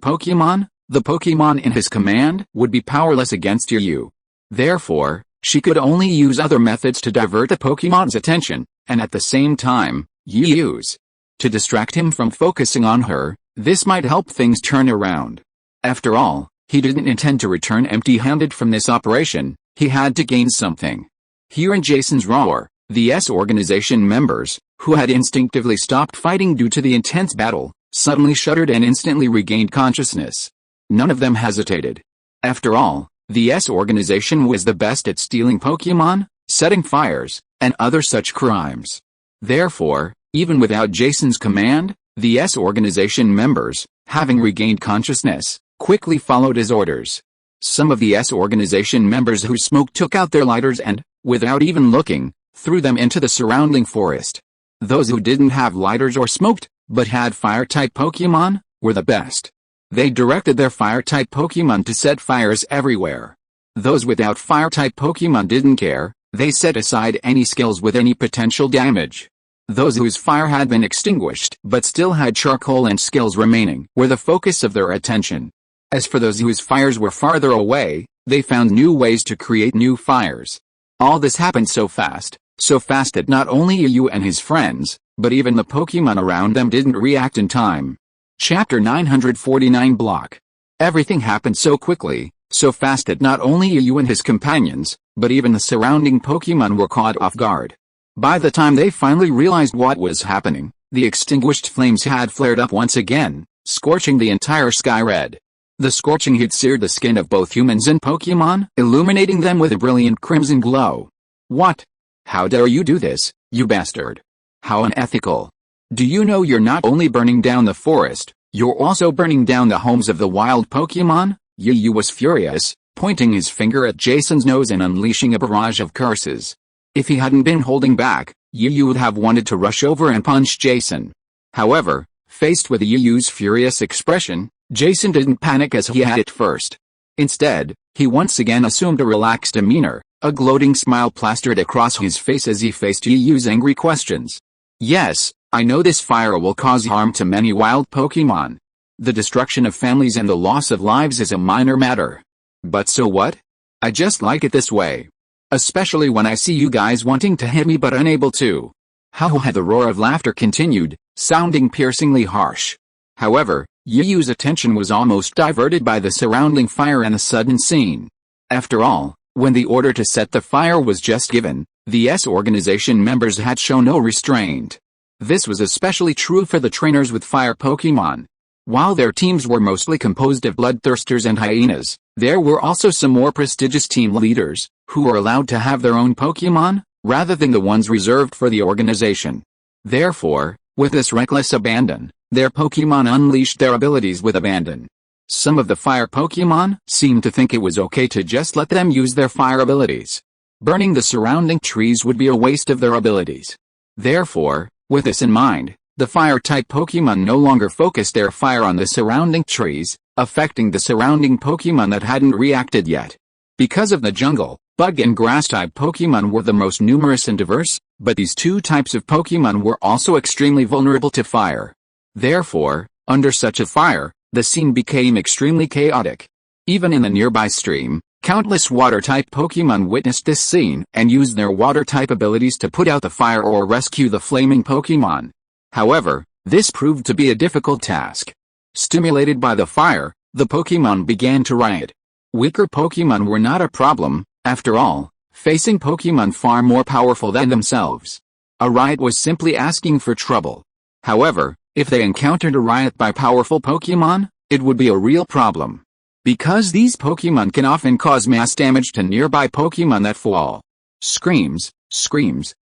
Pokémon, the Pokémon in his command would be powerless against you. Therefore, she could only use other methods to divert the Pokémon's attention, and at the same time, use to distract him from focusing on her. This might help things turn around. After all, he didn't intend to return empty-handed from this operation. He had to gain something. Hearing Jason's roar, the S organization members, who had instinctively stopped fighting due to the intense battle, suddenly shuddered and instantly regained consciousness. None of them hesitated. After all, the S organization was the best at stealing Pokémon, setting fires, and other such crimes. Therefore, even without Jason's command, the S organization members, having regained consciousness, quickly followed his orders. Some of the S organization members who smoked took out their lighters and, without even looking, threw them into the surrounding forest. Those who didn't have lighters or smoked, but had fire-type Pokémon, were the best. They directed their fire-type Pokémon to set fires everywhere. Those without fire-type Pokémon didn't care, they set aside any skills with any potential damage. Those whose fire had been extinguished but still had charcoal and skills remaining were the focus of their attention. As for those whose fires were farther away, they found new ways to create new fires. All this happened so fast that not only Yu and his friends, but even the Pokémon around them didn't react in time. Chapter 949 Block. Everything happened so quickly, so fast that not only Yu and his companions, but even the surrounding Pokémon were caught off guard. By the time they finally realized what was happening, the extinguished flames had flared up once again, scorching the entire sky red. The scorching heat seared the skin of both humans and Pokémon, illuminating them with a brilliant crimson glow. What? How dare you do this, you bastard? How unethical. Do you know you're not only burning down the forest, you're also burning down the homes of the wild Pokémon? Yu was furious, pointing his finger at Jason's nose and unleashing a barrage of curses. If he hadn't been holding back, Yu would have wanted to rush over and punch Jason. However, faced with Yu's furious expression, Jason didn't panic as he had at first. Instead, he once again assumed a relaxed demeanor, a gloating smile plastered across his face as he faced Yu's angry questions. Yes, I know this fire will cause harm to many wild Pokémon. The destruction of families and the loss of lives is a minor matter. But so what? I just like it this way. Especially when I see you guys wanting to hit me but unable to. How had the roar of laughter continued, sounding piercingly harsh. However, Yu's attention was almost diverted by the surrounding fire and the sudden scene. After all, when the order to set the fire was just given, the organization members had shown no restraint. This was especially true for the trainers with fire Pokémon. While their teams were mostly composed of bloodthirsters and hyenas, there were also some more prestigious team leaders, who were allowed to have their own Pokémon, rather than the ones reserved for the organization. Therefore, with this reckless abandon, their Pokémon unleashed their abilities with abandon. Some of the fire Pokémon seemed to think it was okay to just let them use their fire abilities. Burning the surrounding trees would be a waste of their abilities. Therefore, with this in mind, the fire-type Pokémon no longer focused their fire on the surrounding trees, affecting the surrounding Pokémon that hadn't reacted yet. Because of the jungle, bug and grass-type Pokémon were the most numerous and diverse, but these two types of Pokémon were also extremely vulnerable to fire. Therefore, under such a fire, the scene became extremely chaotic. Even in the nearby stream, countless water-type Pokémon witnessed this scene and used their water-type abilities to put out the fire or rescue the flaming Pokémon. However, this proved to be a difficult task. Stimulated by the fire, the Pokémon began to riot. Weaker Pokémon were not a problem, after all, facing Pokémon far more powerful than themselves. A riot was simply asking for trouble. However, if they encountered a riot by powerful Pokémon, it would be a real problem. Because these Pokémon can often cause mass damage to nearby Pokémon that fall. Screams,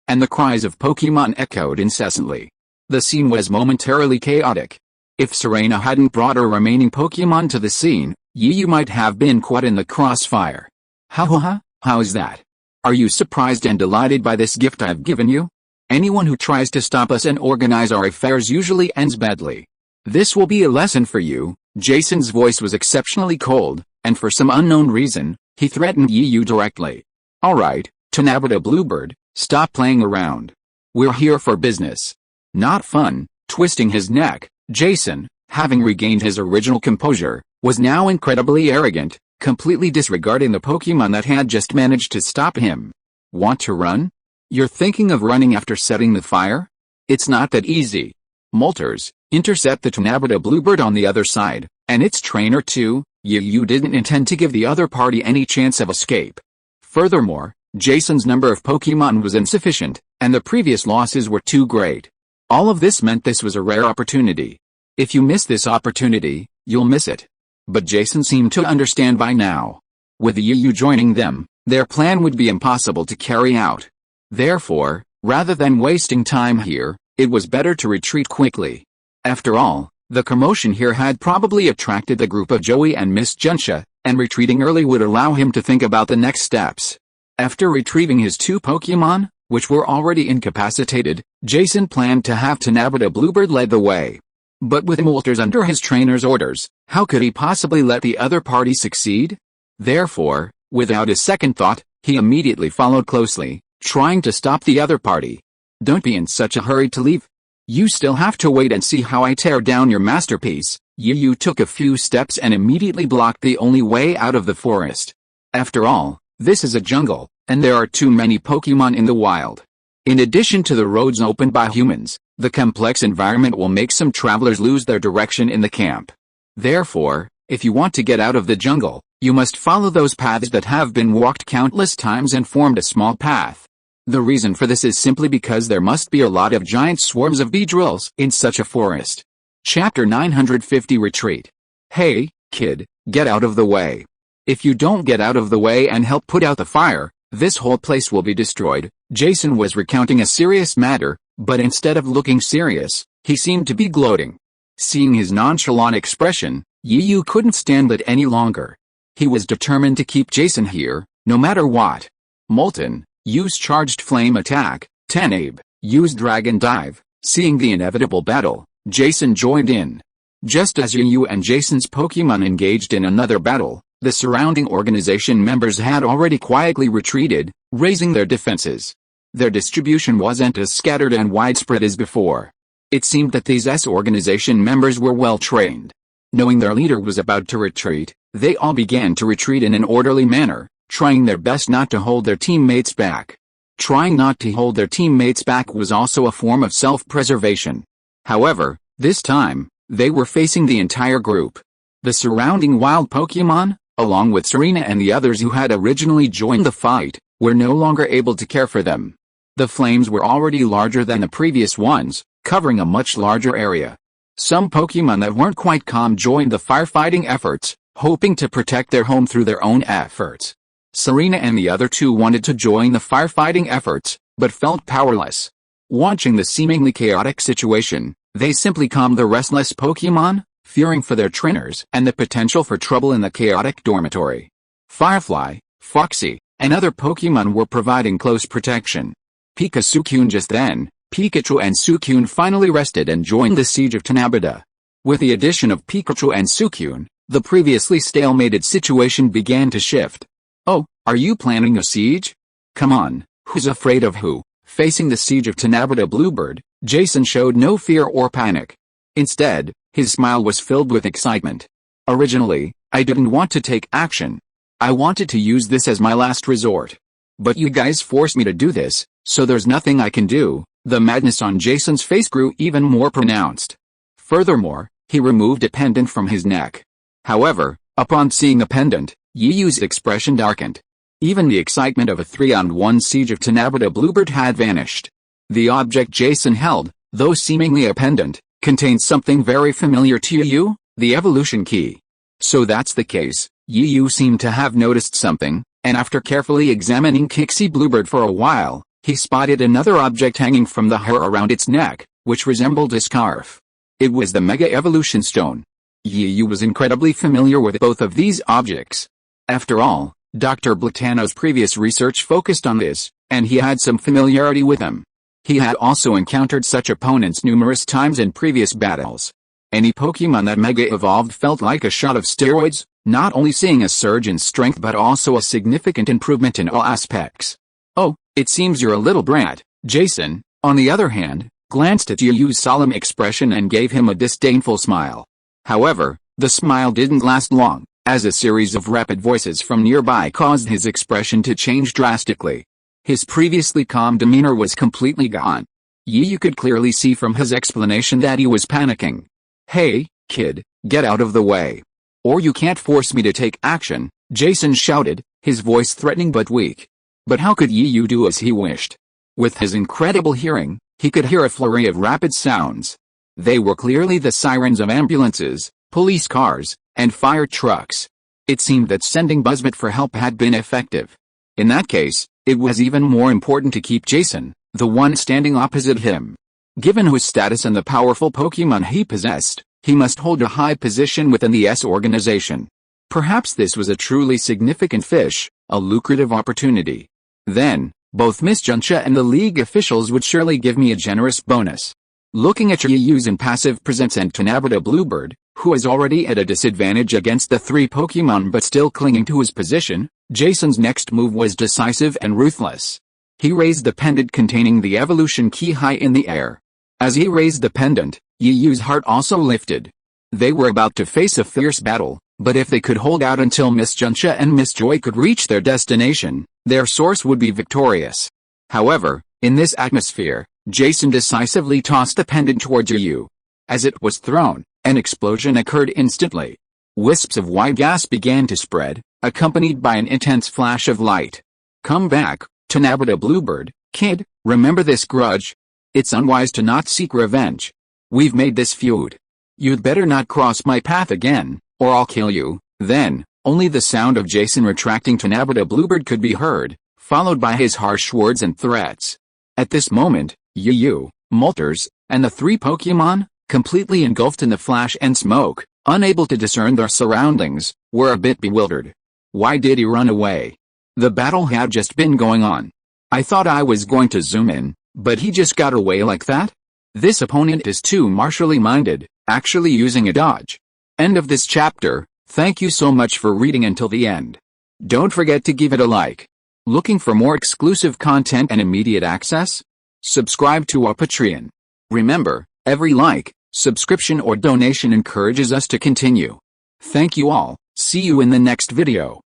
and the cries of Pokémon echoed incessantly. The scene was momentarily chaotic. If Serena hadn't brought her remaining Pokémon to the scene, Yu might have been caught in the crossfire. How's that? Are you surprised and delighted by this gift I've given you? Anyone who tries to stop us and organize our affairs usually ends badly. This will be a lesson for you. Jason's voice was exceptionally cold, and for some unknown reason, he threatened Yu directly. Alright, Tanabata Bluebird, stop playing around. We're here for business. Not fun. Twisting his neck, Jason, having regained his original composure, was now incredibly arrogant, completely disregarding the Pokémon that had just managed to stop him. Want to run? You're thinking of running after setting the fire? It's not that easy. Moltres, intercept the Tanabata Bluebird on the other side, and its trainer too. Yu didn't intend to give the other party any chance of escape. Furthermore, Jason's number of Pokémon was insufficient, and the previous losses were too great. All of this meant this was a rare opportunity. If you miss this opportunity, you'll miss it. But Jason seemed to understand by now. With Yu joining them, their plan would be impossible to carry out. Therefore, rather than wasting time here, it was better to retreat quickly. After all, the commotion here had probably attracted the group of Joey and Miss Junsha, and retreating early would allow him to think about the next steps. After retrieving his two Pokémon, which were already incapacitated, Jason planned to have Tanabata Bluebird lead the way. But with Moltres under his trainer's orders, how could he possibly let the other party succeed? Therefore, without a second thought, he immediately followed closely, trying to stop the other party. Don't be in such a hurry to leave. You still have to wait and see how I tear down your masterpiece. Yu took a few steps and immediately blocked the only way out of the forest. After all, this is a jungle, and there are too many Pokémon in the wild. In addition to the roads opened by humans, the complex environment will make some travelers lose their direction in the camp. Therefore, if you want to get out of the jungle, you must follow those paths that have been walked countless times and formed a small path. The reason for this is simply because there must be a lot of giant swarms of Beedrills in such a forest. Chapter 950 Retreat. Hey, kid, get out of the way. If you don't get out of the way and help put out the fire, this whole place will be destroyed." Jason was recounting a serious matter, but instead of looking serious, he seemed to be gloating. Seeing his nonchalant expression, Yu couldn't stand it any longer. He was determined to keep Jason here, no matter what. Molten, use charged flame attack. Tenabe, use dragon dive. Seeing the inevitable battle, Jason joined in. Just as Yu and Jason's Pokémon engaged in another battle, the surrounding organization members had already quietly retreated, raising their defenses. Their distribution wasn't as scattered and widespread as before. It seemed that these organization members were well trained. Knowing their leader was about to retreat, they all began to retreat in an orderly manner, trying their best not to hold their teammates back. Trying not to hold their teammates back was also a form of self-preservation. However, this time, they were facing the entire group. The surrounding wild Pokémon, along with Serena and the others who had originally joined the fight, were no longer able to care for them. The flames were already larger than the previous ones, covering a much larger area. Some Pokémon that weren't quite calm joined the firefighting efforts, hoping to protect their home through their own efforts. Serena and the other two wanted to join the firefighting efforts, but felt powerless. Watching the seemingly chaotic situation, they simply calmed the restless Pokémon, fearing for their trainers and the potential for trouble in the chaotic dormitory. Firefly, Foxy, and other Pokémon were providing close protection. Suicune just then, Pikachu and Suicune finally rested and joined the siege of Tanabata. With the addition of Pikachu and Suicune, the previously stalemated situation began to shift. "Oh, are you planning a siege? Come on, who's afraid of who?" Facing the siege of Tanabata Bluebird, Jason showed no fear or panic. Instead, his smile was filled with excitement. "Originally, I didn't want to take action. I wanted to use this as my last resort. But you guys forced me to do this, so there's nothing I can do." The madness on Jason's face grew even more pronounced. Furthermore, he removed a pendant from his neck. However, upon seeing the pendant, Yuyu's expression darkened. Even the excitement of a 3-on-1 siege of Tanabata Bluebird had vanished. The object Jason held, though seemingly a pendant, contained something very familiar to Yuyu, the evolution key. So that's the case. Yuyu seemed to have noticed something, and after carefully examining Kixie Bluebird for a while, he spotted another object hanging from the hair around its neck, which resembled a scarf. It was the Mega Evolution Stone. Yuyu was incredibly familiar with both of these objects. After all, Dr. Blatano's previous research focused on this, and he had some familiarity with them. He had also encountered such opponents numerous times in previous battles. Any Pokémon that Mega evolved felt like a shot of steroids, not only seeing a surge in strength but also a significant improvement in all aspects. "Oh, it seems you're a little brat." Jason, on the other hand, glanced at Yuyu's solemn expression and gave him a disdainful smile. However, the smile didn't last long, as a series of rapid voices from nearby caused his expression to change drastically. His previously calm demeanor was completely gone. Yuyu could clearly see from his explanation that he was panicking. "Hey, kid, get out of the way. Or you can't force me to take action," Jason shouted, his voice threatening but weak. But how could Yuyu do as he wished? With his incredible hearing, he could hear a flurry of rapid sounds. They were clearly the sirens of ambulances, police cars, and fire trucks. It seemed that sending Buzzbot for help had been effective. In that case, it was even more important to keep Jason, the one standing opposite him. Given his status and the powerful Pokémon he possessed, he must hold a high position within the organization. Perhaps this was a truly significant fish, a lucrative opportunity. Then, both Miss Juncha and the League officials would surely give me a generous bonus. Looking at Yuyu's impassive presence and Tanabata Bluebird, who is already at a disadvantage against the three Pokémon but still clinging to his position, Jason's next move was decisive and ruthless. He raised the pendant containing the evolution key high in the air. As he raised the pendant, Yuyu's heart also lifted. They were about to face a fierce battle, but if they could hold out until Miss Juncha and Miss Joy could reach their destination, their source would be victorious. However, in this atmosphere, Jason decisively tossed the pendant towards Yuyu. As it was thrown, an explosion occurred instantly. Wisps of white gas began to spread, accompanied by an intense flash of light. "Come back, Tanabata Bluebird, kid, remember this grudge? It's unwise to not seek revenge. We've made this feud. You'd better not cross my path again," or I'll kill you." Then, only the sound of Jason retracting to Nabita Bluebird could be heard, followed by his harsh words and threats. At this moment, Yu, Moltres, and the three Pokémon, completely engulfed in the flash and smoke, unable to discern their surroundings, were a bit bewildered. Why did he run away? The battle had just been going on. I thought I was going to zoom in, but he just got away like that? This opponent is too martially minded, actually using a dodge. End of this chapter. Thank you so much for reading until the end. Don't forget to give it a like. Looking for more exclusive content and immediate access? Subscribe to our Patreon. Remember, every like, subscription or donation encourages us to continue. Thank you all. See you in the next video.